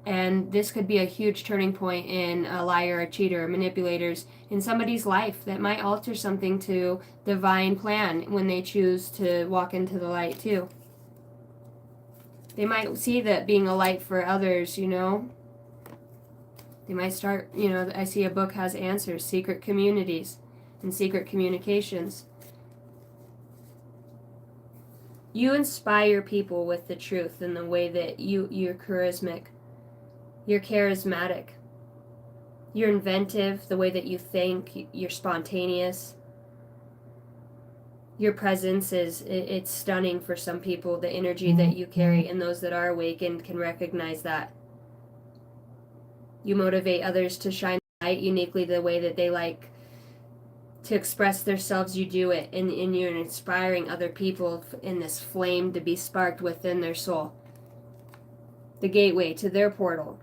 And this could be a huge turning point in a liar, a cheater, manipulators in somebody's life that might alter something to divine plan when they choose to walk into the light too. They might see that being a light for others, They might start, I see a book has answers, secret communities and secret communications. You inspire people with the truth in the way that you're charismatic. You're charismatic. You're inventive, the way that you think. You're spontaneous. Your presence it's stunning for some people, the energy that you carry, and those that are awakened can recognize that. You motivate others to shine light uniquely the way that they like to express themselves. You do it, and you're inspiring other people in this flame to be sparked within their soul. The gateway to their portal,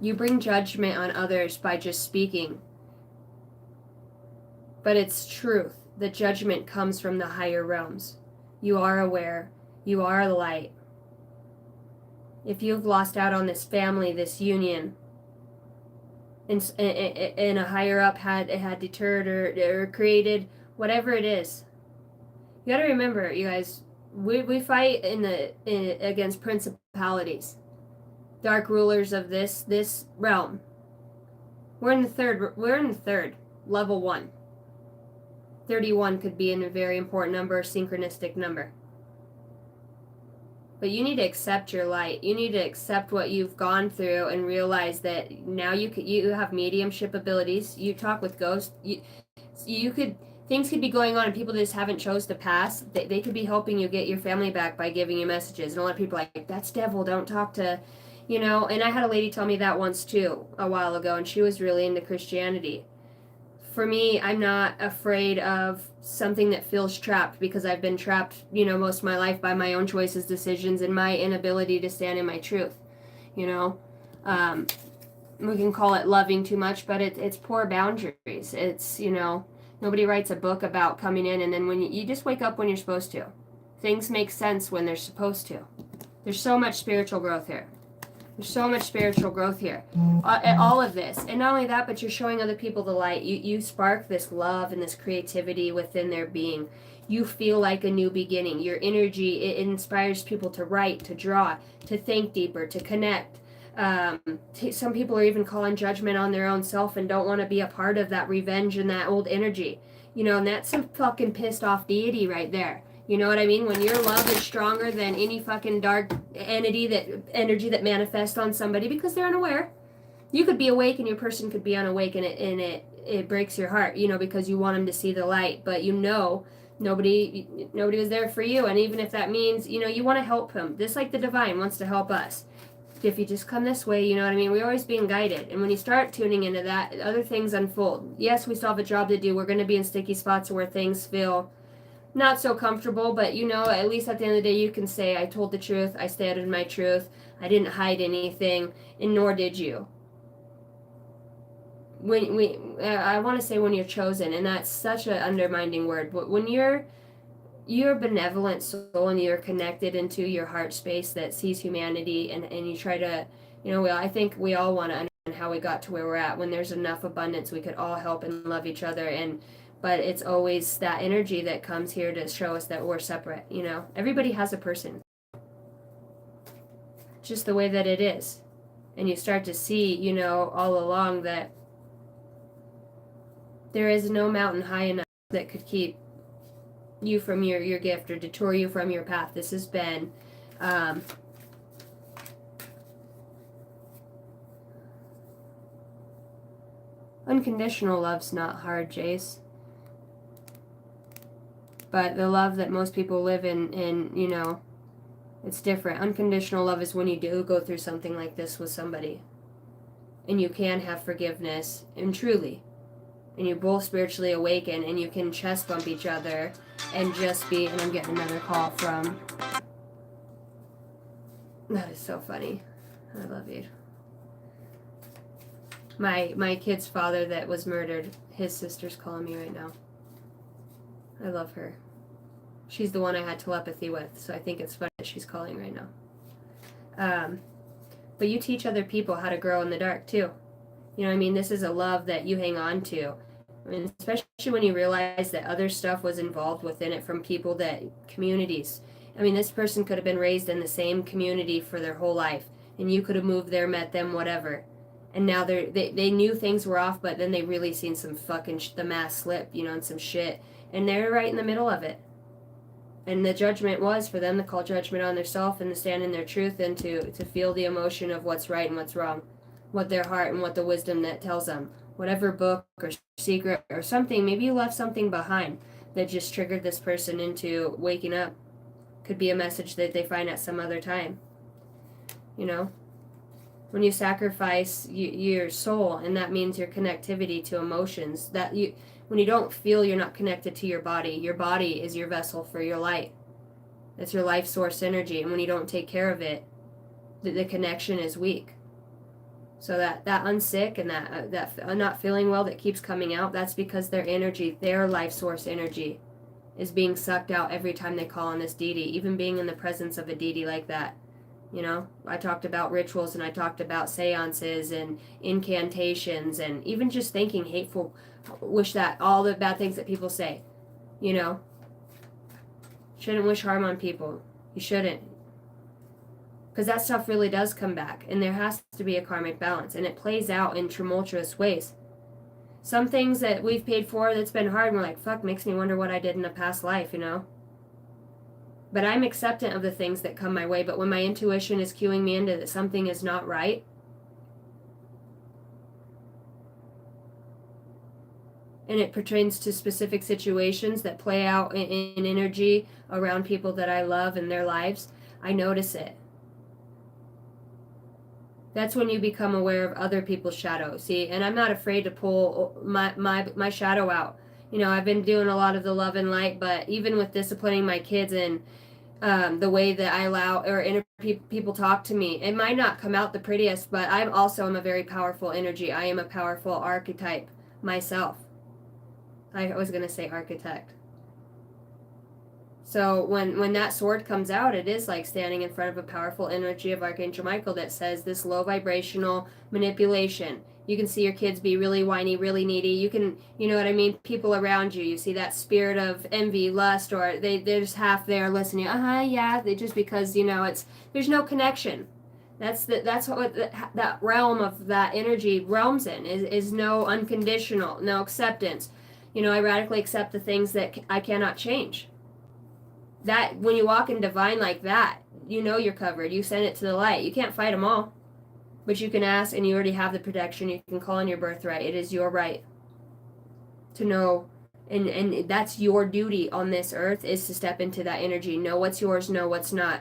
You bring judgment on others by just speaking. But it's truth. The judgment comes from the higher realms. You are aware. You are the light. If you've lost out on this family, this union, and a higher up had deterred or created whatever it is, you got to remember, you guys, we fight against principalities, dark rulers of this realm. We're in the third level 1. 31 could be a very important number, a synchronistic number. But you need to accept your light. You need to accept what you've gone through and realize that now you have mediumship abilities. You talk with ghosts. Things could be going on and people just haven't chose to pass. They could be helping you get your family back by giving you messages. And a lot of people are like, that's devil, don't talk to, And I had a lady tell me that once too a while ago, and she was really into Christianity. for me, I'm not afraid of something that feels trapped, because I've been trapped, you know, most of my life by my own choices, decisions, and my inability to stand in my truth. You know, we can call it loving too much, but it's poor boundaries. It's, you know, nobody writes a book about coming in and then when you just wake up when you're supposed to. Things make sense when they're supposed to. There's so much spiritual growth here. There's so much spiritual growth here. All of this. And not only that, but you're showing other people the light. You spark this love and this creativity within their being. You feel like a new beginning. Your energy, it inspires people to write, to draw, to think deeper, to connect. Some people are even calling judgment on their own self and don't want to be a part of that revenge and that old energy. You know, and that's some fucking pissed off deity right there. You know what I mean? When your love is stronger than any fucking dark energy that manifests on somebody because they're unaware. You could be awake and your person could be unawake, and it breaks your heart, you know, because you want them to see the light, but you know nobody was there for you. And even if that means, you know, you want to help them, just like the divine wants to help us. If you just come this way, you know what I mean? We're always being guided. And when you start tuning into that, other things unfold. Yes, we still have a job to do. We're going to be in sticky spots where things feel not so comfortable, but you know, at least at the end of the day, you can say, I told the truth, I stated my truth, I didn't hide anything, and nor did you. I want to say when you're chosen, and that's such an undermining word, but when you're a benevolent soul and you're connected into your heart space that sees humanity, and you try to, you know, I think we all want to understand how we got to where we're at. When there's enough abundance, we could all help and love each other, but it's always that energy that comes here to show us that we're separate, you know. Everybody has a person. Just the way that it is. And you start to see, you know, all along that there is no mountain high enough that could keep you from your gift or detour you from your path. This has been unconditional love's not hard, Jace. But the love that most people live in, you know, it's different. Unconditional love is when you do go through something like this with somebody. And you can have forgiveness, and truly. And you both spiritually awaken, and you can chest bump each other and just be, and I'm getting another call from, that is so funny. I love you. My kid's father that was murdered, his sister's calling me right now. I love her. She's the one I had telepathy with, so I think it's funny that she's calling right now. But you teach other people how to grow in the dark too. You know what I mean? This is a love that you hang on to. I mean, especially when you realize that other stuff was involved within it from people that, communities. I mean, this person could have been raised in the same community for their whole life, and you could have moved there, met them, whatever. And now they knew things were off, but then they really seen some fucking, the mask slip, you know, and some shit. And they're right in the middle of it. And the judgment was for them to call judgment on themselves and to stand in their truth and to feel the emotion of what's right and what's wrong. What their heart and what the wisdom that tells them. Whatever book or secret or something, maybe you left something behind that just triggered this person into waking up. Could be a message that they find at some other time. You know? When you sacrifice your soul, and that means your connectivity to emotions, when you don't feel you're not connected to your body is your vessel for your light. It's your life source energy, and when you don't take care of it, the connection is weak. So that unsick and that not feeling well that keeps coming out, that's because their energy, their life source energy, is being sucked out every time they call on this deity, even being in the presence of a deity like that. You know, I talked about rituals, and I talked about seances and incantations, and even just thinking hateful, wish that, all the bad things that people say, you know. Shouldn't wish harm on people. You shouldn't. Because that stuff really does come back, and there has to be a karmic balance, and it plays out in tumultuous ways. Some things that we've paid for that's been hard, and we're like, fuck, makes me wonder what I did in a past life, you know. But I'm acceptant of the things that come my way, but when my intuition is cueing me into that something is not right, and it pertains to specific situations that play out in energy around people that I love and their lives, I notice it. That's when you become aware of other people's shadows. See, and I'm not afraid to pull my shadow out. You know, I've been doing a lot of the love and light, but even with disciplining my kids and the way that I allow or people talk to me, it might not come out the prettiest, but I'm a very powerful energy. I am a powerful archetype myself. I was going to say architect. So when that sword comes out, it is like standing in front of a powerful energy of Archangel Michael that says this low vibrational manipulation. You can see your kids be really whiny, really needy. You can, you know what I mean? People around you, you see that spirit of envy, lust, or they're just half there listening. Yeah. They just because, you know, there's no connection. That's what that realm of that energy realms in is no unconditional, no acceptance. You know, I radically accept the things that I cannot change. That when you walk in divine like that, you know you're covered. You send it to the light. You can't fight them all, but you can ask, and you already have the protection. You can call on your birthright. It is your right to know, and that's your duty on this earth, is to step into that energy. Know what's yours, know what's not.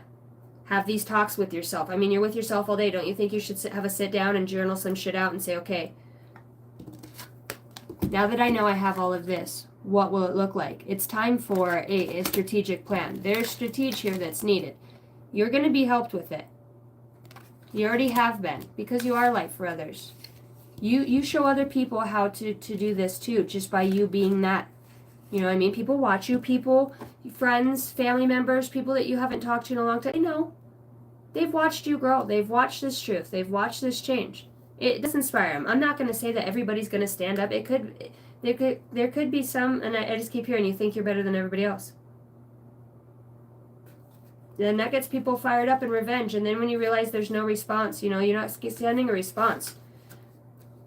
Have these talks with yourself. I mean, you're with yourself all day. Don't you think you should have a sit down and journal some shit out and say, okay, now that I know I have all of this, what will it look like? It's time for a strategic plan. There's strategy here that's needed. You're going to be helped with it. You already have been, because you are light for others. You show other people how to do this too, just by you being that. You know what I mean? People watch you. People, friends, family members, people that you haven't talked to in a long time, they know. They've watched you grow. They've watched this truth. They've watched this change. It does inspire them. I'm not going to say that everybody's going to stand up. There could be some, and I just keep hearing you think you're better than everybody else. Then that gets people fired up in revenge, and then when you realize there's no response, you know, you're not sending a response.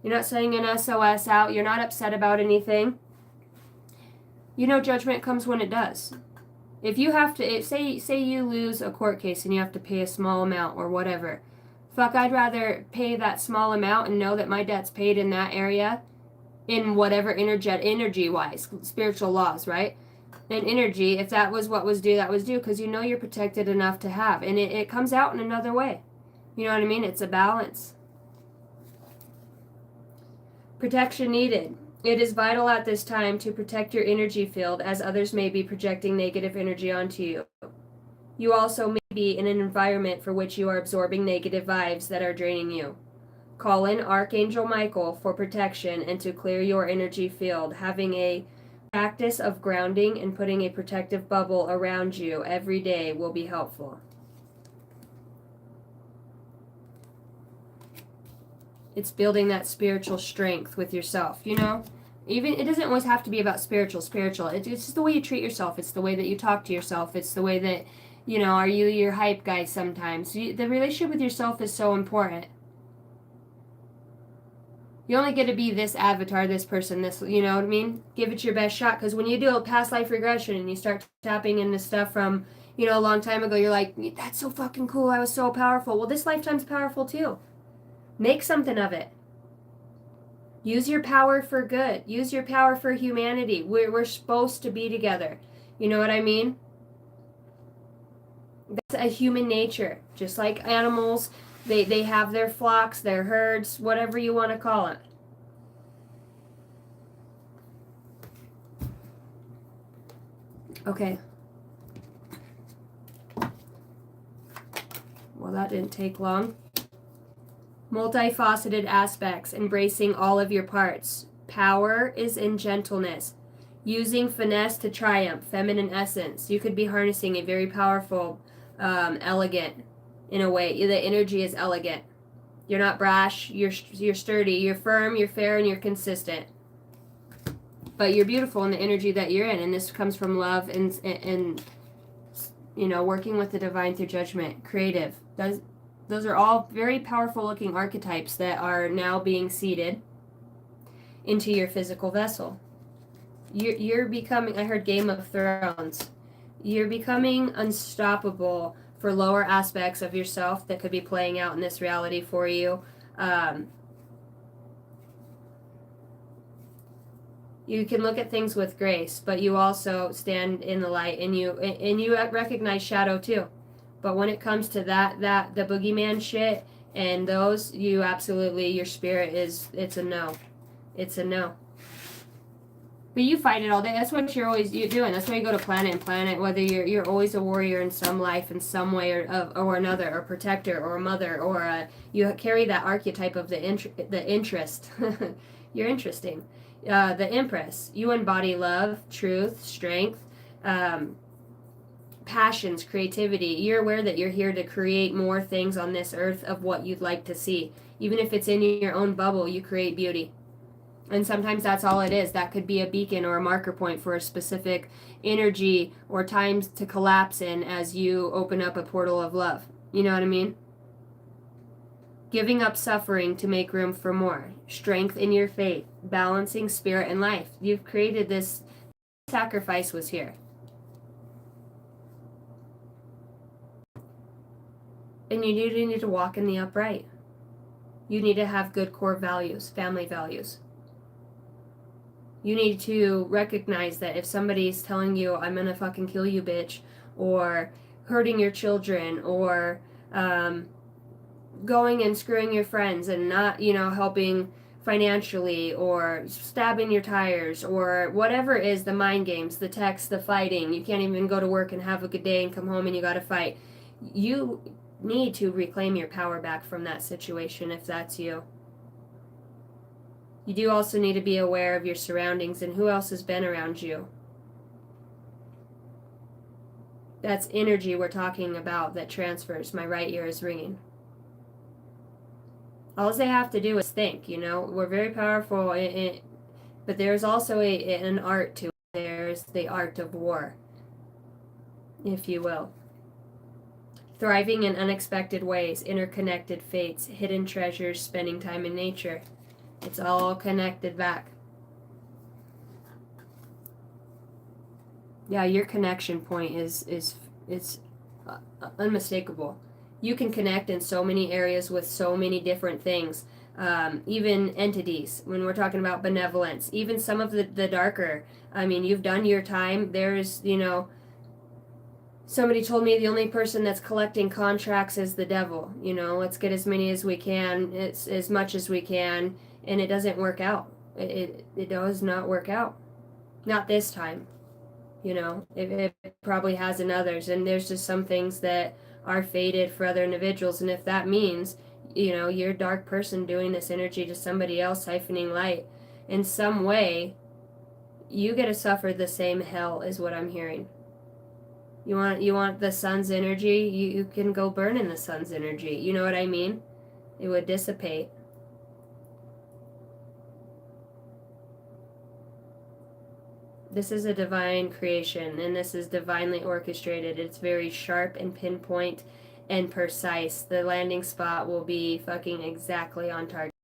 You're not sending an SOS out. You're not upset about anything. You know, judgment comes when it does. If you have to, say you lose a court case and you have to pay a small amount or whatever, fuck, I'd rather pay that small amount and know that my debt's paid in that area, in whatever energy-wise, spiritual laws, right? And energy, if that was what was due, that was due, because you know you're protected enough to have. And it comes out in another way. You know what I mean? It's a balance. Protection needed. It is vital at this time to protect your energy field, as others may be projecting negative energy onto you. You also may be in an environment for which you are absorbing negative vibes that are draining you. Call in Archangel Michael for protection and to clear your energy field. Having a practice of grounding and putting a protective bubble around you every day will be helpful. It's building that spiritual strength with yourself, you know? Even it doesn't always have to be about spiritual. It's just the way you treat yourself. It's the way that you talk to yourself. It's the way that, you know, are you your hype guy sometimes? The relationship with yourself is so important. You only get to be this avatar, this person, this, you know what I mean? Give it your best shot, because when you do a past life regression and you start tapping into stuff from, you know, a long time ago, you're like, that's so fucking cool. I was so powerful. Well, this lifetime's powerful too. Make something of it. Use your power for good. Use your power for humanity. We're supposed to be together. You know what I mean? That's a human nature. Just like animals, they have their flocks, their herds, whatever you want to call it. Okay. Well, that didn't take long. Multifaceted aspects, embracing all of your parts. Power is in gentleness. Using finesse to triumph, feminine essence. You could be harnessing a very powerful, elegant, in a way. The energy is elegant. You're not brash, you're sturdy, you're firm, you're fair, and you're consistent. But you're beautiful in the energy that you're in, and this comes from love and you know, working with the divine through judgment. Creative. Those are all very powerful looking archetypes that are now being seeded into your physical vessel. You're becoming, I heard Game of Thrones, you're becoming unstoppable for lower aspects of yourself that could be playing out in this reality for you. You can look at things with grace, but you also stand in the light, and you recognize shadow too. But when it comes to the boogeyman shit And those, you absolutely, your spirit is, it's a no. It's a no. But you fight it all day. That's what you're doing. That's why you go to planet and planet. Whether you're always a warrior in some life, in some way or another, or protector, or a mother, or you carry that archetype of the interest. You're interesting. The Empress. You embody love, truth, strength, passions, creativity. You're aware that you're here to create more things on this earth of what you'd like to see. Even if it's in your own bubble, you create beauty. And sometimes that's all it is. That could be a beacon or a marker point for a specific energy or times to collapse in as you open up a portal of love. You know what I mean? Giving up suffering to make room for more. Strength in your faith. Balancing spirit and life. You've created this. Sacrifice was here. And you need to walk in the upright. You need to have good core values, family values. You need to recognize that if somebody's telling you, I'm gonna fucking kill you, bitch, or hurting your children, or going and screwing your friends and not, helping financially, or stabbing your tires, or whatever it is, the mind games, the texts, the fighting, you can't even go to work and have a good day and come home and you gotta fight. You need to reclaim your power back from that situation if that's you. You do also need to be aware of your surroundings and who else has been around you. That's energy we're talking about that transfers. My right ear is ringing. All they have to do is think, We're very powerful, but there's also an art to it. There's the art of war, if you will. Thriving in unexpected ways, interconnected fates, hidden treasures, spending time in nature. It's all connected back. Yeah, your connection point is unmistakable. You can connect in so many areas with so many different things. Even entities, when we're talking about benevolence, even some of the darker. I mean, you've done your time. There's, somebody told me the only person that's collecting contracts is the devil. Let's get as many as we can, it's as much as we can, and it doesn't work out. It does not work out. Not this time. It probably has in others, and there's just some things that are fated for other individuals, and if that means, you're a dark person doing this energy to somebody else, siphoning light, in some way, you get to suffer the same hell is what I'm hearing. You want the sun's energy, you can go burn in the sun's energy. You know what I mean? It would dissipate. This is a divine creation, and this is divinely orchestrated. It's very sharp and pinpoint and precise. The landing spot will be fucking exactly on target.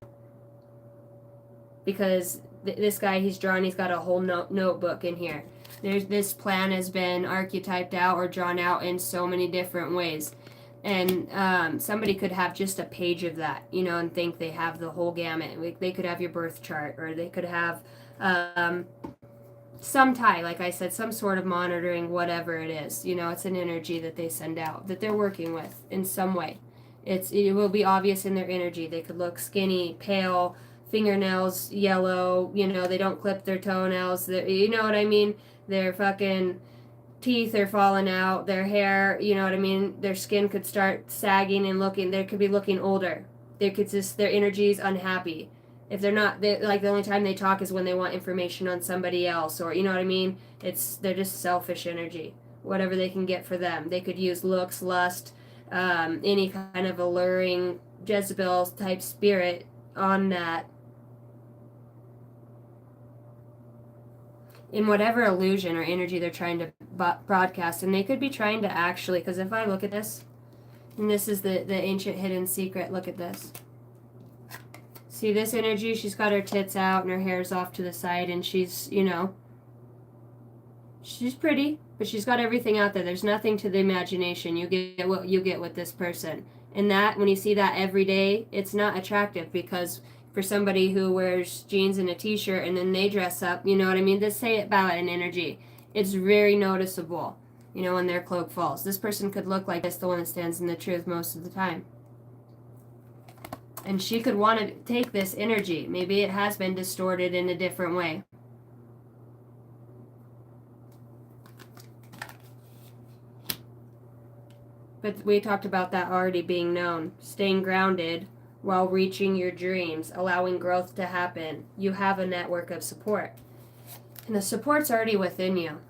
Because this guy, he's got a whole notebook in here. This plan has been archetyped out or drawn out in so many different ways. And somebody could have just a page of that, and think they have the whole gamut. They could have your birth chart, or they could have some tie, like I said, some sort of monitoring, whatever it is. It's an energy that they send out, that they're working with in some way. It will be obvious in their energy. They could look skinny, pale, fingernails yellow, they don't clip their toenails. You know what I mean? Their fucking teeth are falling out, their hair, you know what I mean? Their skin could start sagging and they could be looking older. Their energy is unhappy. If they're not, like the only time they talk is when they want information on somebody else, or you know what I mean? They're just selfish energy. Whatever they can get for them. They could use looks, lust, any kind of alluring Jezebel type spirit on that. In whatever illusion or energy they're trying to broadcast. And they could be trying to actually, because if I look at this, and this is the ancient hidden secret, look at this. See this energy? She's got her tits out and her hair's off to the side, and she's, she's pretty, but she's got everything out there. There's nothing to the imagination. You get what you get with this person. And that, when you see that every day, it's not attractive, because for somebody who wears jeans and a t-shirt and then they dress up, you know what I mean? Just say it about an energy. It's very noticeable, when their cloak falls. This person could look like this, the one that stands in the truth most of the time. And she could want to take this energy. Maybe it has been distorted in a different way. But we talked about that already being known. Staying grounded while reaching your dreams, allowing growth to happen. You have a network of support. And the support's already within you.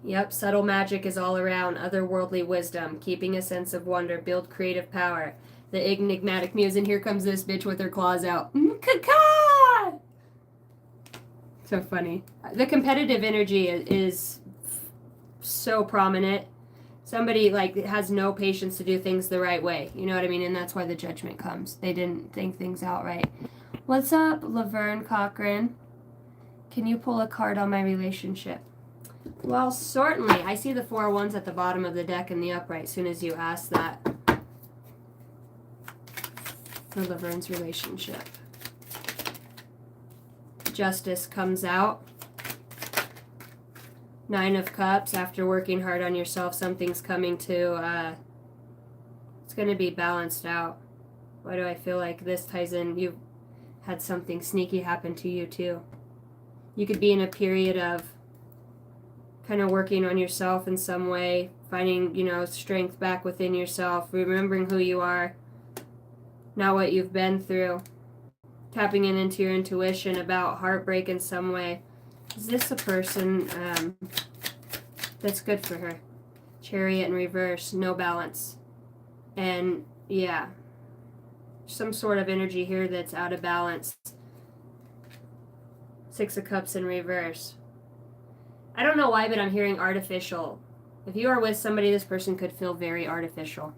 Yep, subtle magic is all around. Otherworldly wisdom, keeping a sense of wonder, build creative power. The enigmatic muse, and here comes this bitch with her claws out. Caca! So funny. The competitive energy is so prominent. Somebody like has no patience to do things the right way. You know what I mean? And that's why the judgment comes. They didn't think things out right. What's up, Laverne Cochran? Can you pull a card on my relationship? Well, certainly. I see the 4 wands at the bottom of the deck in the upright as soon as you ask that. For Laverne's relationship. Justice comes out. 9 of Cups. After working hard on yourself, something's coming to, it's going to be balanced out. Why do I feel like this ties in? You've had something sneaky happen to you too. You could be in a period of kind of working on yourself in some way, finding, strength back within yourself, remembering who you are, not what you've been through, tapping into your intuition about heartbreak in some way. Is this a person that's good for her? Chariot in reverse, no balance. And yeah, some sort of energy here that's out of balance. 6 of Cups in reverse. I don't know why, but I'm hearing artificial. If you are with somebody, this person could feel very artificial.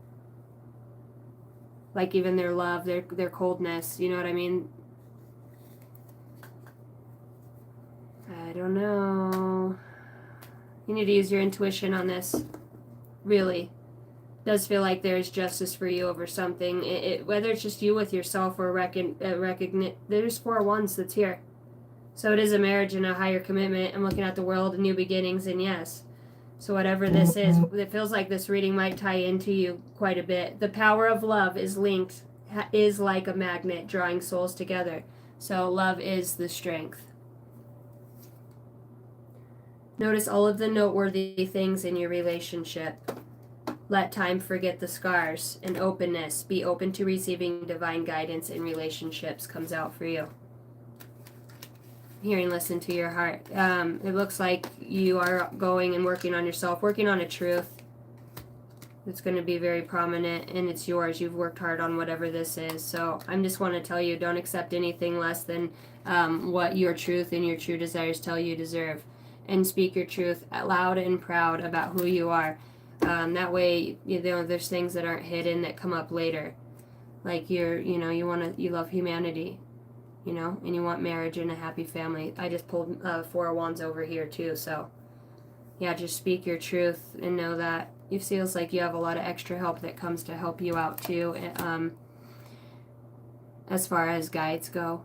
Like even their love, their coldness, you know what I mean? I don't know. You need to use your intuition on this. Really. Does feel like there's justice for you over something. Whether it's just you with yourself or there's 4 wands that's here. So it is a marriage and a higher commitment. I'm looking at the world, new beginnings, and yes. So whatever this is, it feels like this reading might tie into you quite a bit. The power of love is linked, is like a magnet drawing souls together. So love is the strength. Notice all of the noteworthy things in your relationship. Let time forget the scars. And openness. Be open to receiving divine guidance in relationships comes out for you. Hearing, listen to your heart. It looks like you are going and working on yourself, working on a truth that's going to be very prominent, and it's yours. You've worked hard on whatever this is. So I just want to tell you, don't accept anything less than what your truth and your true desires tell you deserve. And speak your truth loud and proud about who you are. That way, there's things that aren't hidden that come up later. Like you love humanity. And you want marriage and a happy family. I just pulled 4 wands over here too, so yeah, just speak your truth and know that it feels like you have a lot of extra help that comes to help you out too. As far as guides go,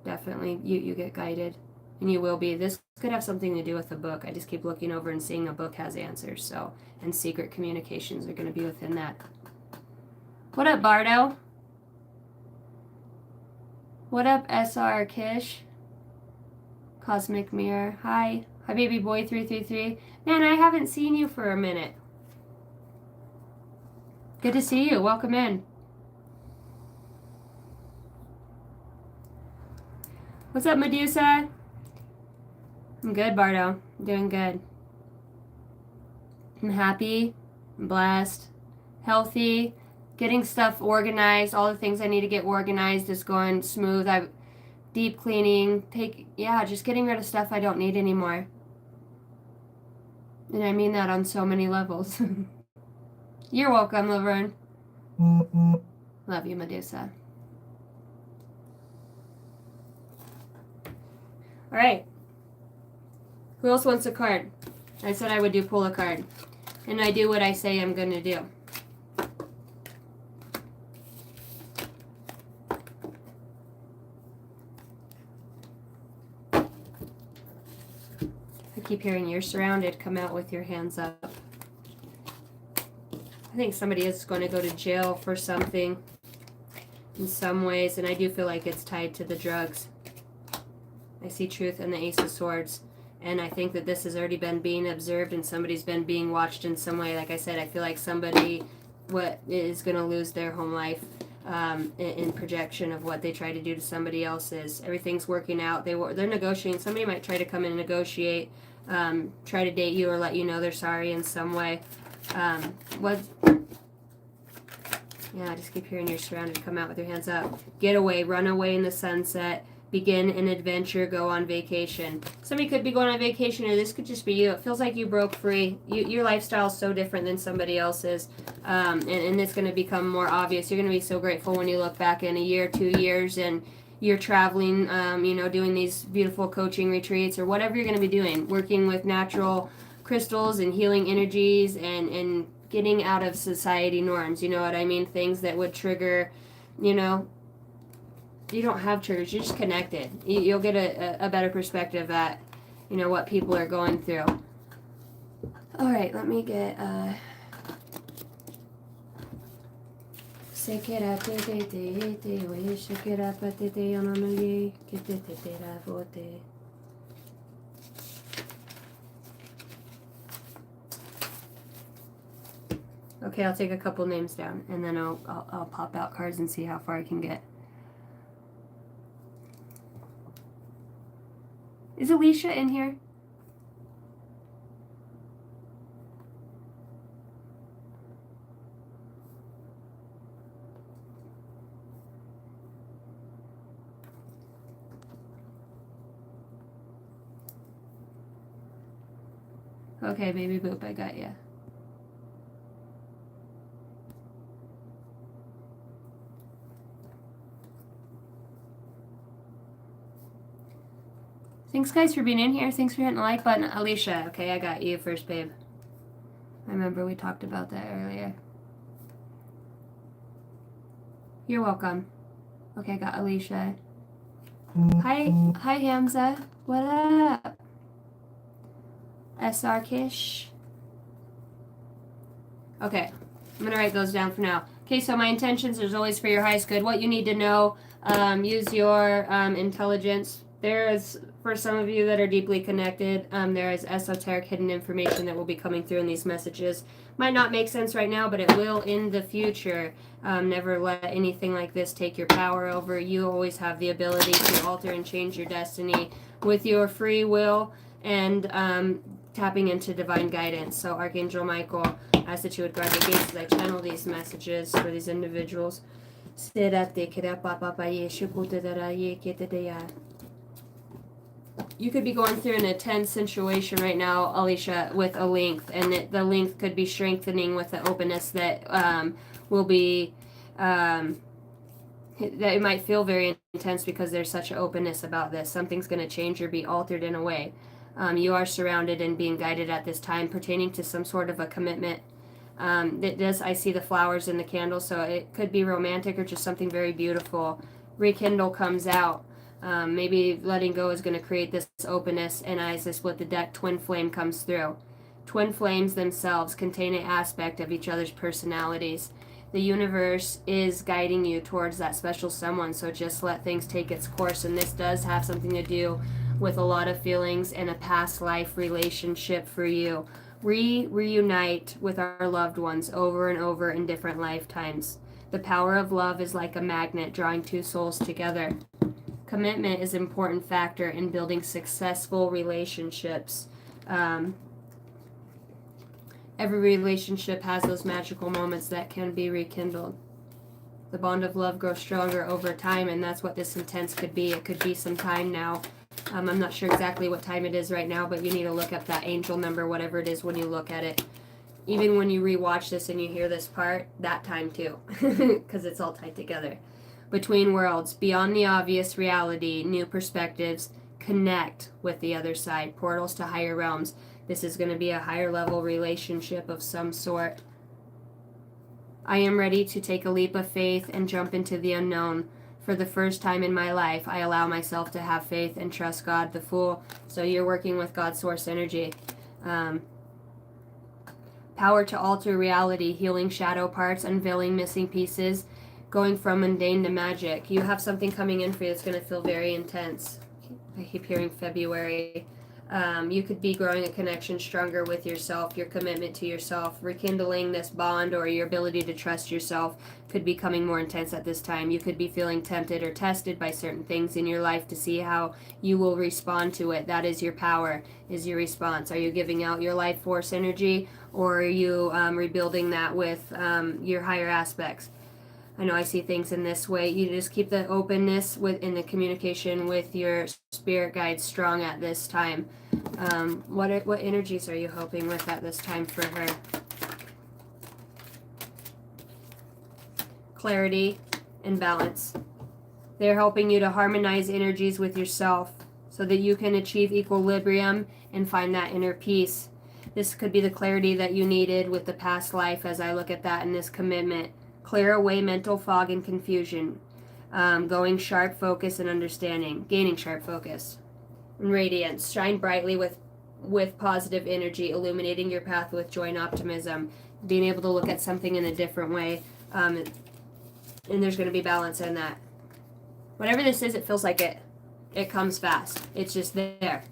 definitely you get guided, and you will be. This could have something to do with a book. I just keep looking over and seeing a book has answers, so, and secret communications are going to be within that. What up, Bardo? What up, SR Kish? Cosmic Mirror. Hi. Hi, baby boy 333. Man, I haven't seen you for a minute. Good to see you. Welcome in. What's up, Medusa? I'm good, Bardo. I'm doing good. I'm happy. I'm blessed. Healthy. Getting stuff organized, all the things I need to get organized is going smooth. I've deep cleaning, just getting rid of stuff I don't need anymore. And I mean that on so many levels. You're welcome, Laverne. Love you, Medusa. All right. Who else wants a card? I said I would pull a card. And I do what I say I'm going to do. I keep hearing you're surrounded. Come out with your hands up. I think somebody is going to go to jail for something in some ways, and I do feel like it's tied to the drugs. I see truth and the Ace of Swords, and I think that this has already been being observed and somebody's been being watched in some way. Like I said, I feel like somebody is going to lose their home life in projection of what they try to do to somebody else's. Everything's working out. They're negotiating. Somebody might try to come in and negotiate, try to date you or let you know they're sorry in some way. Yeah, I just keep hearing you're surrounded. Come out with your hands up. Get away. Run away in the sunset. Begin an adventure. Go on vacation. Somebody could be going on vacation, or this could just be you. It feels like you broke free. Your lifestyle is so different than somebody else's, and it's going to become more obvious. You're going to be so grateful when you look back in a year, 2 years, and you're traveling, doing these beautiful coaching retreats or whatever you're going to be doing, working with natural crystals and healing energies and getting out of society norms, you know what I mean? Things that would trigger, you don't have triggers, you're just connected. You'll get a better perspective at, what people are going through. All right, let me get, okay, I'll take a couple names down, and then I'll pop out cards and see how far I can get. Is Alicia in here? Okay, baby boop, I got ya. Thanks, guys, for being in here. Thanks for hitting the like button. Alicia, okay, I got you first, babe. I remember we talked about that earlier. You're welcome. Okay, I got Alicia. Hi, Hamza. What up? SR Kish. Okay, I'm gonna write those down for now. Okay, so my intentions is always for your highest good. What you need to know, use your intelligence. There is, for some of you that are deeply connected, there is esoteric hidden information that will be coming through in these messages. Might not make sense right now, but it will in the future. Never let anything like this take your power over. You always have the ability to alter and change your destiny with your free will and tapping into divine guidance. So Archangel Michael, I ask that you would guard the gates as I channel these messages for these individuals. You could be going through an intense situation right now, Alicia, with a length, and the length could be strengthening with the openness that will be, that it might feel very intense because there's such an openness about this. Something's going to change or be altered in a way. You are surrounded and being guided at this time pertaining to some sort of a commitment. I see the flowers in the candle, so it could be romantic or just something very beautiful. Rekindle comes out. Maybe letting go is going to create this openness, and as I split the deck, Twin Flame comes through. Twin flames themselves contain an aspect of each other's personalities. The universe is guiding you towards that special someone, so just let things take its course, and this does have something to do with a lot of feelings and a past life relationship for you. Reunite with our loved ones over and over in different lifetimes. The power of love is like a magnet drawing two souls together. Commitment is an important factor in building successful relationships. Every relationship has those magical moments that can be rekindled. The bond of love grows stronger over time, and that's what this intense could be. It could be some time now. I'm not sure exactly what time it is right now, but you need to look up that angel number, whatever it is, when you look at it. Even when you rewatch this and you hear this part, that time too, because it's all tied together. Between worlds, beyond the obvious reality, new perspectives, connect with the other side, portals to higher realms. This is going to be a higher level relationship of some sort. I am ready to take a leap of faith and jump into the unknown. For the first time in my life, I allow myself to have faith and trust God, the Fool. So you're working with God's source energy. Power Power to alter reality, healing shadow parts, unveiling missing pieces, going from mundane to magic. You have something coming in for you that's going to feel very intense. I keep hearing February. You could be growing a connection stronger with yourself, your commitment to yourself, rekindling this bond, or your ability to trust yourself could be becoming more intense at this time. You could be feeling tempted or tested by certain things in your life to see how you will respond to it. That is your power, is your response. Are you giving out your life force energy, or are you rebuilding that with your higher aspects? I know I see things in this way. You just keep the openness in the communication with your spirit guides strong at this time. What energies are you hoping with at this time for her? Clarity and balance. They're helping you to harmonize energies with yourself so that you can achieve equilibrium and find that inner peace. This could be the clarity that you needed with the past life as I look at that in this commitment. Clear away mental fog and confusion. Going sharp focus and understanding. Gaining sharp focus. And radiance. Shine brightly with positive energy, illuminating your path with joy and optimism. Being able to look at something in a different way. And there's going to be balance in that. Whatever this is, it feels like it comes fast. It's just there.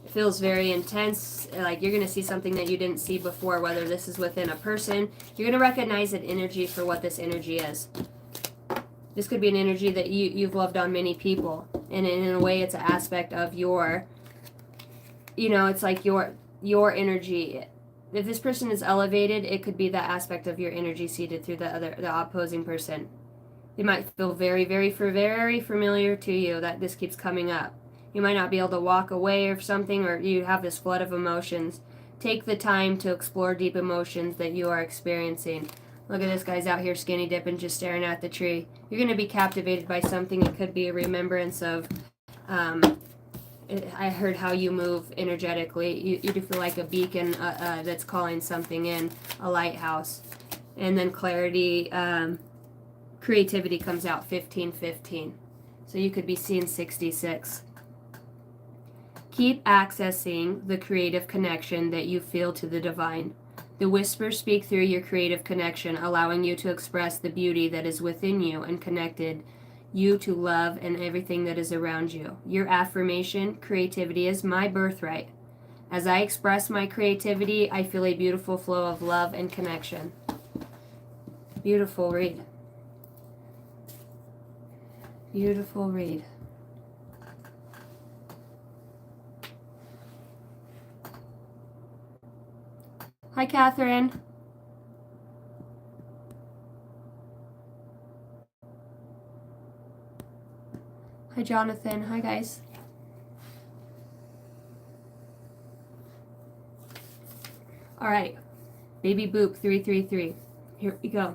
It feels very intense, like you're going to see something that you didn't see before, whether this is within a person. You're going to recognize an energy for what this energy is. This could be an energy that you've loved on many people, and in a way it's an aspect of your, it's like your energy. If this person is elevated, it could be that aspect of your energy seated through the opposing person. It might feel very, very, very familiar to you that this keeps coming up. You might not be able to walk away or something, or you have this flood of emotions. Take the time to explore deep emotions that you are experiencing. Look at this guy's out here skinny dipping, just staring at the tree. You're going to be captivated by something. It could be a remembrance of, I heard how you move energetically. You do feel like a beacon that's calling something in, a lighthouse. And then clarity, creativity comes out 15-15. So you could be seeing 66. Keep accessing the creative connection that you feel to the divine. The whispers speak through your creative connection, allowing you to express the beauty that is within you and connected you to love and everything that is around you. Your affirmation, creativity is my birthright. As I express my creativity, I feel a beautiful flow of love and connection. Beautiful read. Beautiful read. Hi, Catherine. Hi, Jonathan. Hi, guys. All right. Baby Boop 333. Here we go.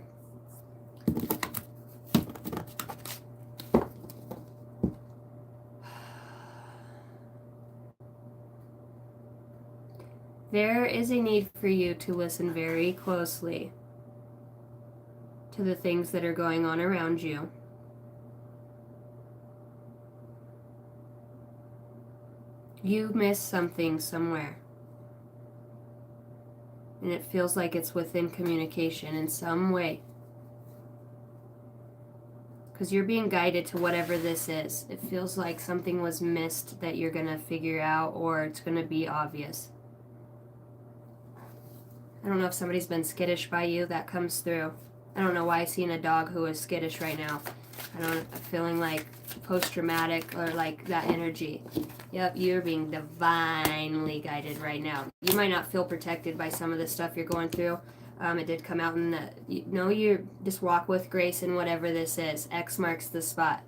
There is a need for you to listen very closely to the things that are going on around you. You missed something somewhere. And it feels like it's within communication in some way. Because you're being guided to whatever this is. It feels like something was missed that you're going to figure out, or it's going to be obvious. I don't know if somebody's been skittish by you. That comes through. I don't know why I'm seeing a dog who is skittish right now. I'm feeling like post-traumatic or like that energy. Yep, you're being divinely guided right now. You might not feel protected by some of the stuff you're going through. It did come out in the... you just walk with grace in whatever this is. X marks the spot.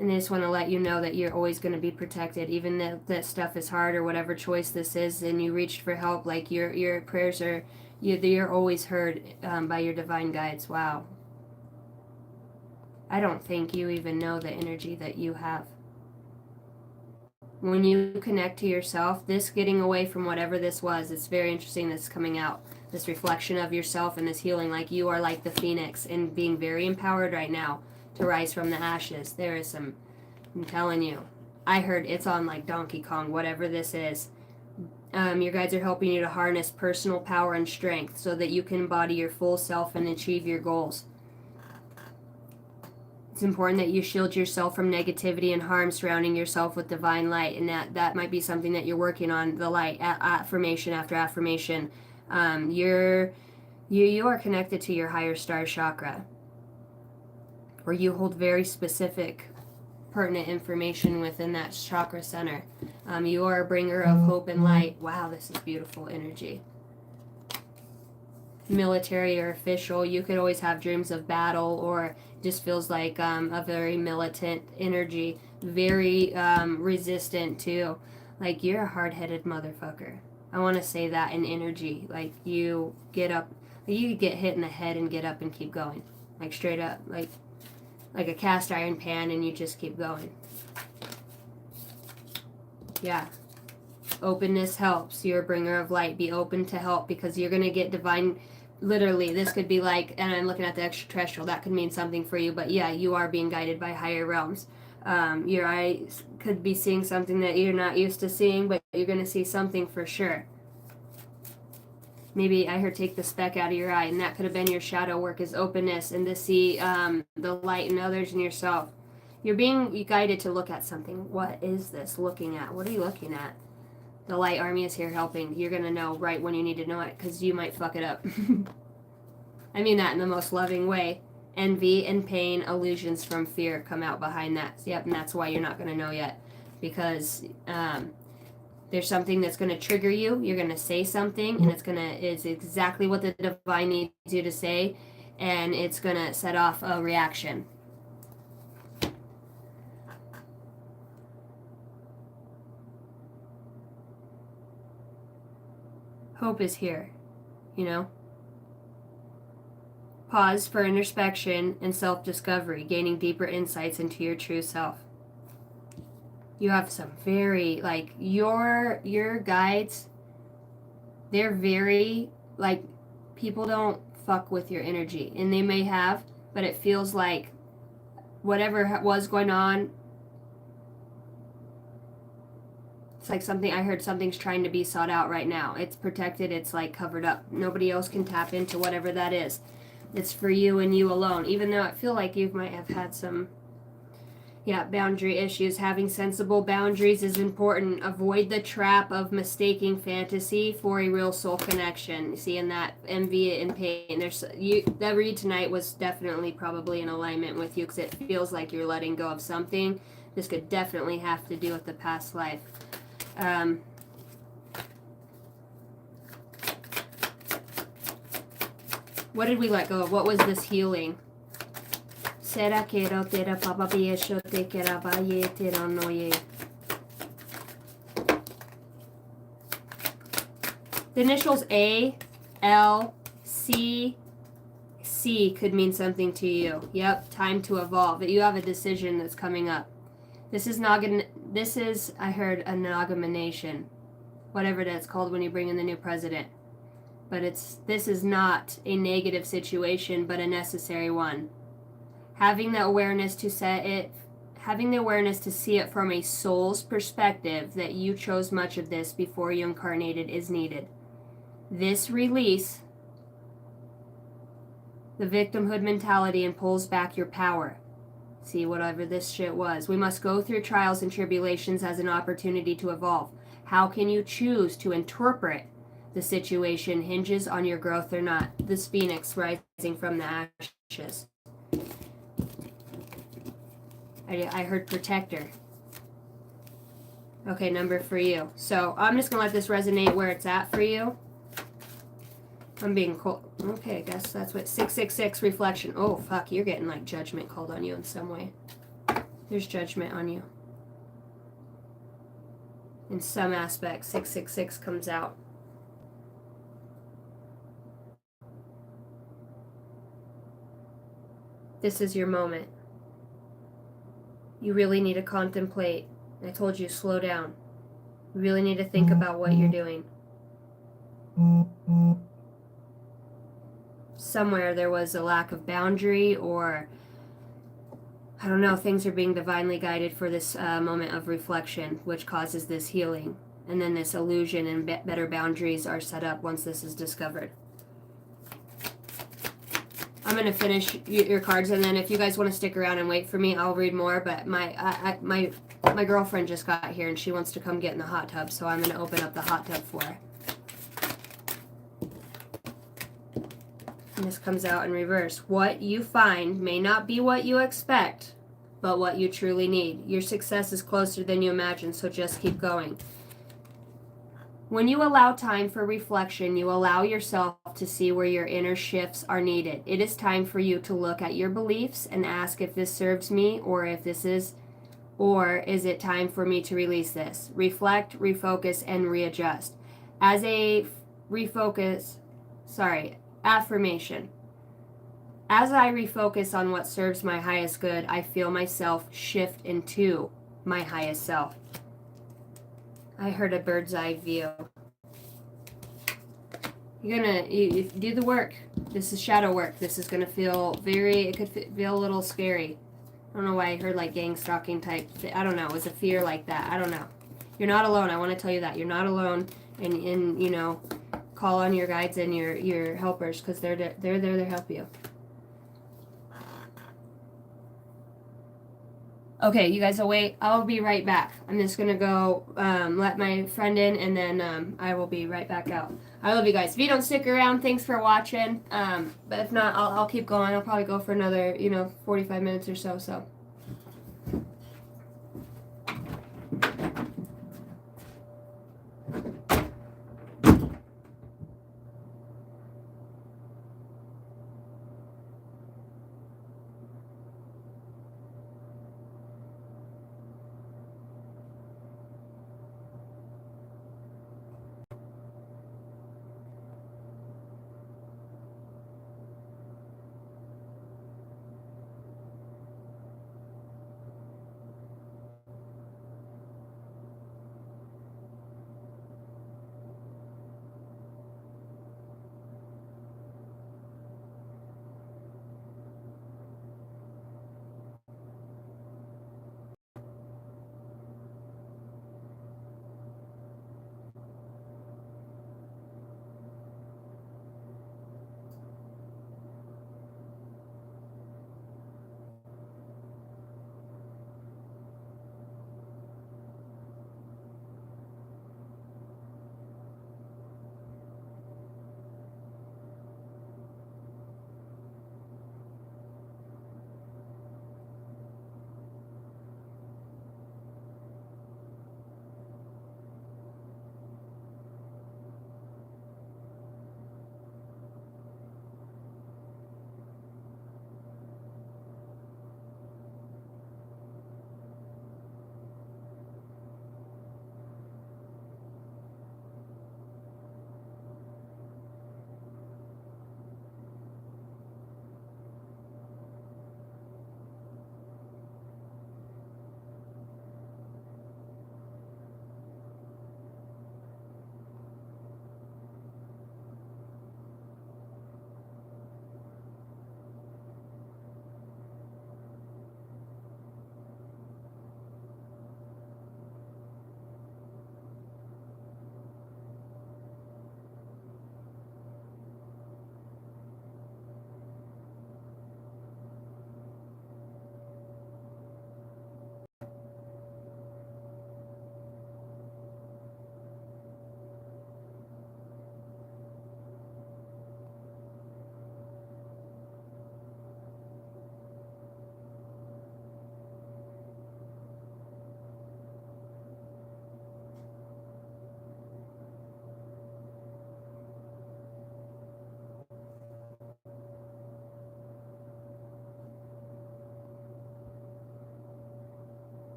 And I just want to let you know that you're always going to be protected, even if that stuff is hard or whatever choice this is, and you reached for help. Like your prayers are, you're always heard by your divine guides. Wow. I don't think you even know the energy that you have. When you connect to yourself, this getting away from whatever this was, it's very interesting that's coming out. This reflection of yourself and this healing, like you are like the phoenix and being very empowered right now to rise from the ashes. There is some, I'm telling you, I heard it's on like Donkey Kong, whatever this is. Your guides are helping you to harness personal power and strength so that you can embody your full self and achieve your goals. It's important that you shield yourself from negativity and harm, surrounding yourself with divine light, and that might be something that you're working on. The light, affirmation after affirmation. You are connected to your higher star chakra, where you hold very specific, pertinent information within that chakra center. You are a bringer of hope and light. Wow, this is beautiful energy. Military or official, you could always have dreams of battle, or just feels like a very militant energy, very resistant too. Like, you're a hard-headed motherfucker. I want to say that in energy. Like, you get up, you get hit in the head and get up and keep going, like straight up, like a cast iron pan, and you just keep going. Yeah. Openness helps. You're a bringer of light. Be open to help, because you're going to get divine. Literally, this could be like, and I'm looking at the extraterrestrial, that could mean something for you, but yeah, you are being guided by higher realms. Your eyes could be seeing something that you're not used to seeing, but you're going to see something for sure. Maybe I heard take the speck out of your eye, and that could have been your shadow work, is openness and to see the light in others and yourself. You're being guided to look at something. What is this looking at? What are you looking at? The light army is here helping. You're going to know right when you need to know it, because you might fuck it up. I mean that in the most loving way. Envy and pain, illusions from fear come out behind that. Yep, and that's why you're not going to know yet. Because there's something that's going to trigger you. You're going to say something, and it's exactly what the divine needs you to say, and it's going to set off a reaction. Hope is here, you know? Pause for introspection and self-discovery, gaining deeper insights into your true self. You have some very, like, your guides, they're very, like, people don't fuck with your energy, and they may have, but it feels like whatever was going on, it's like something, I heard something's trying to be sought out right now. It's protected, it's like covered up. Nobody else can tap into whatever that is. It's for you and you alone, even though I feel like you might have had some, boundary issues. Having sensible boundaries is important. Avoid the trap of mistaking fantasy for a real soul connection. Seeing that envy and pain. That read tonight was definitely probably in alignment with you, because it feels like you're letting go of something. This could definitely have to do with the past life. What did we let go of? What was this healing? The initials A, L, C, C could mean something to you. Yep, time to evolve. You have a decision that's coming up. This is, I heard, a nomination. Whatever that's called when you bring in the new president. But this is not a negative situation, but a necessary one. Having the awareness to see it from a soul's perspective, that you chose much of this before you incarnated, is needed. This release the victimhood mentality and pulls back your power. See, whatever this shit was. We must go through trials and tribulations as an opportunity to evolve. How can you choose to interpret the situation hinges on your growth or not. This phoenix rising from the ashes. I heard protector. Okay, number for you. So I'm just going to let this resonate where it's at for you. I'm being cold. Okay, I guess that's what 666 reflection. Oh, fuck, you're getting like judgment called on you in some way. There's judgment on you. In some aspects, 666 comes out. This is your moment. You really need to contemplate. I told you, slow down. You really need to think about what you're doing. Somewhere there was a lack of boundary, or I don't know, things are being divinely guided for this moment of reflection, which causes this healing. And then this illusion and better boundaries are set up once this is discovered. I'm going to finish your cards, and then if you guys want to stick around and wait for me, I'll read more. But my girlfriend just got here, and she wants to come get in the hot tub, so I'm going to open up the hot tub for her. And this comes out in reverse. What you find may not be what you expect, but what you truly need. Your success is closer than you imagine, so just keep going. When you allow time for reflection, you allow yourself to see where your inner shifts are needed. It is time for you to look at your beliefs and ask if this serves me, or is it time for me to release this? Reflect, refocus, and readjust. As a affirmation. As I refocus on what serves my highest good, I feel myself shift into my highest self. I heard a bird's eye view. You do the work. This is shadow work. This is going to feel it could feel a little scary. I don't know why I heard like gang stalking type. I don't know. It was a fear like that. I don't know. You're not alone. I want to tell you that. You're not alone. And you know, call on your guides and your helpers, because they're there to help you. Okay, you guys will wait. I'll be right back. I'm just going to go let my friend in, and then I will be right back out. I love you guys. If you don't stick around, thanks for watching. But if not, I'll keep going. I'll probably go for another, 45 minutes or so.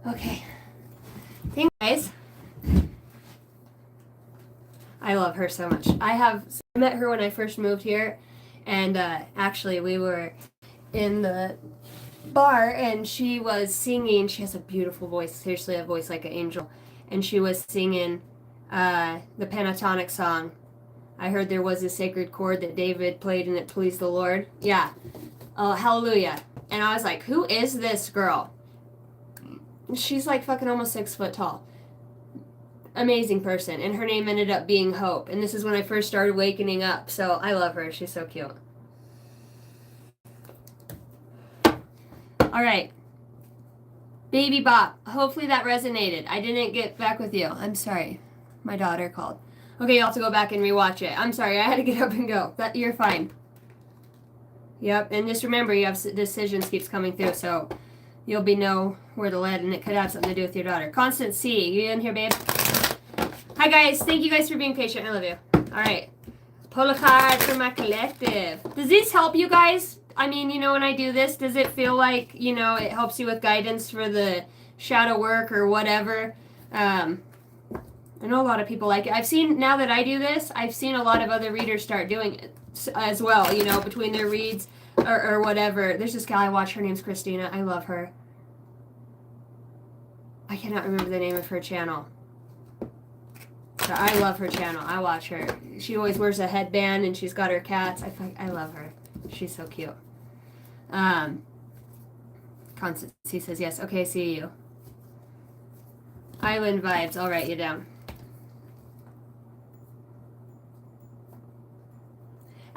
Okay. Thank you guys. I love her so much. I met her when I first moved here, and actually we were in the bar and she was singing. She has a beautiful voice, seriously, a voice like an angel, and she was singing the pentatonic song. I heard there was a sacred chord that David played and it pleased the Lord. Yeah. Hallelujah. And I was like, who is this girl? She's like fucking almost 6 foot tall. Amazing person. And her name ended up being Hope. And this is when I first started wakening up. So I love her. She's so cute. All right. Baby Bop. Hopefully that resonated. I didn't get back with you. I'm sorry. My daughter called. Okay, you'll have to go back and rewatch it. I'm sorry. I had to get up and go. You're fine. Yep. And just remember, you have decisions keeps coming through. So you'll know where to lead. And it could have something to do with your daughter. Constant C. You in here, babe? Hi, guys. Thank you guys for being patient. I love you. All right. Pull a card for my collective. Does this help you guys? I mean, when I do this, does it feel like, it helps you with guidance for the shadow work or whatever? I know a lot of people like it. I've seen, now that I do this, I've seen a lot of other readers start doing it as well, between their reads or whatever. There's this gal I watch. Her name's Christina. I love her. I cannot remember the name of her channel. But I love her channel. I watch her. She always wears a headband and she's got her cats. I love her. She's so cute. Constancy says yes. Okay, see you. Island vibes. I'll write you down.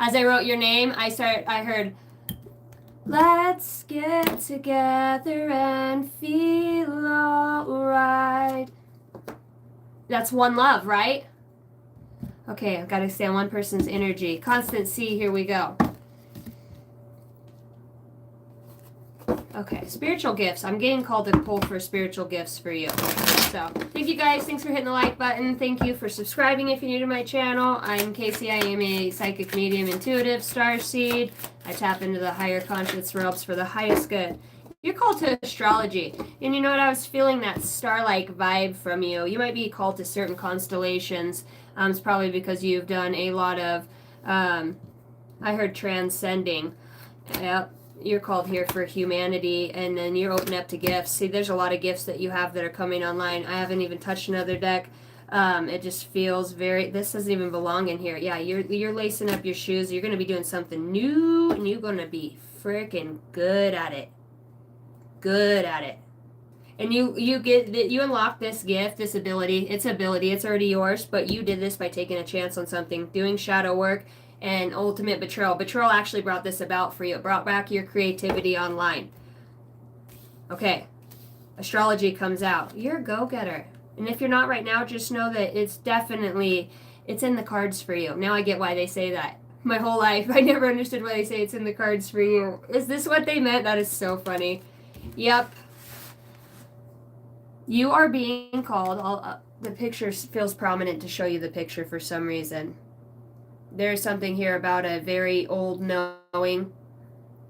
As I wrote your name, I heard, let's get together and feel alright. That's one love, right? Okay, I've got to stay on one person's energy. Constant C, here we go. Okay, spiritual gifts. I'm getting called to pull for spiritual gifts for you. So, thank you guys. Thanks for hitting the like button. Thank you for subscribing if you're new to my channel. I'm Casey. I am a psychic medium intuitive starseed. I tap into the higher conscious realms for the highest good. You're called to astrology. And you know what? I was feeling that star-like vibe from you. You might be called to certain constellations. It's probably because you've done a lot of, I heard transcending. Yep. You're called here for humanity, and then you're open up to gifts. See, there's a lot of gifts that you have that are coming online. I haven't even touched another deck. It just feels this doesn't even belong in here. Yeah, you're lacing up your shoes. You're going to be doing something new, and you're going to be freaking good at it. Good at it. And you unlock this gift, this ability. It's already yours, but you did this by taking a chance on something, doing shadow work, and ultimate betrayal. Betrayal actually brought this about for you. It brought back your creativity online. Okay. Astrology comes out. You're a go-getter. And if you're not right now, just know that it's in the cards for you. Now I get why they say that. My whole life, I never understood why they say it's in the cards for you. Is this what they meant? That is so funny. Yep. You are being called. The picture feels prominent to show you the picture for some reason. There's something here about a very old knowing.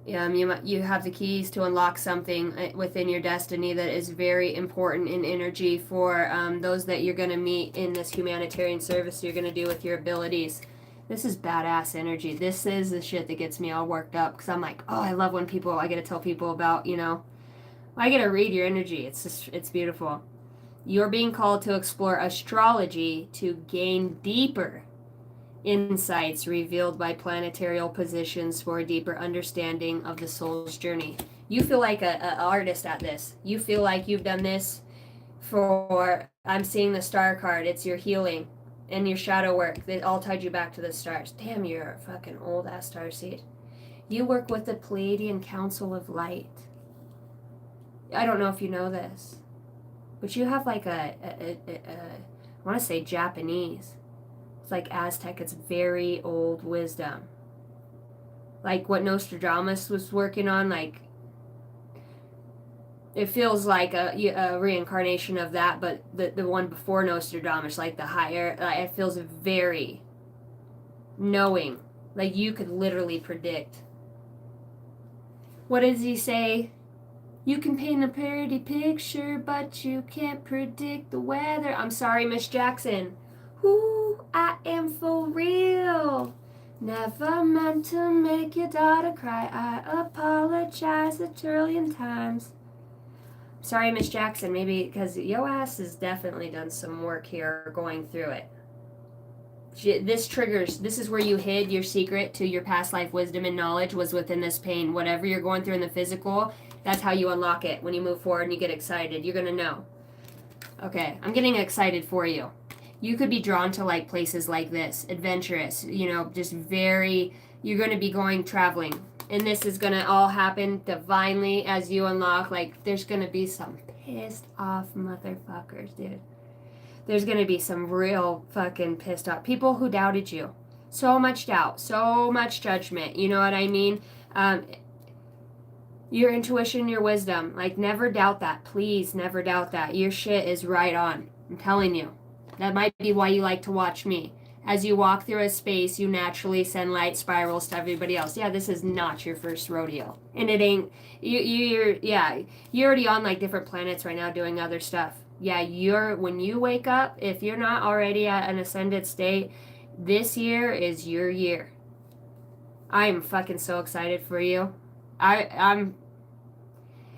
You have the keys to unlock something within your destiny that is very important in energy for those that you're going to meet in this humanitarian service you're going to do with your abilities. This is badass energy. This is the shit that gets me all worked up because I'm like, oh, I love when I get to tell people about, I get to read your energy. It's beautiful. You're being called to explore astrology to gain deeper insights revealed by planetary positions for a deeper understanding of the soul's journey. You feel like an artist at this. You feel like you've done this I'm seeing the star card. It's your healing and your shadow work. They all tied you back to the stars. Damn, you're a fucking old ass starseed. You work with the Pleiadian Council of Light. I don't know if you know this, but you have like I want to say Japanese. It's like Aztec. It's very old wisdom. Like what Nostradamus was working on, like it feels like a reincarnation of that, but the one before Nostradamus, like the higher, it feels very knowing. Like you could literally predict What does he say? You can paint a pretty picture, but you can't predict the weather. I'm sorry, Miss Jackson. Whoo, I am for real. Never meant to make your daughter cry. I apologize a trillion times. Sorry, Miss Jackson, maybe because yo ass has definitely done some work here going through it. This triggers, this is where you hid your secret to your past life wisdom and knowledge was within this pain. Whatever you're going through in the physical, that's how you unlock it. When you move forward and you get excited, you're going to know. Okay, I'm getting excited for you. You could be drawn to like places like this, adventurous, you know, just very, you're going to be going traveling. And this is going to all happen divinely as you unlock. Like, there's going to be some pissed off motherfuckers, dude. There's going to be some real fucking pissed off people who doubted you. So much doubt, so much judgment. You know what I mean? Your intuition, your wisdom. Like, never doubt that. Please never doubt that. Your shit is right on. I'm telling you. That might be why you like to watch me. As you walk through a space, you naturally send light spirals to everybody else. Yeah, this is not your first rodeo. And it ain't, you're already on like different planets right now doing other stuff. Yeah, when you wake up, if you're not already at an ascended state, this year is your year. I'm fucking so excited for you.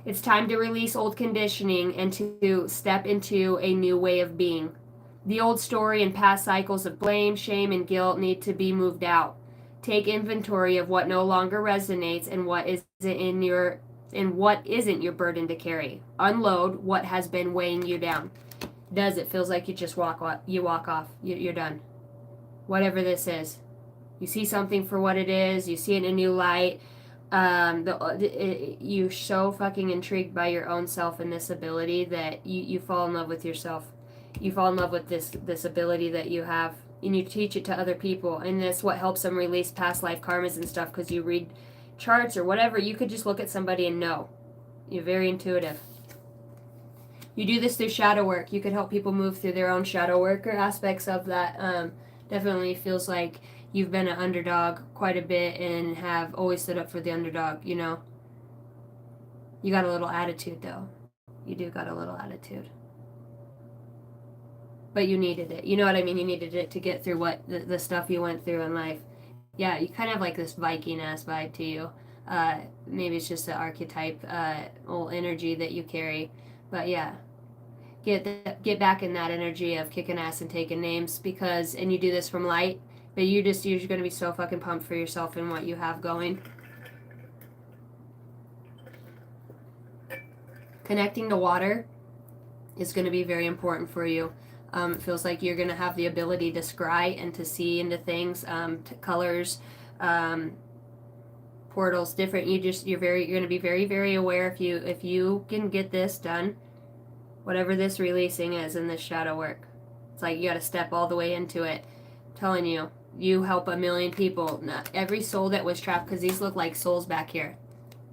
It's time to release old conditioning and to step into a new way of being. The old story and past cycles of blame, shame, and guilt need to be moved out. Take inventory of what no longer resonates and what isn't your burden to carry. Unload what has been weighing you down. It feels like you just walk off. You're done. Whatever this is. You see something for what it is. You see it in a new light. You're so fucking intrigued by your own self and this ability that you fall in love with yourself. You fall in love with this ability that you have, and you teach it to other people, and that's what helps them release past life karmas and stuff, because you read charts or whatever. You could just look at somebody and know. You're very intuitive. You do this through shadow work. You could help people move through their own shadow work or aspects of that. Definitely feels like you've been an underdog quite a bit and have always stood up for the underdog, you know. You got a little attitude, though. You do got a little attitude. But you needed it. You know what I mean? You needed it to get through what the stuff you went through in life. Yeah, you kind of have like this Viking-ass vibe to you. Maybe it's just the archetype, old energy that you carry. But yeah, get back in that energy of kicking ass and taking names, and you do this from light, but you're going to be so fucking pumped for yourself and what you have going. Connecting to water is going to be very important for you. It feels like you're going to have the ability to scry and to see into things, colors, portals, different. You're going to be very, very aware if you can get this done, whatever this releasing is in this shadow work. It's like you got to step all the way into it. I'm telling you, you help a million people. Not every soul that was trapped, because these look like souls back here.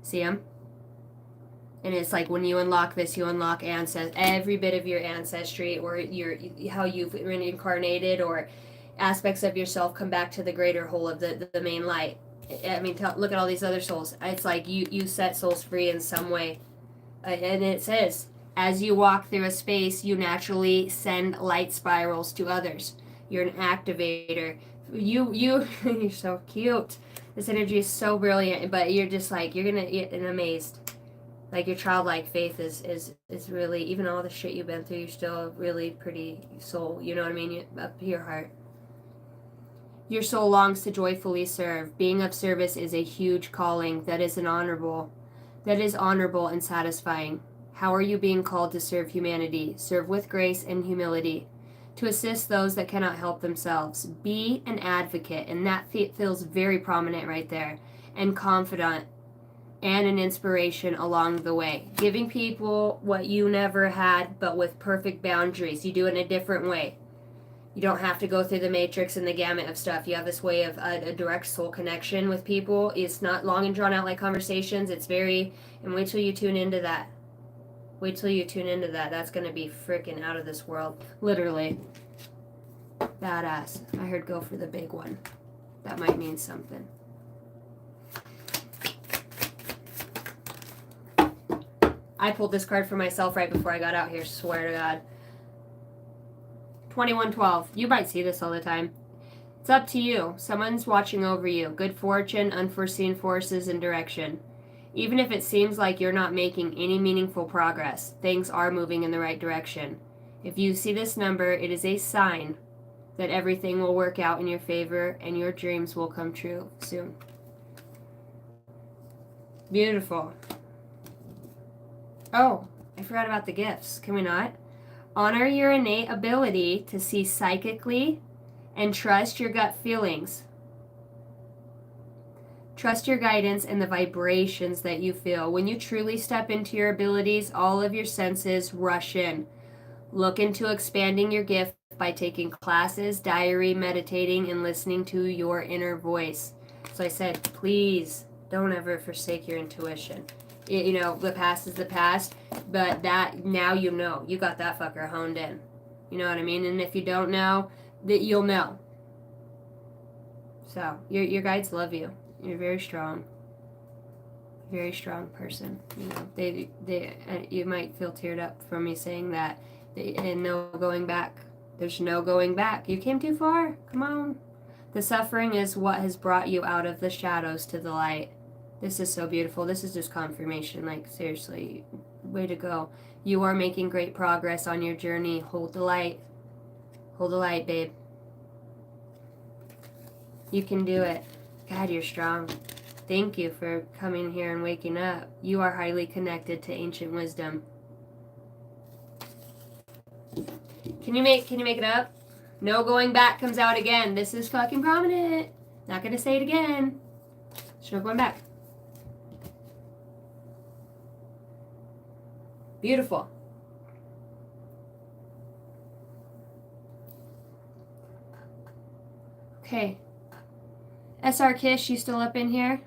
See them? And it's like when you unlock this, you unlock every bit of your ancestry, or how you've reincarnated, or aspects of yourself come back to the greater whole of the main light. I mean, look at all these other souls. It's like you set souls free in some way. And it says, as you walk through a space, you naturally send light spirals to others. You're an activator. You're so cute. This energy is so brilliant, but you're just like, you're gonna get amazed. Like, your childlike faith is really, even all the shit you've been through, you're still a really pretty soul, you know what I mean, up to your heart. Your soul longs to joyfully serve. Being of service is a huge calling that is honorable and satisfying. How are you being called to serve humanity? Serve with grace and humility. To assist those that cannot help themselves. Be an advocate, and that feels very prominent right there, and confidant, and an inspiration along the way. Giving people what you never had, but with perfect boundaries. You do it in a different way. You don't have to go through the matrix and the gamut of stuff. You have this way of a direct soul connection with people. It's not long and drawn out like conversations. It's very, and wait till you tune into that. Wait till you tune into that. That's going to be freaking out of this world. Literally. Badass. I heard go for the big one. That might mean something. I pulled this card for myself right before I got out here, swear to God. 2112. You might see this all the time. It's up to you. Someone's watching over you. Good fortune, unforeseen forces, and direction. Even if it seems like you're not making any meaningful progress, things are moving in the right direction. If you see this number, it is a sign that everything will work out in your favor and your dreams will come true soon. Beautiful. Oh, I forgot about the gifts. Can we not? Honor your innate ability to see psychically and trust your gut feelings. Trust your guidance and the vibrations that you feel. When you truly step into your abilities, all of your senses rush in. Look into expanding your gift by taking classes, diary, meditating, and listening to your inner voice. So I said, please don't ever forsake your intuition. You know, the past is the past, but that now you know. You got that fucker honed in. You know what I mean? And if you don't know, that you'll know. So your guides love you. You're very strong. Very strong person. You know, you might feel teared up from me saying that. And no going back. There's no going back. You came too far. Come on. The suffering is what has brought you out of the shadows to the light. This is so beautiful. This is just confirmation. Like, seriously, way to go. You are making great progress on your journey. Hold the light. Hold the light, babe. You can do it. God, you're strong. Thank you for coming here and waking up. You are highly connected to ancient wisdom. Can you make it up? No going back comes out again. This is fucking prominent. Not gonna say it again. There's no going back. Beautiful. Okay. SR Kish, you still up in here?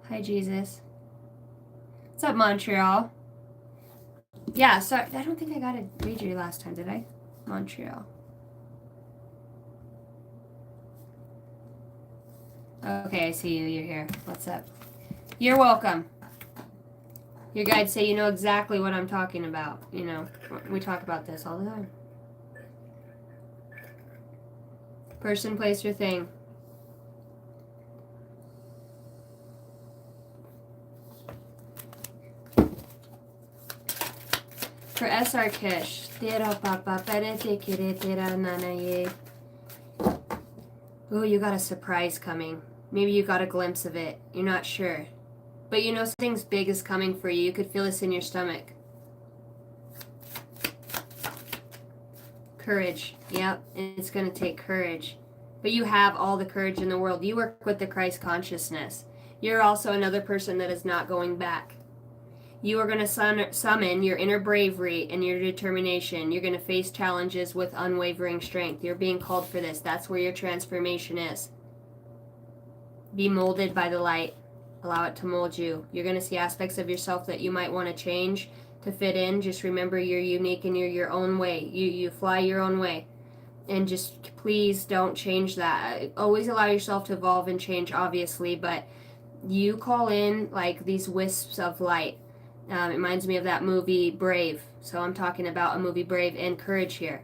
Hi, Jesus. What's up, Montreal? Yeah, sorry. I don't think I got to read you last time, did I? Montreal. Okay, I see you. You're here. What's up? You're welcome. Your guides say you know exactly what I'm talking about. You know, we talk about this all the time. Person, place, or thing. For SR Kish. Oh, you got a surprise coming. Maybe you got a glimpse of it. You're not sure. But you know something big is coming for you. You could feel this in your stomach. Courage. Yep, it's going to take courage. But you have all the courage in the world. You work with the Christ consciousness. You're also another person that is not going back. You are going to summon your inner bravery and your determination. You're going to face challenges with unwavering strength. You're being called for this. That's where your transformation is. Be molded by the light. Allow it to mold you. You're going to see aspects of yourself that you might want to change to fit in. Just remember you're unique and you're your own way. You fly your own way. And just please don't change that. Always allow yourself to evolve and change, obviously, but you call in like these wisps of light. It reminds me of that movie Brave. So I'm talking about a movie Brave and Courage here.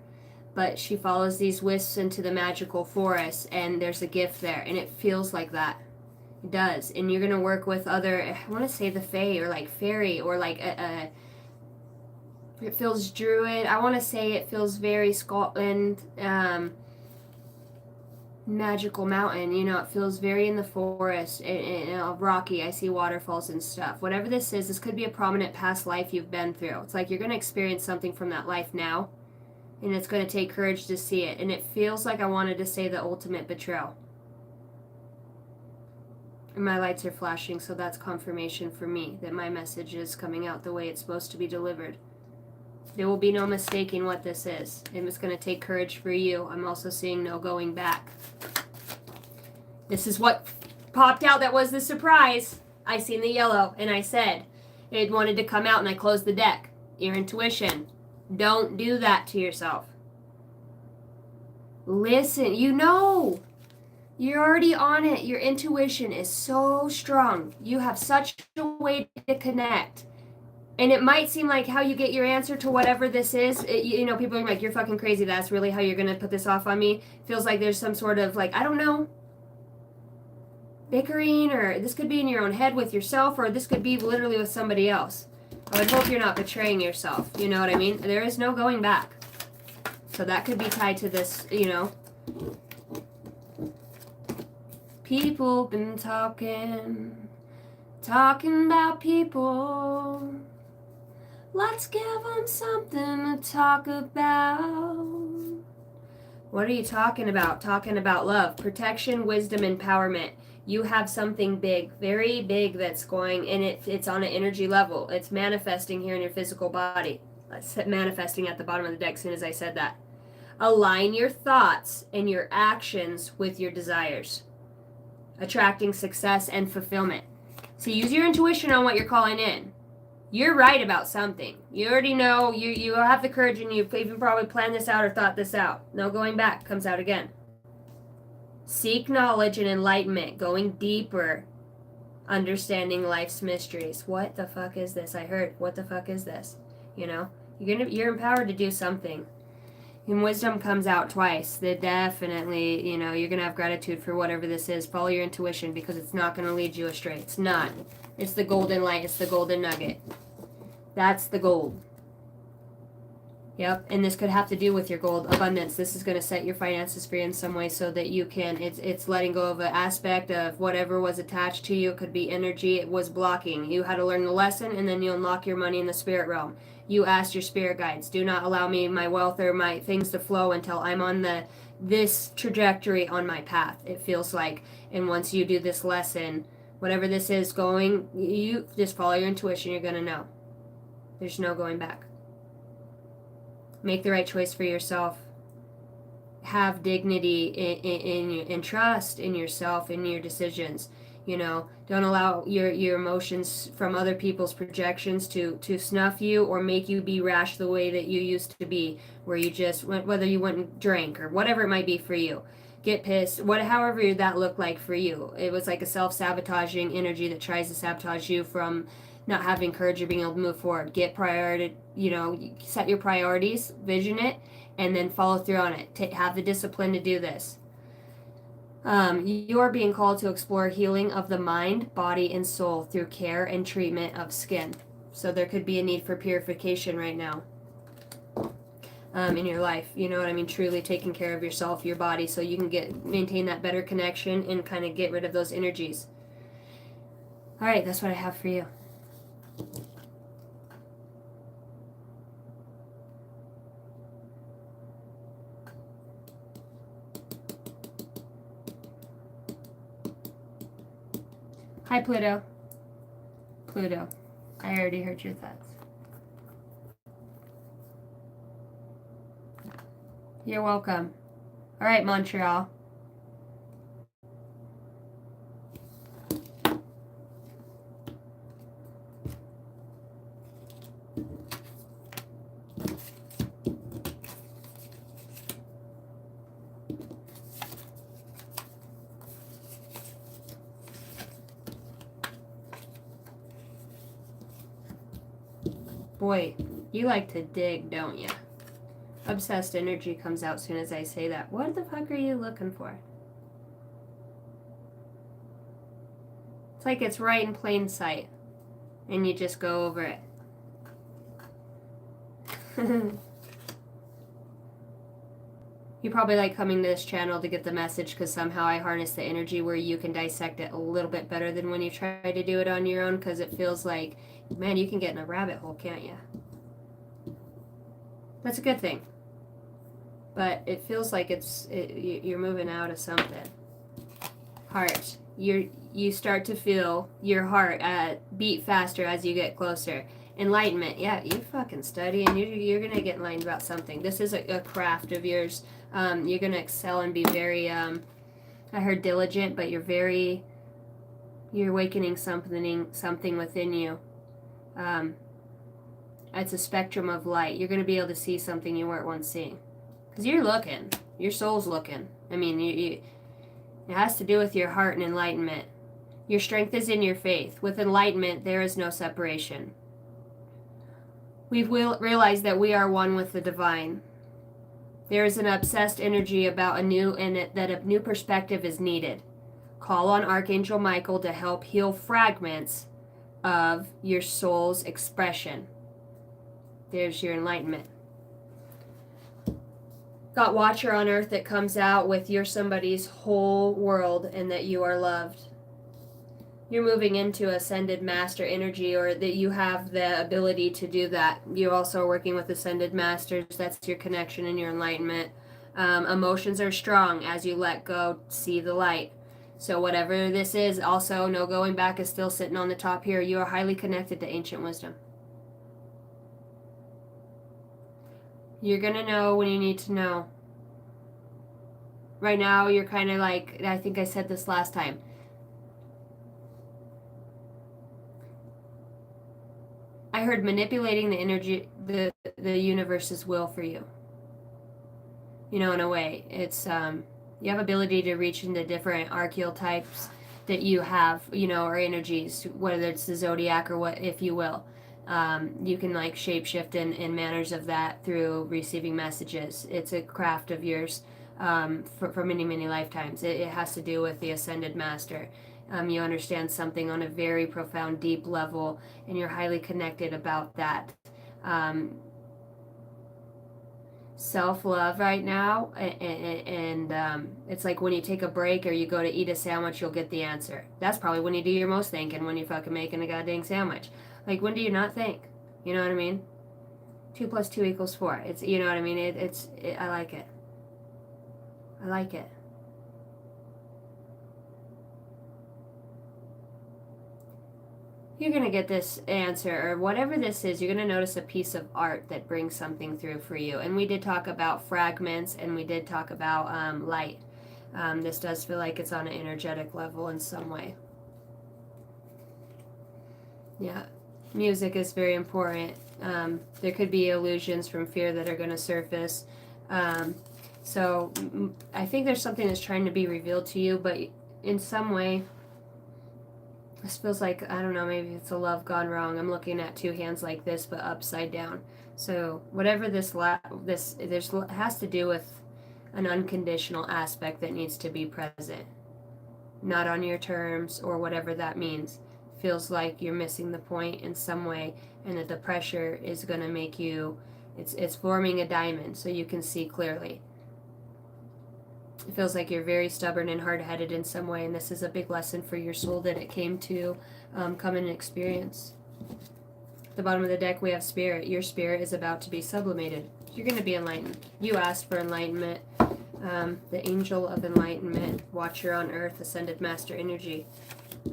But she follows these wisps into the magical forest and there's a gift there. And it feels like that. It does. And you're going to work with other, I want to say the fae or like fairy or like it feels druid. I want to say it feels very Scotland, magical mountain. You know, it feels very in the forest and rocky. I see waterfalls and stuff. Whatever this is, this could be a prominent past life you've been through. It's like you're going to experience something from that life now. And it's going to take courage to see it. And it feels like I wanted to say the ultimate betrayal. And my lights are flashing, so that's confirmation for me that my message is coming out the way it's supposed to be delivered. There will be no mistaking what this is. And it's going to take courage for you. I'm also seeing no going back. This is what popped out that was the surprise. I seen the yellow, and I said it wanted to come out, and I closed the deck. Your intuition. Don't do that to yourself. Listen, you know. You're already on it. Your intuition is so strong. You have such a way to connect. And it might seem like how you get your answer to whatever this is, people are like, you're fucking crazy. That's really how you're going to put this off on me. Feels like there's some sort of, like, I don't know, bickering, or this could be in your own head with yourself, or this could be literally with somebody else. I would hope you're not betraying yourself. You know what I mean? There is no going back. So that could be tied to this, People been talking about people. Let's give them something to talk about. What are you talking about? Talking about love, protection, wisdom, empowerment. You have something big, very big that's going, and it's on an energy level. It's manifesting here in your physical body. It's manifesting at the bottom of the deck as soon as I said that. Align your thoughts and your actions with your desires. Attracting success and fulfillment. So use your intuition on what you're calling in. You're right about something. You already know. You have the courage, and you've even probably planned this out or thought this out. No going back. Comes out again. Seek knowledge and enlightenment. Going deeper. Understanding life's mysteries. What the fuck is this? I heard. What the fuck is this? You're empowered to do something. And wisdom comes out twice. That definitely, you're going to have gratitude for whatever this is. Follow your intuition, because it's not going to lead you astray. It's not. It's the golden light. It's the golden nugget. That's the gold. Yep. And this could have to do with your gold abundance. This is going to set your finances free in some way, so that you can, it's letting go of an aspect of whatever was attached to you. It could be energy it was blocking. You had to learn the lesson, and then you unlock your money in the spirit realm. You asked your spirit guides, do not allow me my wealth or my things to flow until I'm on this trajectory on my path, it feels like. And once you do this lesson, whatever this is going, you just follow your intuition. You're going to know. There's no going back. Make the right choice for yourself. Have dignity in trust in yourself, in your decisions. Don't allow your emotions from other people's projections to snuff you or make you be rash the way that you used to be, where you just whether you went and drank or whatever it might be for you. Get pissed, however that looked like for you. It was like a self-sabotaging energy that tries to sabotage you from not having courage or being able to move forward. Get priority, set your priorities, vision it, and then follow through on it. Have the discipline to do this. You are being called to explore healing of the mind, body, and soul through care and treatment of skin. So there could be a need for purification right now in your life. You know what I mean? Truly taking care of yourself, your body, so you can maintain that better connection and kind of get rid of those energies. All right, that's what I have for you. Hi, Pluto. Pluto, I already heard your thoughts. You're welcome. All right, Montreal. Boy, you like to dig, don't you? Obsessed energy comes out as soon as I say that. What the fuck are you looking for? It's like it's right in plain sight, and you just go over it. You probably like coming to this channel to get the message, because somehow I harness the energy where you can dissect it a little bit better than when you try to do it on your own, because it feels like, man, you can get in a rabbit hole, can't you? That's a good thing. But it feels like you're moving out of something. Heart. You start to feel your heart beat faster as you get closer. Enlightenment. Yeah, you fucking study, and you're going to get enlightened about something. This is a craft of yours. You're going to excel and be very, I heard diligent, but you're awakening something within you. It's a spectrum of light. You're going to be able to see something you weren't once seeing. Because you're looking. Your soul's looking. I mean, It has to do with your heart and enlightenment. Your strength is in your faith. With enlightenment, there is no separation. We've realized that we are one with the divine. There is an obsessed energy about a new perspective is needed. Call on Archangel Michael to help heal fragments of your soul's expression. There's your enlightenment. Got Watcher on Earth that comes out with you're somebody's whole world and that you are loved. You're moving into Ascended Master energy, or that you have the ability to do that. You also are working with Ascended Masters. That's your connection and your enlightenment. Emotions are strong. As you let go, see the light. So whatever this is, also, no going back is still sitting on the top here. You are highly connected to ancient wisdom. You're going to know when you need to know. Right now, you're kind of like, I think I said this last time. I heard manipulating the energy, the universe's will for you. You know, in a way, it's you have ability to reach into different archetypes that you have, you know, or energies, whether it's the zodiac or what, if you will. You can like shapeshift in manners of that through receiving messages. It's a craft of yours for many, many lifetimes. It has to do with the Ascended Master. You understand something on a very profound, deep level, and you're highly connected about that. Self-love right now, and it's like when you take a break or you go to eat a sandwich, you'll get the answer. That's probably when you do your most thinking, when you're fucking making a goddamn sandwich. Like, when do you not think? You know what I mean? 2 + 2 = 4. It's, you know what I mean? I like it. I like it. You're going to get this answer, or whatever this is, you're going to notice a piece of art that brings something through for you. And we did talk about fragments, and we did talk about light. This does feel like it's on an energetic level in some way. Yeah. Music is very important. There could be illusions from fear that are going to surface. So I think there's something that's trying to be revealed to you, but in some way, this feels like, I don't know, maybe it's a love gone wrong. I'm looking at 2 hands like this, but upside down. So whatever this has to do with an unconditional aspect that needs to be present. Not on your terms, or whatever that means. Feels like you're missing the point in some way, and that the pressure is going to make you, it's forming a diamond so you can see clearly. It feels like you're very stubborn and hard-headed in some way, and this is a big lesson for your soul that it came to come and experience. At the bottom of the deck, we have spirit. Your spirit is about to be sublimated. You're going to be enlightened. You asked for enlightenment. The angel of enlightenment, Watcher on Earth, Ascended Master energy.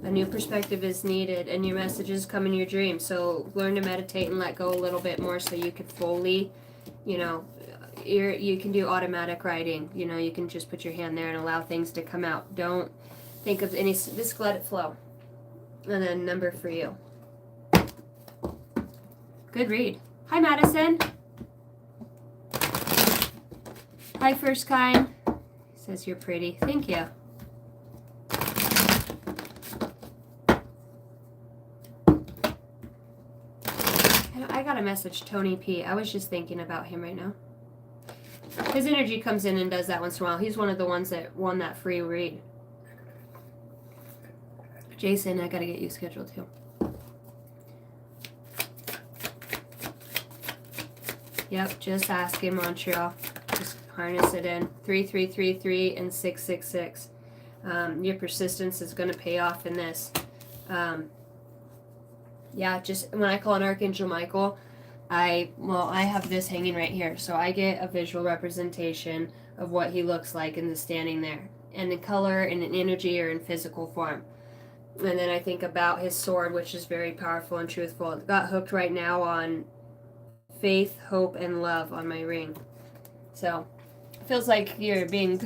A new perspective is needed, and your messages come in your dreams. So learn to meditate and let go a little bit more so you can fully, you know, you can do automatic writing. You know, you can just put your hand there and allow things to come out. Don't think of any, just let it flow. And then number for you. Good read. Hi, Madison. Hi, First Kind. Says you're pretty. Thank you. I got a message, Tony P. I was just thinking about him right now. His energy comes in and does that once in a while. He's one of the ones that won that free read. Jason, I gotta get you scheduled too. Yep, just ask him, Montreal. Just harness it in. 3333 and 666. Your persistence is going to pay off in this. Yeah, just when I call on Archangel Michael, I have this hanging right here, so I get a visual representation of what he looks like in the standing there, and in color, and in energy, or in physical form. And then I think about his sword, which is very powerful and truthful. It got hooked right now on faith, hope, and love on my ring. So it feels like you're being,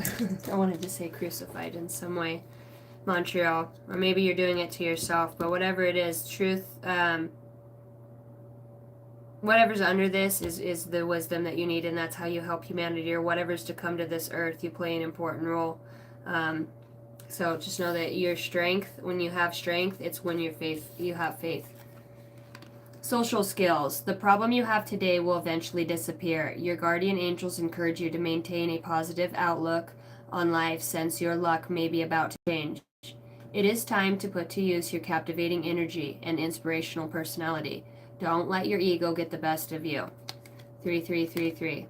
I wanted to say crucified in some way, Montreal, or maybe you're doing it to yourself, but whatever it is, truth, whatever's under this is the wisdom that you need, and that's how you help humanity, or whatever's to come to this earth. You play an important role. So just know that your strength, when you have strength, it's when you have faith. Social skills. The problem you have today will eventually disappear. Your guardian angels encourage you to maintain a positive outlook on life since your luck may be about to change. It is time to put to use your captivating energy and inspirational personality. Don't let your ego get the best of you. 3333.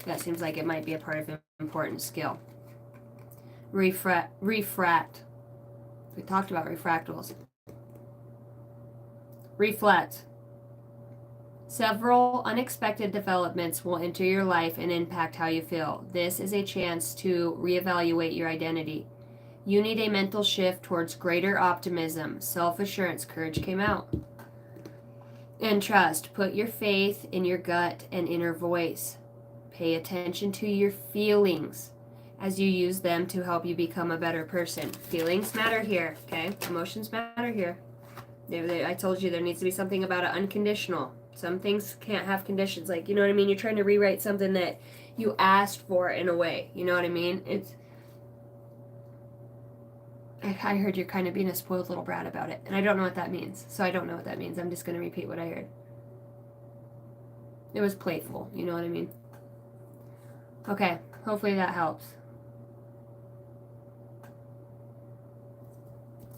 That seems like it might be a part of an important skill. Refract. We talked about refractals. Reflect. Several unexpected developments will enter your life and impact how you feel. This is a chance to reevaluate your identity. You need a mental shift towards greater optimism, self-assurance, courage came out, and trust. Put your faith in your gut and inner voice. Pay attention to your feelings as you use them to help you become a better person. Feelings matter here, okay? Emotions matter here. I told you there needs to be something about it unconditional. Some things can't have conditions. Like, you know what I mean? You're trying to rewrite something that you asked for in a way. You know what I mean? I heard you're kind of being a spoiled little brat about it. And I don't know what that means. So I don't know what that means. I'm just going to repeat what I heard. It was playful. You know what I mean? Okay. Hopefully that helps.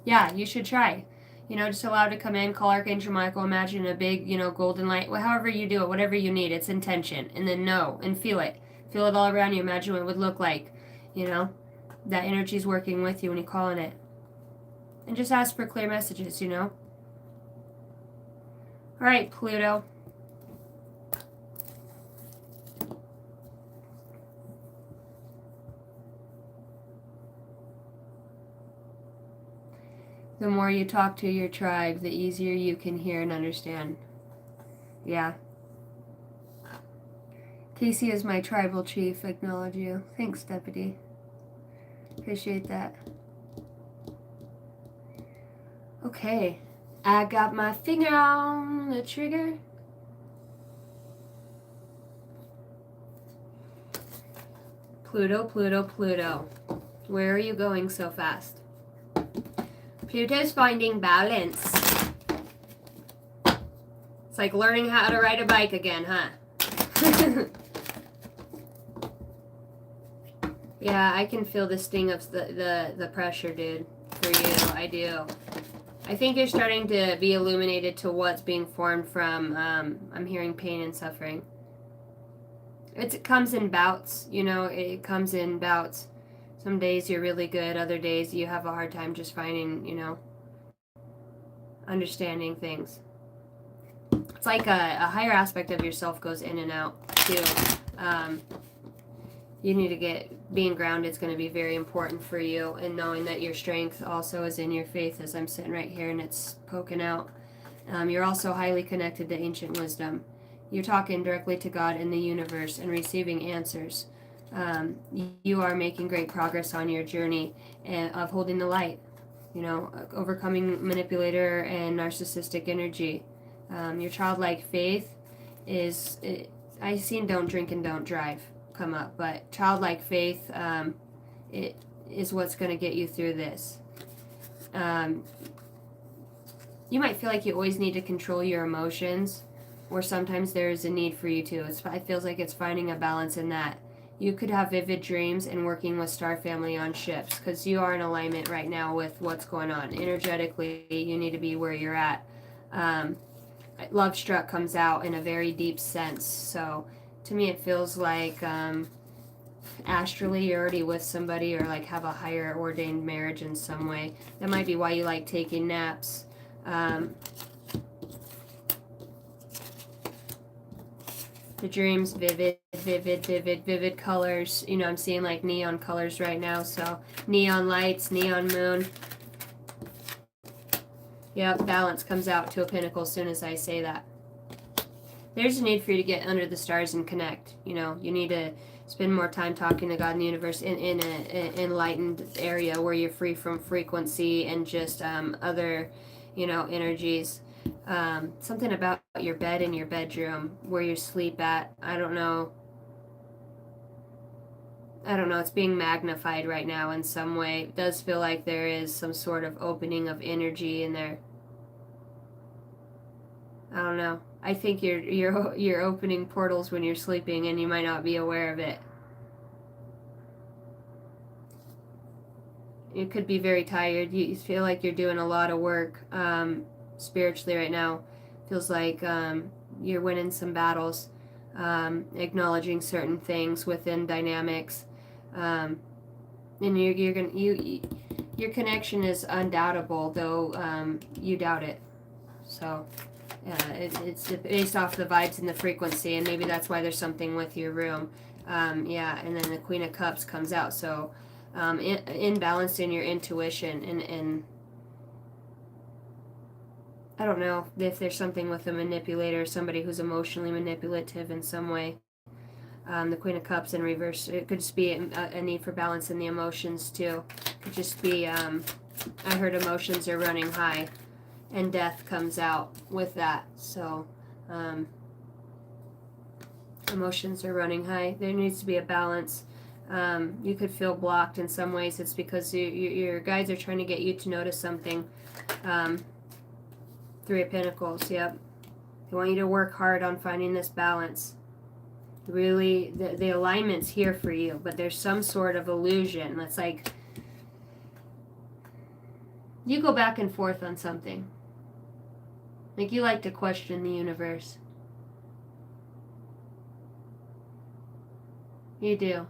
Yeah, you should try. Just allow it to come in, call Archangel Michael, imagine a big, golden light, however you do it, whatever you need, it's intention, and then know, and feel it. Feel it all around you, imagine what it would look like, that energy's working with you when you call on it. And just ask for clear messages, All right, Pluto. The more you talk to your tribe, the easier you can hear and understand. Yeah. Casey is my tribal chief. Acknowledge you. Thanks, Deputy. Appreciate that. Okay. I got my finger on the trigger. Pluto, Pluto, Pluto. Where are you going so fast? Pluto's finding balance. It's like learning how to ride a bike again, huh? Yeah, I can feel the sting of the pressure, dude. For you, I do. I think you're starting to be illuminated to what's being formed from, I'm hearing pain and suffering. It comes in bouts, it comes in bouts. Some days you're really good, other days you have a hard time just finding, understanding things. It's like a higher aspect of yourself goes in and out, too. You need to being grounded is going to be very important for you, and knowing that your strength also is in your faith, as I'm sitting right here and it's poking out. You're also highly connected to ancient wisdom. You're talking directly to God and the universe and receiving answers. You are making great progress on your journey of holding the light, overcoming manipulator and narcissistic energy. Your childlike faith I seen don't drink and don't drive come up, but childlike faith it is what's going to get you through this. You might feel like you always need to control your emotions, or sometimes there's a need for you to. It feels like it's finding a balance in that. You could have vivid dreams and working with Star Family on ships, because you are in alignment right now with what's going on. Energetically, you need to be where you're at. Love struck comes out in a very deep sense. So to me, it feels like astrally you're already with somebody, or like have a higher ordained marriage in some way. That might be why you like taking naps. The dreams, vivid colors. I'm seeing like neon colors right now. So neon lights, neon moon. Yep, balance comes out to a pinnacle as soon as I say that. There's a need for you to get under the stars and connect. You need to spend more time talking to God and the universe in an enlightened area where you're free from frequency and just other, energies. Something about your bed in your bedroom, where you sleep at. I don't know. I don't know, it's being magnified right now in some way. It does feel like there is some sort of opening of energy in there. I don't know. I think you're opening portals when you're sleeping and you might not be aware of it. You could be very tired. You feel like you're doing a lot of work spiritually right now. Feels like you're winning some battles, acknowledging certain things within dynamics, and your connection is undoubtable, though you doubt it. So it's based off the vibes and the frequency, and maybe that's why there's something with your room. Yeah, and then the Queen of Cups comes out, so imbalanced in your intuition, and I don't know if there's something with a manipulator, somebody who's emotionally manipulative in some way. The Queen of Cups in reverse, it could just be a need for balance in the emotions too. It could just be, I heard emotions are running high, and death comes out with that. So, emotions are running high. There needs to be a balance. You could feel blocked in some ways. It's because your guides are trying to get you to notice something. Three of Pentacles, yep. They want you to work hard on finding this balance. Really, the alignment's here for you, but there's some sort of illusion. It's like you go back and forth on something. Like you like to question the universe. You do.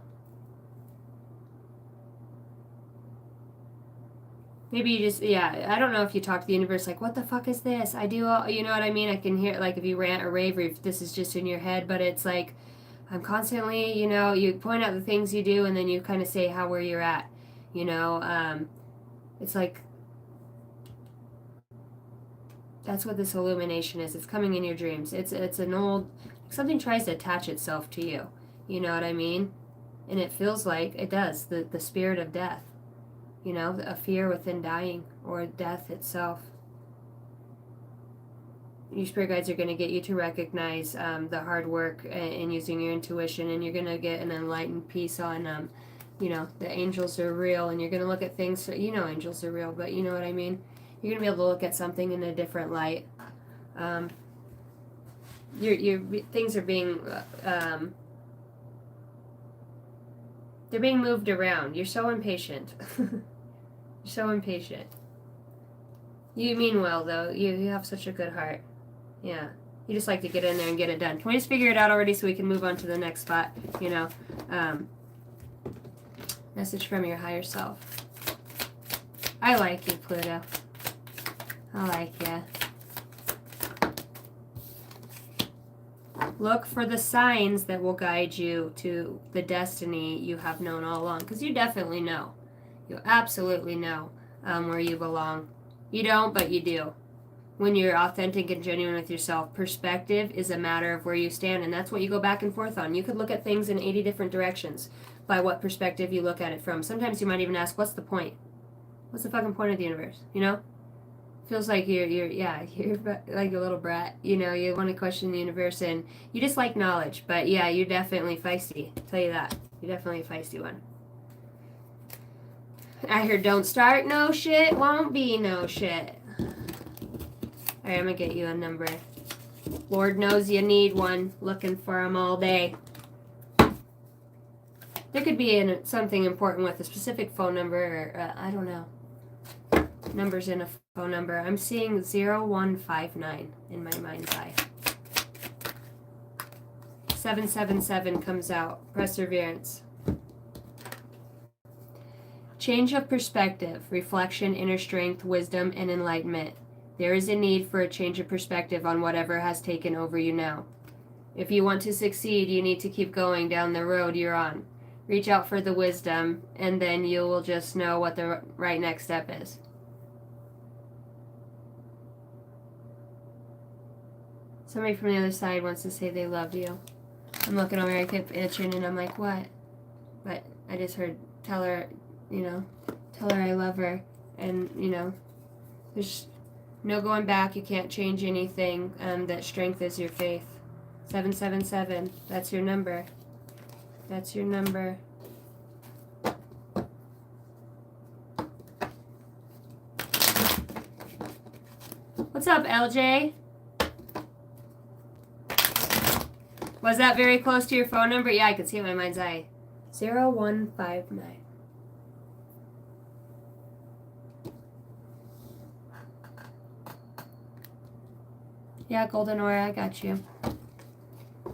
Maybe you just, yeah, I don't know if you talk to the universe like, what the fuck is this? I do, all, you know what I mean? I can hear, like, if you rant or rave or if this is just in your head, but it's like, I'm constantly, you know, you point out the things you do and then you kind of say where you're at, you know? It's like, that's what this illumination is. It's coming in your dreams. It's an old, something tries to attach itself to you, you know what I mean? And it feels like, it does, the spirit of death. You know, a fear within dying or death itself. Your spirit guides are going to get you to recognize the hard work and using your intuition, and you're going to get an enlightened peace on, you know, the angels are real, and you're going to look at things, you know angels are real, but you know what I mean? You're going to be able to look at something in a different light. Your things are being, they're being moved around. You're so impatient. So impatient. You mean well, though. You have such a good heart. Yeah. You just like to get in there and get it done. Can we just figure it out already so we can move on to the next spot? You know. Message from your higher self. I like you, Pluto. I like you. Look for the signs that will guide you to the destiny you have known all along. Because you definitely know. You absolutely know where you belong. You don't, but you do. When you're authentic and genuine with yourself, perspective is a matter of where you stand, and that's what you go back and forth on. You could look at things in 80 different directions by what perspective you look at it from. Sometimes you might even ask, what's the point? What's the fucking point of the universe? You know? Feels like you're like a little brat. You know, you want to question the universe, and you just like knowledge. But yeah, you're definitely feisty. I'll tell you that. You're definitely a feisty one. I heard don't start no shit, won't be no shit. Alright, I'm gonna get you a number. Lord knows you need one. Looking for them all day. There could be something important with a specific phone number, or I don't know. Numbers in a phone number. I'm seeing 0159 in my mind's eye. 777 comes out. Perseverance. Change of perspective, reflection, inner strength, wisdom, and enlightenment. There is a need for a change of perspective on whatever has taken over you now. If you want to succeed, you need to keep going down the road you're on. Reach out for the wisdom, and then you will just know what the right next step is. Somebody from the other side wants to say they love you. I'm looking over, I keep itching, and I'm like, what? But I just heard, tell her, you know, tell her I love her, and, you know, there's no going back, you can't change anything, that strength is your faith. 777, that's your number. That's your number. What's up, LJ? Was that very close to your phone number? Yeah, I could see it in my mind's eye. 0159. Yeah, Golden Aura, I got you.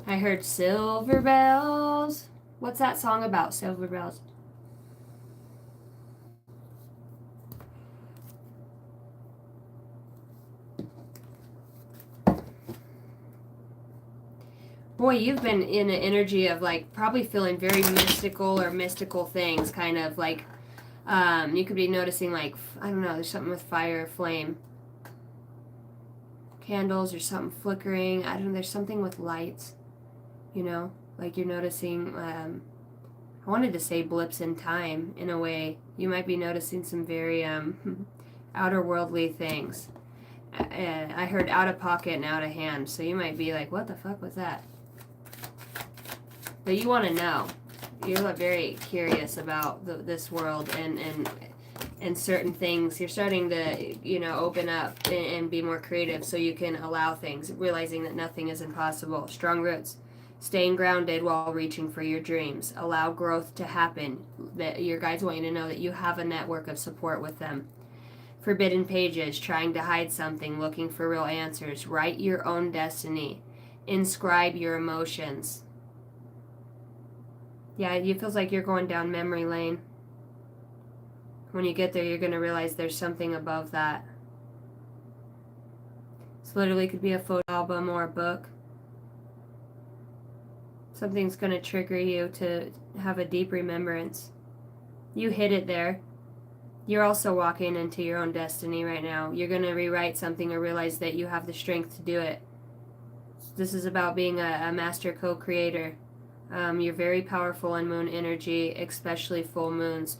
I heard silver bells. What's that song about, silver bells? Boy, you've been in an energy of like probably feeling very mystical or mystical things, kind of like you could be noticing like, I don't know, there's something with fire, flame, candles or something flickering. I don't know, there's something with lights, you know, like you're noticing, I wanted to say blips in time in a way. You might be noticing some very outer worldly things. I heard out of pocket and out of hand, so you might be like, what the fuck was that? But you want to know. You're very curious about this world and certain things. You're starting to, you know, open up and be more creative so you can allow things, realizing that nothing is impossible. Strong roots. Staying grounded while reaching for your dreams. Allow growth to happen. That your guides want you to know that you have a network of support with them. Forbidden pages. Trying to hide something. Looking for real answers. Write your own destiny. Inscribe your emotions. Yeah, it feels like you're going down memory lane. When you get there, you're going to realize there's something above that. This literally could be a photo album or a book. Something's going to trigger you to have a deep remembrance. You hit it there. You're also walking into your own destiny right now. You're going to rewrite something or realize that you have the strength to do it. This is about being a master co-creator. You're very powerful in moon energy, especially full moons.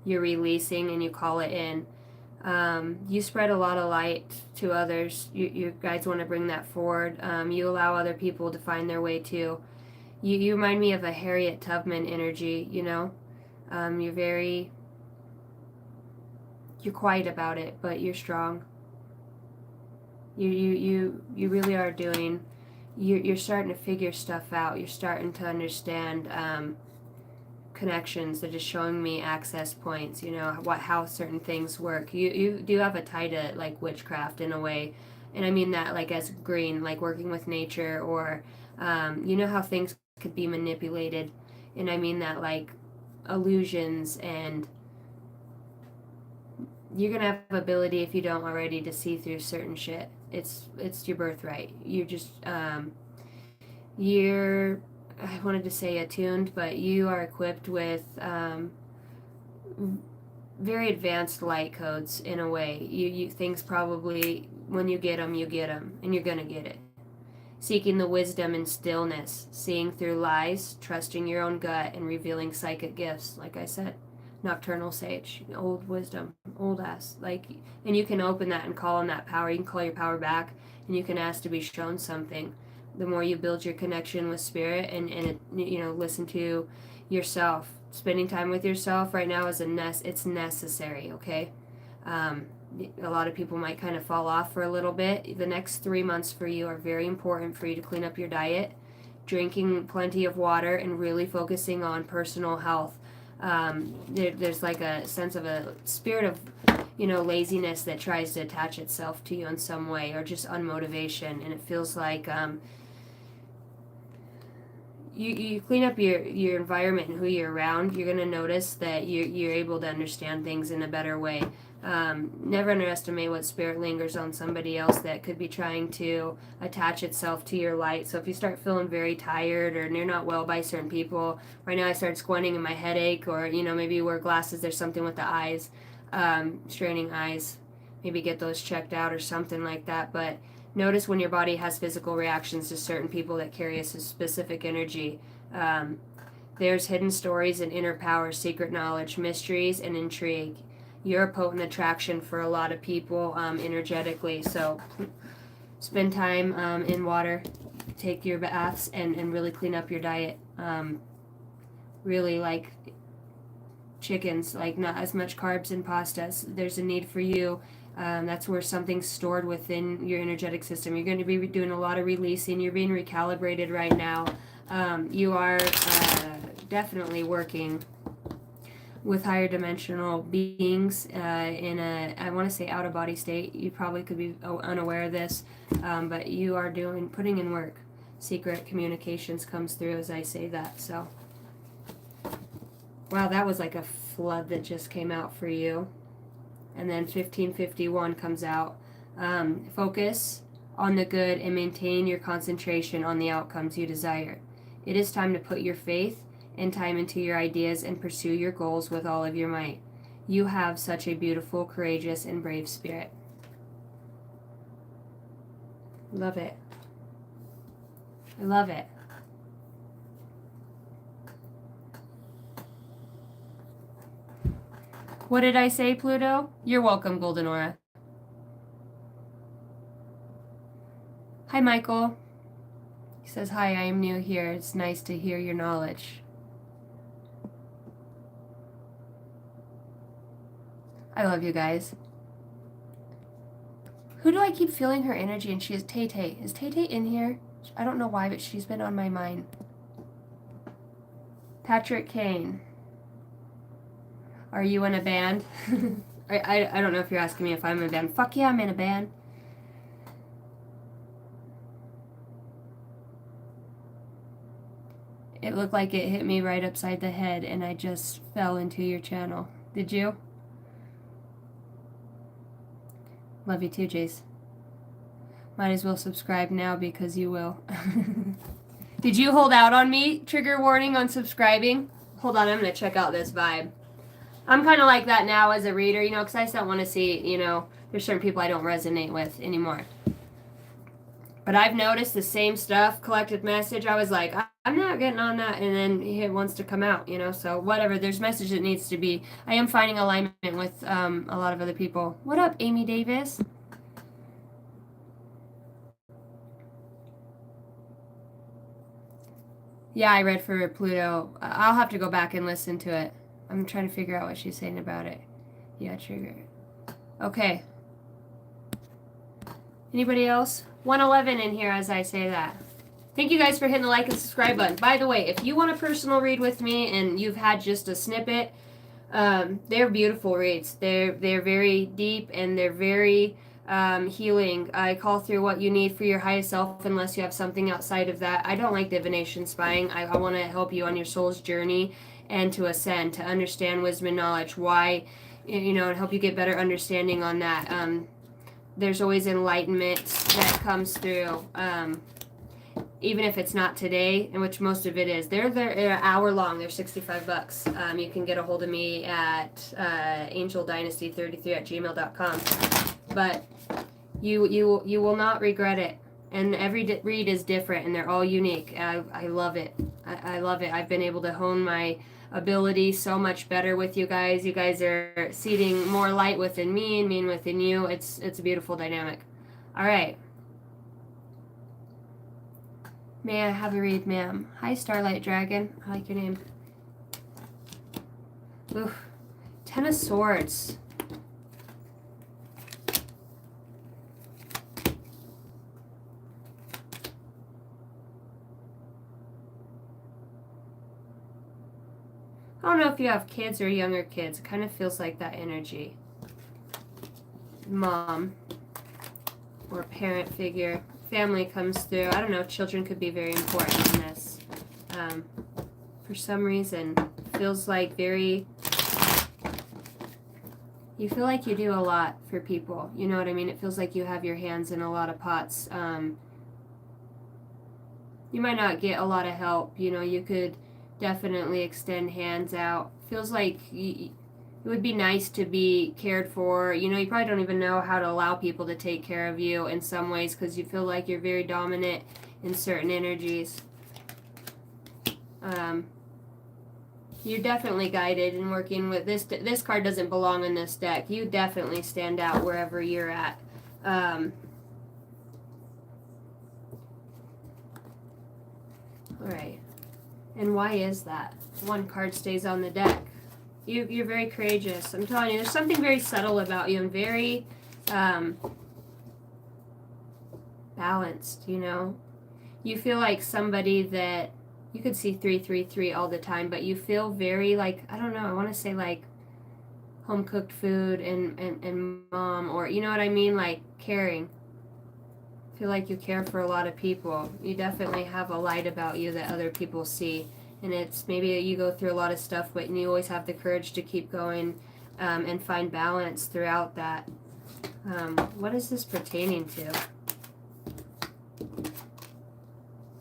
You're releasing and you call it in. You spread a lot of light to others. You guys want to bring that forward. You allow other people to find their way too. You remind me of a Harriet Tubman energy, you know. You're quiet about it, but you're strong. You really are doing. You're starting to figure stuff out. You're starting to understand connections. They're just showing me access points, you know, how certain things work. You do have a tie to like witchcraft in a way, and I mean that like as green, like working with nature, or you know how things could be manipulated, and I mean that like illusions, and you're gonna have ability, if you don't already, to see through certain shit. It's your birthright. You just you're, I wanted to say attuned, but you are equipped with very advanced light codes in a way. You things probably, when you get them, and you're gonna get it. Seeking the wisdom in stillness, seeing through lies, trusting your own gut, and revealing psychic gifts. Like I said, nocturnal sage, old wisdom, old ass. Like, and you can open that and call on that power. You can call your power back, and you can ask to be shown something. The more you build your connection with spirit and you know, listen to yourself. Spending time with yourself right now is it's necessary. Okay. A lot of people might kind of fall off for a little bit. The next 3 months for you are very important for you to clean up your diet, drinking plenty of water, and really focusing on personal health. There's like a sense of a spirit of, you know, laziness that tries to attach itself to you in some way, or just unmotivation, and it feels like you clean up your environment and who you're around, you're going to notice that you're able to understand things in a better way. Never underestimate what spirit lingers on somebody else that could be trying to attach itself to your light. So if you start feeling very tired or you're not well by certain people, right now I started squinting and my headache, or, you know, maybe you wear glasses, there's something with the eyes, straining eyes, maybe get those checked out or something like that. But notice when your body has physical reactions to certain people that carry a specific energy. There's hidden stories and inner power, secret knowledge, mysteries, and intrigue. You're a potent attraction for a lot of people energetically. So spend time in water, take your baths, and really clean up your diet. Really like chickens, like not as much carbs and pastas. There's a need for you That's where something's stored within your energetic system. You're going to be doing a lot of releasing. You're being recalibrated right now. You are definitely working with higher dimensional beings in a, I want to say, out of body state. You probably could be unaware of this, but you are putting in work. Secret communications comes through as I say that. So, wow, that was like a flood that just came out for you. And then 1551 comes out. Focus on the good and maintain your concentration on the outcomes you desire. It is time to put your faith and time into your ideas and pursue your goals with all of your might. You have such a beautiful, courageous, and brave spirit. Love it. I love it. What did I say, Pluto? You're welcome, Golden Aura. Hi, Michael. He says, hi, I am new here. It's nice to hear your knowledge. I love you guys. Who do I keep feeling her energy? And she is Tay-Tay. Is Tay-Tay in here? I don't know why, but she's been on my mind. Patrick Kane. Are you in a band? I don't know if you're asking me if I'm in a band. Fuck yeah, I'm in a band. It looked like it hit me right upside the head and I just fell into your channel. Did you? Love you too, Jace. Might as well subscribe now because you will. Did you hold out on me? Trigger warning on subscribing. Hold on, I'm going to check out this vibe. I'm kind of like that now as a reader, because I just don't want to see, there's certain people I don't resonate with anymore. But I've noticed the same stuff, collected message. I was like, I'm not getting on that. And then it wants to come out, so whatever. There's message that needs to be. I am finding alignment with a lot of other people. What up, Amy Davis? Yeah, I read for Pluto. I'll have to go back and listen to it. I'm trying to figure out what she's saying about it. Yeah, trigger. Okay. Anybody else? 111 in here as I say that. Thank you guys for hitting the like and subscribe button. By the way, if you want a personal read with me and you've had just a snippet, they're beautiful reads. They're very deep and they're very healing. I call through what you need for your highest self unless you have something outside of that. I don't like divination spying. I want to help you on your soul's journey and to ascend, to understand wisdom and knowledge, why, and help you get better understanding on that. There's always enlightenment that comes through, even if it's not today, in which most of it is. They're an hour long. They're $65. You can get a hold of me at angeldynasty33@gmail.com. But you will not regret it. And every read is different, and they're all unique. I love it. I love it. I've been able to hone my ability so much better with you guys. You guys are seeding more light within me and me within you. It's a beautiful dynamic. All right. May I have a read, ma'am? Hi, Starlight Dragon. I like your name. Oof. 10 of Swords. I don't know if you have kids or younger kids. It kind of feels like that energy. Mom or parent figure. Family comes through. I don't know. Children could be very important in this. For some reason, feels like you feel like you do a lot for people. You know what I mean? It feels like you have your hands in a lot of pots. You might not get a lot of help. You could definitely extend hands out. Feels like it would be nice to be cared for. You probably don't even know how to allow people to take care of you in some ways because you feel like you're very dominant in certain energies. You're definitely guided in working with this. This card doesn't belong in this deck. You definitely stand out wherever you're at. All right. And why is that? One card stays on the deck. You're very courageous. I'm telling you, there's something very subtle about you and very balanced, you know. You feel like somebody that you could see 333 all the time, but you feel very like, I don't know, I want to say like home cooked food and mom, or you know what I mean, like caring. Feel like you care for a lot of people. You definitely have a light about you that other people see, and it's maybe you go through a lot of stuff, but you always have the courage to keep going, and find balance throughout that. What is this pertaining to?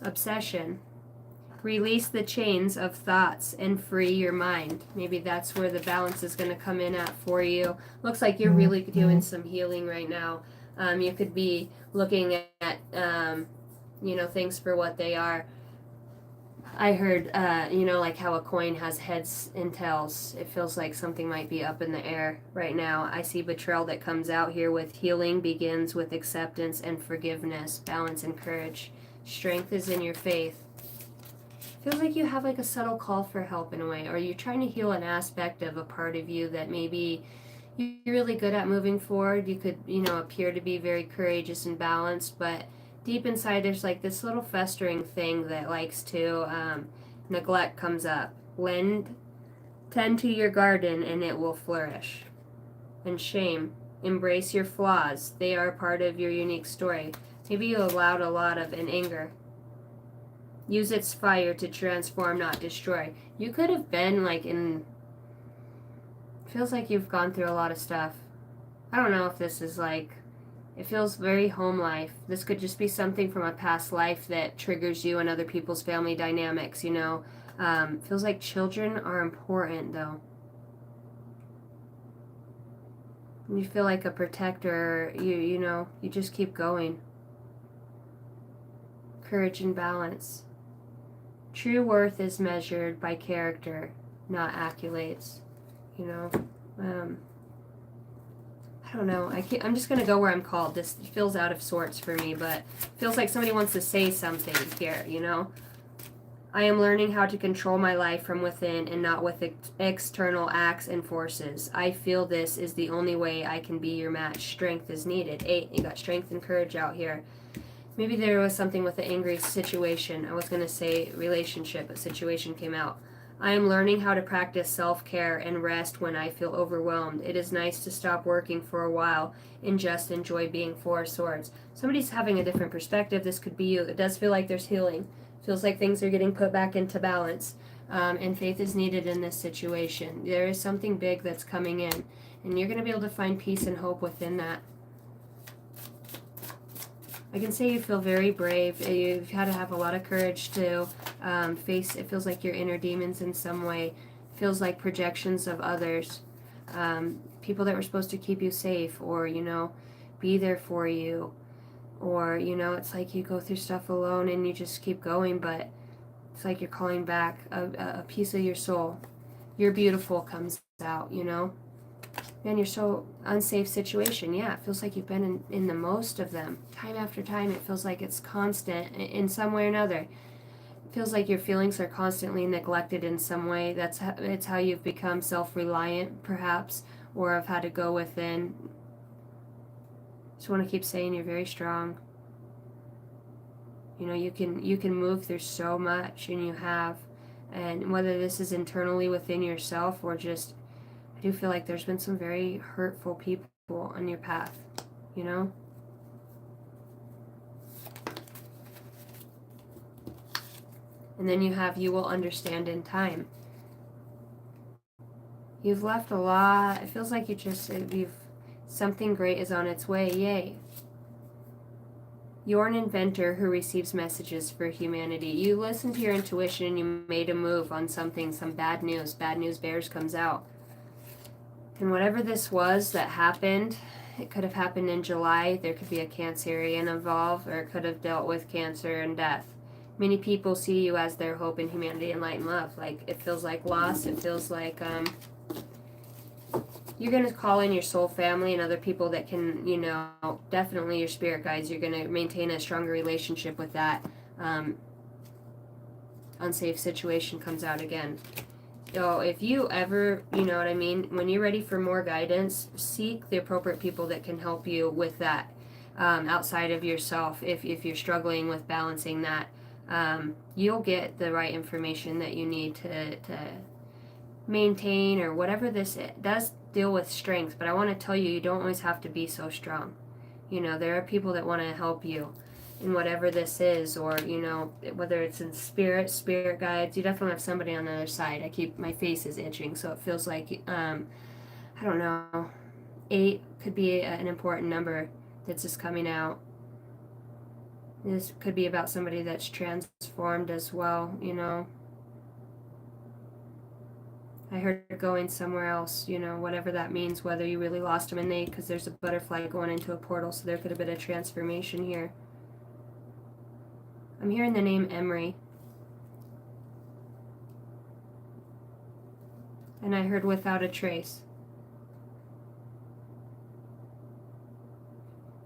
Obsession. Release the chains of thoughts and free your mind. Maybe that's where the balance is going to come in at for you. Looks like you're really doing some healing right now. You could be looking at, you know, things for what they are. I heard, you know, like how a coin has heads and tails. It feels like something might be up in the air right now. I see betrayal that comes out here with healing begins with acceptance and forgiveness, balance and courage. Strength is in your faith. Feels like you have like a subtle call for help in a way, or you're trying to heal an aspect of a part of you that maybe you're really good at moving forward. You could, you know, appear to be very courageous and balanced, but deep inside there's like this little festering thing that likes to, neglect comes up. Tend to your garden and it will flourish. And shame. Embrace your flaws. They are part of your unique story. Maybe you allowed a lot of an anger. Use its fire to transform, not destroy. You could have been like in... Feels like you've gone through a lot of stuff. I don't know if this is like... It feels very home life. This could just be something from a past life that triggers you and other people's family dynamics, you know. Feels like children are important, though. You feel like a protector. You know, you just keep going. Courage and balance. True worth is measured by character, not accolades. You know, I don't know. I'm just gonna go where I'm called. This feels out of sorts for me, but feels like somebody wants to say something here. You know, I am learning how to control my life from within and not with external acts and forces. I feel this is the only way I can be your match. Strength is needed. 8. You got strength and courage out here. Maybe there was something with the angry situation. I was going to say relationship, but situation came out. I am learning how to practice self-care and rest when I feel overwhelmed. It is nice to stop working for a while and just enjoy being 4 swords. Somebody's having a different perspective. This could be you. It does feel like there's healing. Feels like things are getting put back into balance. And faith is needed in this situation. There is something big that's coming in, and you're going to be able to find peace and hope within that. I can say you feel very brave. You've had to have a lot of courage to face, it feels like your inner demons in some way. It feels like projections of others. People that were supposed to keep you safe, or, you know, be there for you. Or, you know, it's like you go through stuff alone and you just keep going, but it's like you're calling back a piece of your soul. You're beautiful comes out, you know. Man, you're so unsafe situation. Yeah, it feels like you've been in the most of them. Time after time, it feels like it's constant in some way or another. It feels like your feelings are constantly neglected in some way. It's how you've become self-reliant, perhaps, or have had to go within. Just want to keep saying you're very strong. You know, you can move through so much, and you have. And whether this is internally within yourself or just... I do feel like there's been some very hurtful people on your path, you know? And then you have, you will understand in time. You've left a lot. It feels like something great is on its way. Yay. You're an inventor who receives messages for humanity. You listened to your intuition and you made a move on something, some bad news. Bad news bears comes out. And whatever this was that happened, it could have happened in July. There could be a Cancerian involved, or it could have dealt with cancer and death. Many people see you as their hope in humanity and light and love. Like, it feels like loss. It feels like you're going to call in your soul family and other people that can, you know, definitely your spirit guides. You're going to maintain a stronger relationship with that. Unsafe situation comes out again. Oh, if you ever, you know what I mean, when you're ready for more guidance, seek the appropriate people that can help you with that, outside of yourself. If you're struggling with balancing that, you'll get the right information that you need to maintain or whatever this does deal with strength. But I want to tell you, you don't always have to be so strong. You know, there are people that want to help you in whatever this is, or, you know, whether it's in spirit guides. You definitely have somebody on the other side. My face is itching, so it feels like, I don't know, 8 could be an important number that's just coming out. This could be about somebody that's transformed as well, you know. I heard going somewhere else, you know, whatever that means, whether you really lost them in 8, because there's a butterfly going into a portal, so there could have been a transformation here. I'm hearing the name Emery. And I heard without a trace.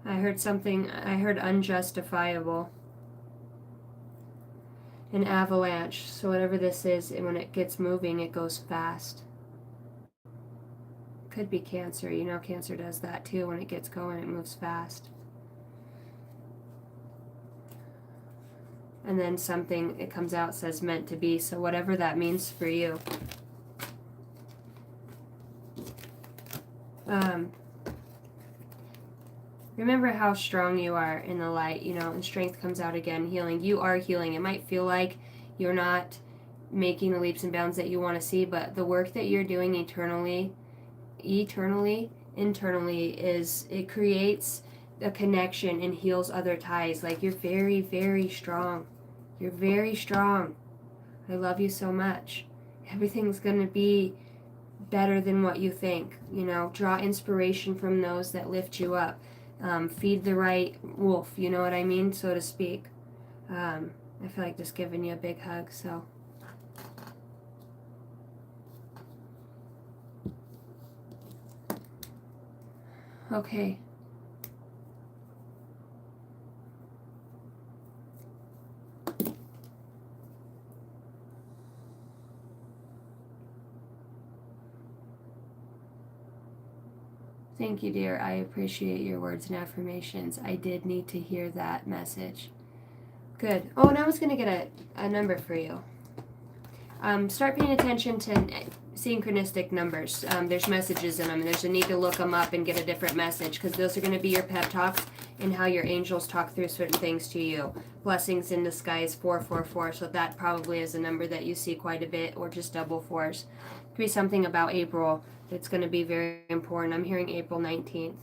I heard unjustifiable. An avalanche. So whatever this is, when it gets moving, it goes fast. Could be Cancer. You know, Cancer does that too. When it gets going, it moves fast. And then something, it comes out, says meant to be. So whatever that means for you. Remember how strong you are in the light, you know, and strength comes out again, healing. You are healing. It might feel like you're not making the leaps and bounds that you want to see, but the work that you're doing internally, is, it creates a connection and heals other ties. Like, you're very, very strong. You're very strong. I love you so much. Everything's going to be better than what you think. You know, draw inspiration from those that lift you up. Feed the right wolf, you know what I mean, so to speak. I feel like just giving you a big hug, so. Okay. Thank you, dear. I appreciate your words and affirmations. I did need to hear that message. Good. Oh, and I was going to get a number for you. Start paying attention to synchronistic numbers. There's messages in them, and there's a need to look them up and get a different message, because those are going to be your pep talks and how your angels talk through certain things to you. Blessings in disguise 444, so that probably is a number that you see quite a bit, or just double fours. Could be something about April that's going to be very important. I'm hearing April 19th.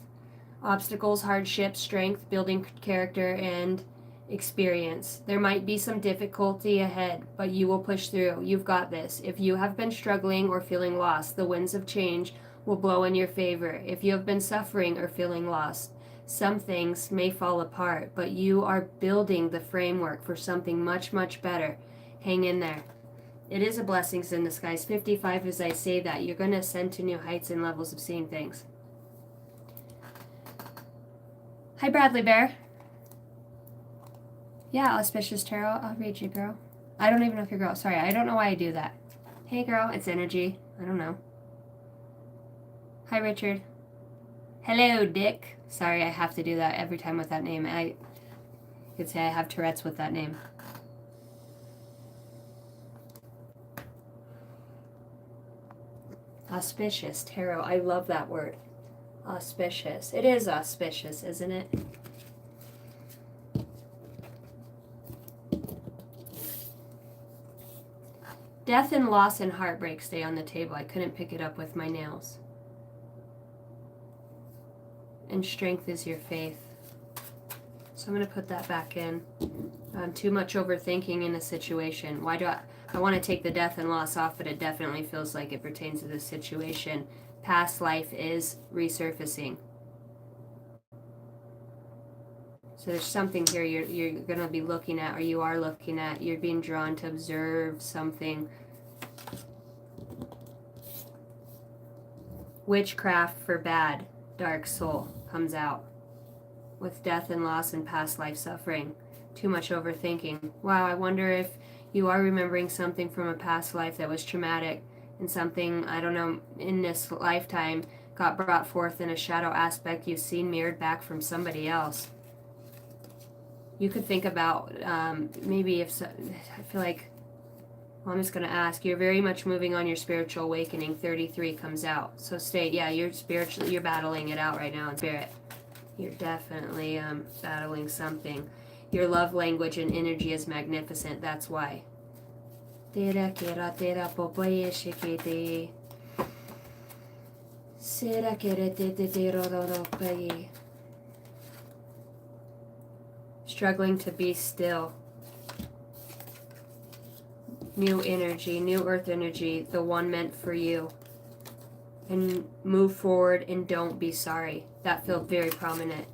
Obstacles, hardships, strength, building character, and experience. There might be some difficulty ahead, but you will push through. You've got this. If you have been struggling or feeling lost, the winds of change will blow in your favor. If you have been suffering or feeling lost, some things may fall apart, but you are building the framework for something much, much better. Hang in there. It is a blessings in disguise. 55, as I say that, you're going to ascend to new heights and levels of seeing things. Hi, Bradley Bear. Yeah, Auspicious Tarot. I'll read you, girl. I don't even know if you're a girl. Sorry, I don't know why I do that. Hey, girl. It's energy. I don't know. Hi, Richard. Hello, Dick. Sorry, I have to do that every time with that name. I could say I have Tourette's with that name. Auspicious Tarot. I love that word. Auspicious. It is auspicious, isn't it? Death and loss and heartbreak stay on the table. I couldn't pick it up with my nails. And strength is your faith. So I'm going to put that back in. Too much overthinking in a situation. Why do I want to take the death and loss off, but it definitely feels like it pertains to this situation. Past life is resurfacing. So there's something here you're going to be looking at, or you are looking at. You're being drawn to observe something. Witchcraft for bad, dark soul comes out. With death and loss and past life suffering. Too much overthinking. Wow, I wonder if you are remembering something from a past life that was traumatic. And something, I don't know, in this lifetime got brought forth in a shadow aspect you've seen mirrored back from somebody else. You could think about maybe if so, I feel like, well, I'm just going to ask, you're very much moving on your spiritual awakening. 33 comes out. So stay, yeah, you're spiritually, you're battling it out right now in spirit. You're definitely battling something. Your love language and energy is magnificent. That's why. Struggling to be still. New energy, new earth energy, the one meant for you. And move forward and don't be sorry. That felt very prominent.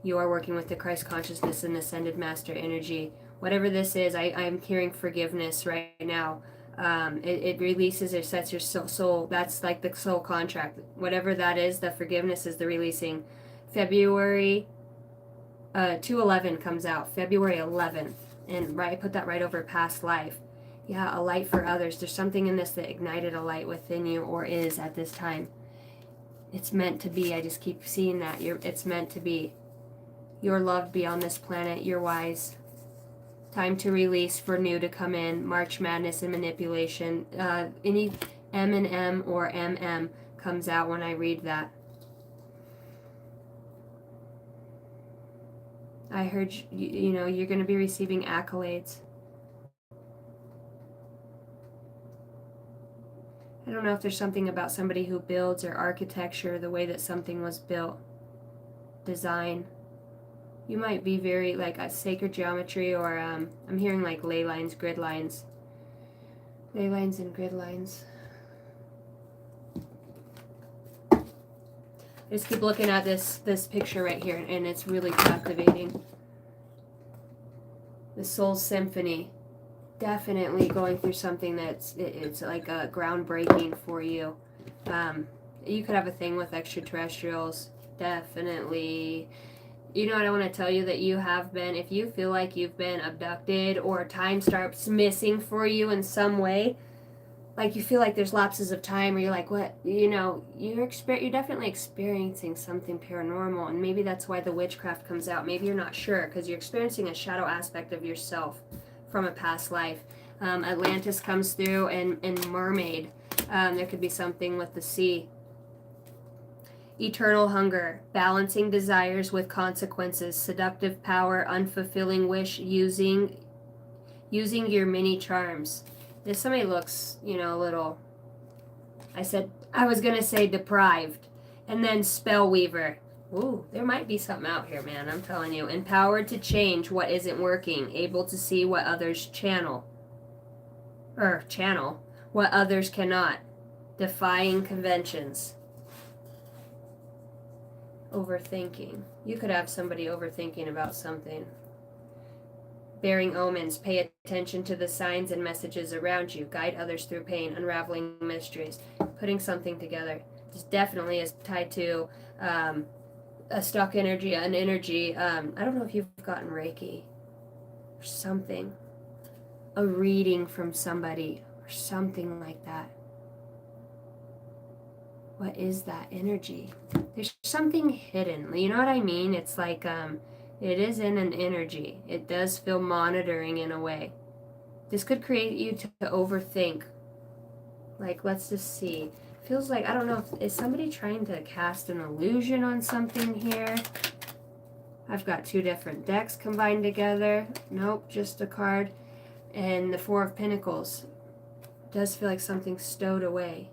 You are working with the Christ consciousness and ascended master energy. Whatever this is, I'm hearing forgiveness right now. It releases or sets your soul. That's like the soul contract. Whatever that is, the forgiveness is the releasing. February 2/11 comes out. February 11th. And right, I put that right over past life. Yeah, a light for others. There's something in this that ignited a light within you or is at this time. It's meant to be. I just keep seeing that. It's meant to be. You're loved beyond this planet. You're wise. Time to release for new to come in. March madness and manipulation. Any M and M or MM comes out when I read that. I heard, you know, you're going to be receiving accolades. I don't know if there's something about somebody who builds or architecture, the way that something was built. Design. You might be very like a sacred geometry or I'm hearing like ley lines, grid lines. Ley lines and grid lines. I just keep looking at this picture right here and it's really captivating. The Soul Symphony. Definitely going through something that's it's like a groundbreaking for you. You could have a thing with extraterrestrials. Definitely. You know what I want to tell you that you have been, if you feel like you've been abducted or time starts missing for you in some way, like you feel like there's lapses of time or you're like, what, you know, you're definitely experiencing something paranormal, and maybe that's why the witchcraft comes out. Maybe you're not sure because you're experiencing a shadow aspect of yourself from a past life. Atlantis comes through and mermaid. There could be something with the sea. Eternal hunger, balancing desires with consequences, seductive power, unfulfilling wish, using your many charms. If somebody looks, you know, a little, I was going to say deprived, and then spell weaver. Ooh, there might be something out here, man, I'm telling you. Empowered to change what isn't working, able to see what others channel what others cannot, defying conventions. Overthinking. You could have somebody overthinking about something. Bearing omens. Pay attention to the signs and messages around you. Guide others through pain. Unraveling mysteries. Putting something together. This definitely is tied to a stock energy, an energy. I don't know if you've gotten Reiki or something. A reading from somebody or something like that. What is that energy? There's something hidden. You know what I mean? It's like it is in an energy. It does feel monitoring in a way. This could create you to overthink. Like, let's just see. Feels like, I don't know, is somebody trying to cast an illusion on something here? I've got two different decks combined together. Nope, just a card. And the Four of Pentacles. It does feel like something's stowed away.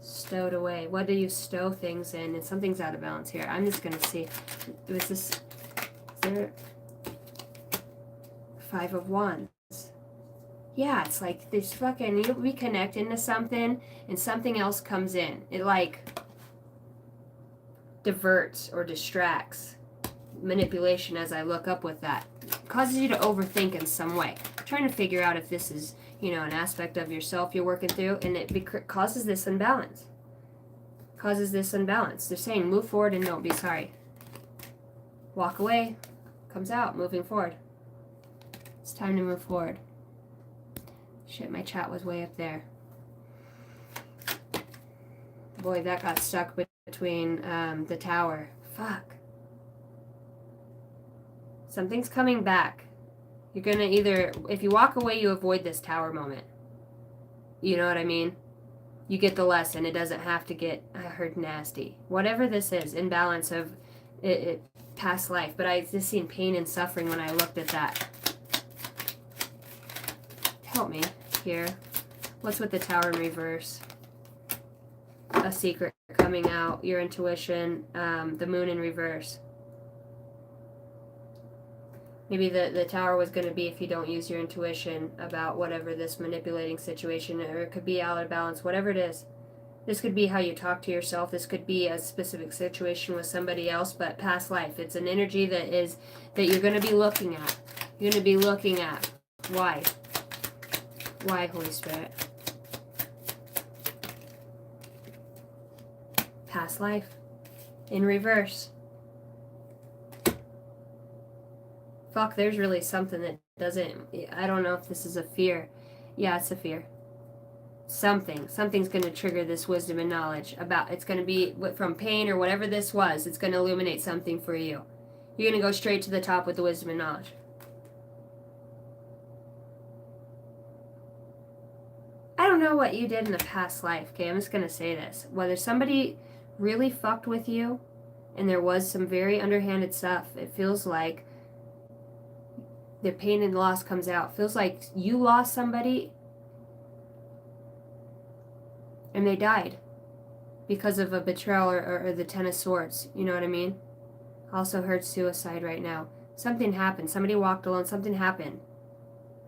Stowed away. What do you stow things in? And something's out of balance here. I'm just going to see. Was this... Is there... Five of Wands. Yeah, it's like this fucking... You'll be connecting to something and something else comes in. It like diverts or distracts. Manipulation as I look up with that. Causes you to overthink in some way. I'm trying to figure out if this is, you know, an aspect of yourself you're working through, and it causes this imbalance. Causes this imbalance. They're saying move forward and don't be sorry. Walk away. Comes out. Moving forward. It's time to move forward. Shit, my chat was way up there. Boy, that got stuck between the tower. Fuck. Something's coming back. You're gonna either, if you walk away, you avoid this tower moment. You know what I mean? You get the lesson. It doesn't have to get, I heard, nasty. Whatever this is, imbalance of past life. But I just seen pain and suffering when I looked at that. Help me here. What's with the tower in reverse? A secret coming out. Your intuition. The moon in reverse. Maybe the tower was going to be if you don't use your intuition about whatever this manipulating situation, or it could be out of balance, whatever it is. This could be how you talk to yourself. This could be a specific situation with somebody else, but past life. It's an energy that you're going to be looking at. You're going to be looking at. Why? Why, Holy Spirit? Past life. In reverse. Fuck, there's really something that doesn't, I don't know if this is a fear. Yeah, it's a fear. Something's going to trigger this wisdom and knowledge about, it's going to be from pain or whatever this was, it's going to illuminate something for you. You're going to go straight to the top with the wisdom and knowledge. I don't know what you did in a past life, okay? I'm just going to say this. Whether somebody really fucked with you and there was some very underhanded stuff, it feels like the pain and loss comes out. It feels like you lost somebody and they died because of a betrayal or the Ten of Swords. You know what I mean? Also heard suicide right now. Something happened. Somebody walked alone. Something happened.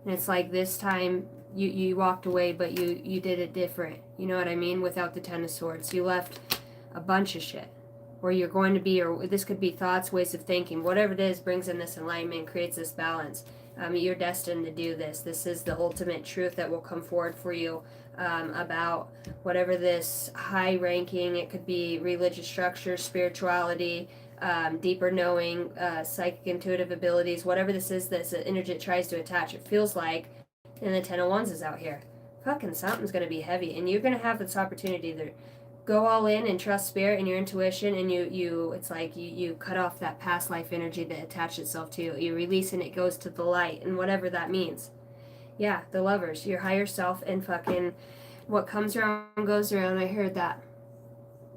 And it's like this time you walked away, but you did it different. You know what I mean? Without the Ten of Swords. You left a bunch of shit. Or you're going to be, or this could be thoughts, ways of thinking. Whatever it is brings in this alignment, creates this balance. You're destined to do this. This is the ultimate truth that will come forward for you about whatever this high ranking, it could be religious structure, spirituality, deeper knowing, psychic intuitive abilities, whatever this is, that's the energy it tries to attach. It feels like, and the Ten of Wands is out here. Fucking something's going to be heavy, and you're going to have this opportunity to go all in and trust spirit and your intuition, and you it's like you cut off that past life energy that attached itself to you. You release and it goes to the light, and whatever that means. Yeah, the Lovers, your higher self, and fucking what comes around goes around. I heard that.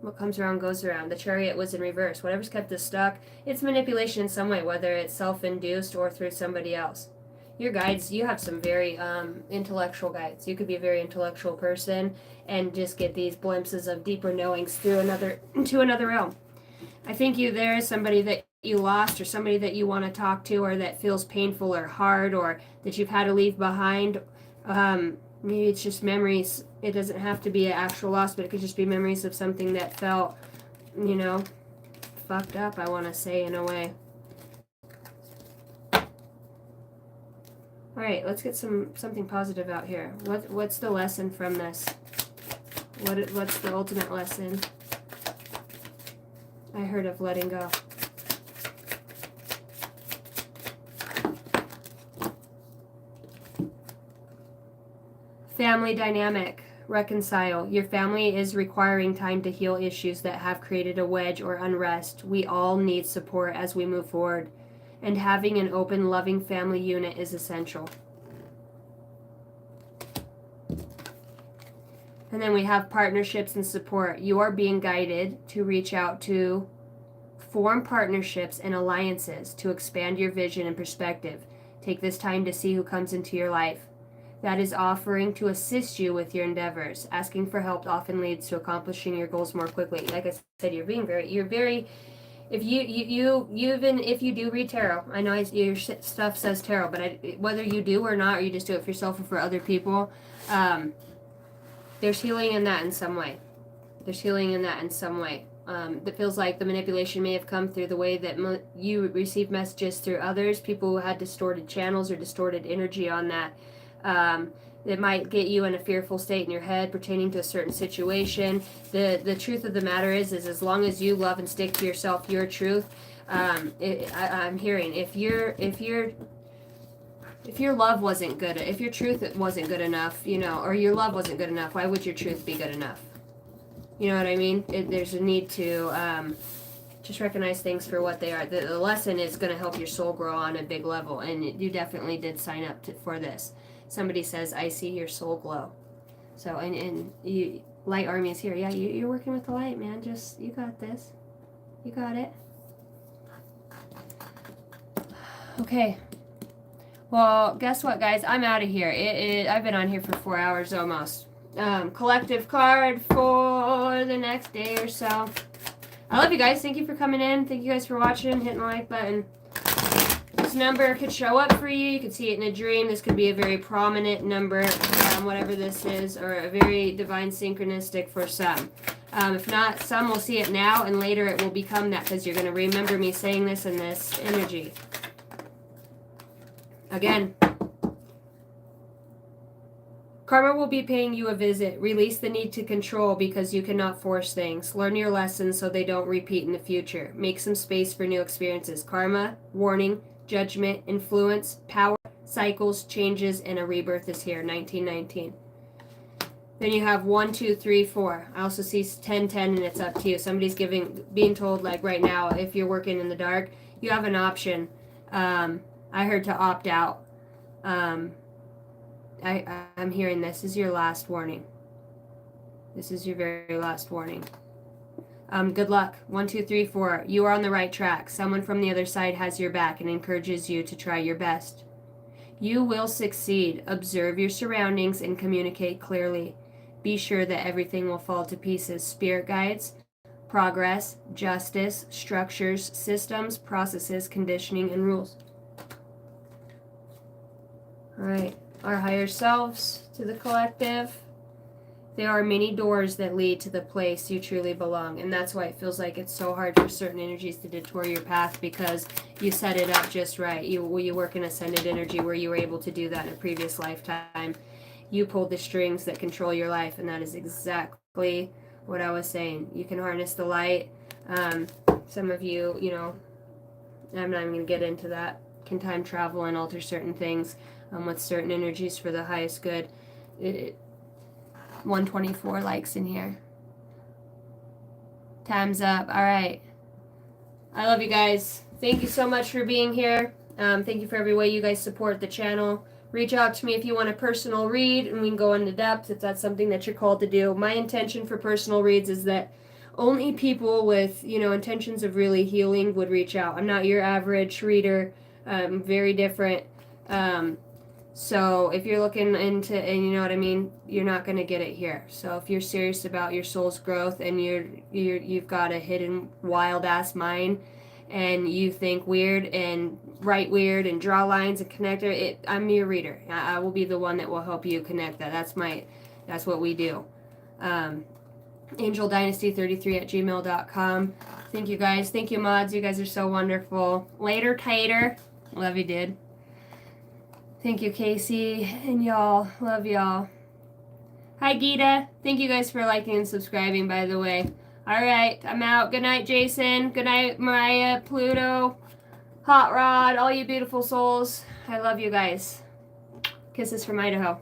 What comes around goes around. The Chariot was in reverse. Whatever's kept us stuck, it's manipulation in some way, whether it's self-induced or through somebody else. Your guides, you have some very intellectual guides. You could be a very intellectual person and just get these glimpses of deeper knowings through into another realm. I think there is somebody that you lost, or somebody that you want to talk to, or that feels painful or hard, or that you've had to leave behind. Maybe it's just memories. It doesn't have to be an actual loss, but it could just be memories of something that felt, fucked up, I want to say, in a way. All right, let's get something positive out here. What's the lesson from this? What's the ultimate lesson? I heard of letting go. Family dynamic. Reconcile. Your family is requiring time to heal issues that have created a wedge or unrest. We all need support as we move forward, and having an open, loving family unit is essential. And then we have partnerships and support. You are being guided to reach out to form partnerships and alliances to expand your vision and perspective. Take this time to see who comes into your life. That is offering to assist you with your endeavors. Asking for help often leads to accomplishing your goals more quickly. Like I said, you're very, if you even if you do read tarot, I know your stuff says tarot, but whether you do or not, or you just do it for yourself or for other people, there's healing in that in some way. That feels like the manipulation may have come through the way that you receive messages through others, people who had distorted channels or distorted energy on that. It might get you in a fearful state in your head pertaining to a certain situation. The truth of the matter is as long as you love and stick to yourself, your truth, I'm hearing if your love wasn't good, if your truth wasn't good enough, or your love wasn't good enough, why would your truth be good enough? You know what I mean? There's a need to just recognize things for what they are. The lesson is going to help your soul grow on a big level, and you definitely did sign up for this. Somebody says, I see your soul glow. So, and you, Light Army is here. Yeah, you're working with the light, man. Just, you got this. You got it. Okay. Well, guess what, guys? I'm out of here. I've been on here for 4 hours almost. Collective card for the next day or so. I love you guys. Thank you for coming in. Thank you guys for watching, hitting the like button. This number could show up for you. You could see it in a dream. This could be a very prominent number, whatever this is, or a very divine synchronistic for some. If not, some will see it now, and later it will become that because you're going to remember me saying this in this energy. Again, karma will be paying you a visit. Release the need to control because you cannot force things. Learn your lessons so they don't repeat in the future. Make some space for new experiences. Karma, warning, judgment, influence, power, cycles, changes, and a rebirth is here. 1919. Then you have 1, 2, 3, 4. I also see 10, 10, and it's up to you. Somebody's being told, like right now, if you're working in the dark, you have an option. I heard to opt out. I'm hearing this is your last warning. This is your very last warning. Good luck. 1, 2, 3, 4. You are on the right track. Someone from the other side has your back and encourages you to try your best. You will succeed. Observe your surroundings and communicate clearly. Be sure that everything will fall to pieces. Spirit guides, progress, justice, structures, systems, processes, conditioning, and rules. All right, our higher selves to the collective. There are many doors that lead to the place you truly belong, and that's why it feels like it's so hard for certain energies to detour your path because you set it up just right. You work in ascended energy where you were able to do that in a previous lifetime. You pulled the strings that control your life, and that is exactly what I was saying. You can harness the light. Some of you, I'm not even going to get into that, can time travel and alter certain things with certain energies for the highest good. 124 likes in here. Time's up. All right. I love you guys. Thank you so much for being here. Thank you for every way you guys support the channel. Reach out to me if you want a personal read, and we can go into depth if that's something that you're called to do. My intention for personal reads is that only people with, intentions of really healing would reach out. I'm not your average reader. I'm very different. So if you're looking into, and you know what I mean, you're not going to get it here. So if you're serious about your soul's growth and you've got a hidden wild ass mind and you think weird and write weird and draw lines and connect it, I'm your reader. I will be the one that will help you connect that. That's what we do. AngelDynasty33@gmail.com. Thank you guys. Thank you, mods. You guys are so wonderful. Later, Tater. Love you, dude. Thank you, Casey, and y'all. Love y'all. Hi, Gita. Thank you guys for liking and subscribing, by the way. All right, I'm out. Good night, Jason. Good night, Mariah, Pluto, Hot Rod, all you beautiful souls. I love you guys. Kisses from Idaho.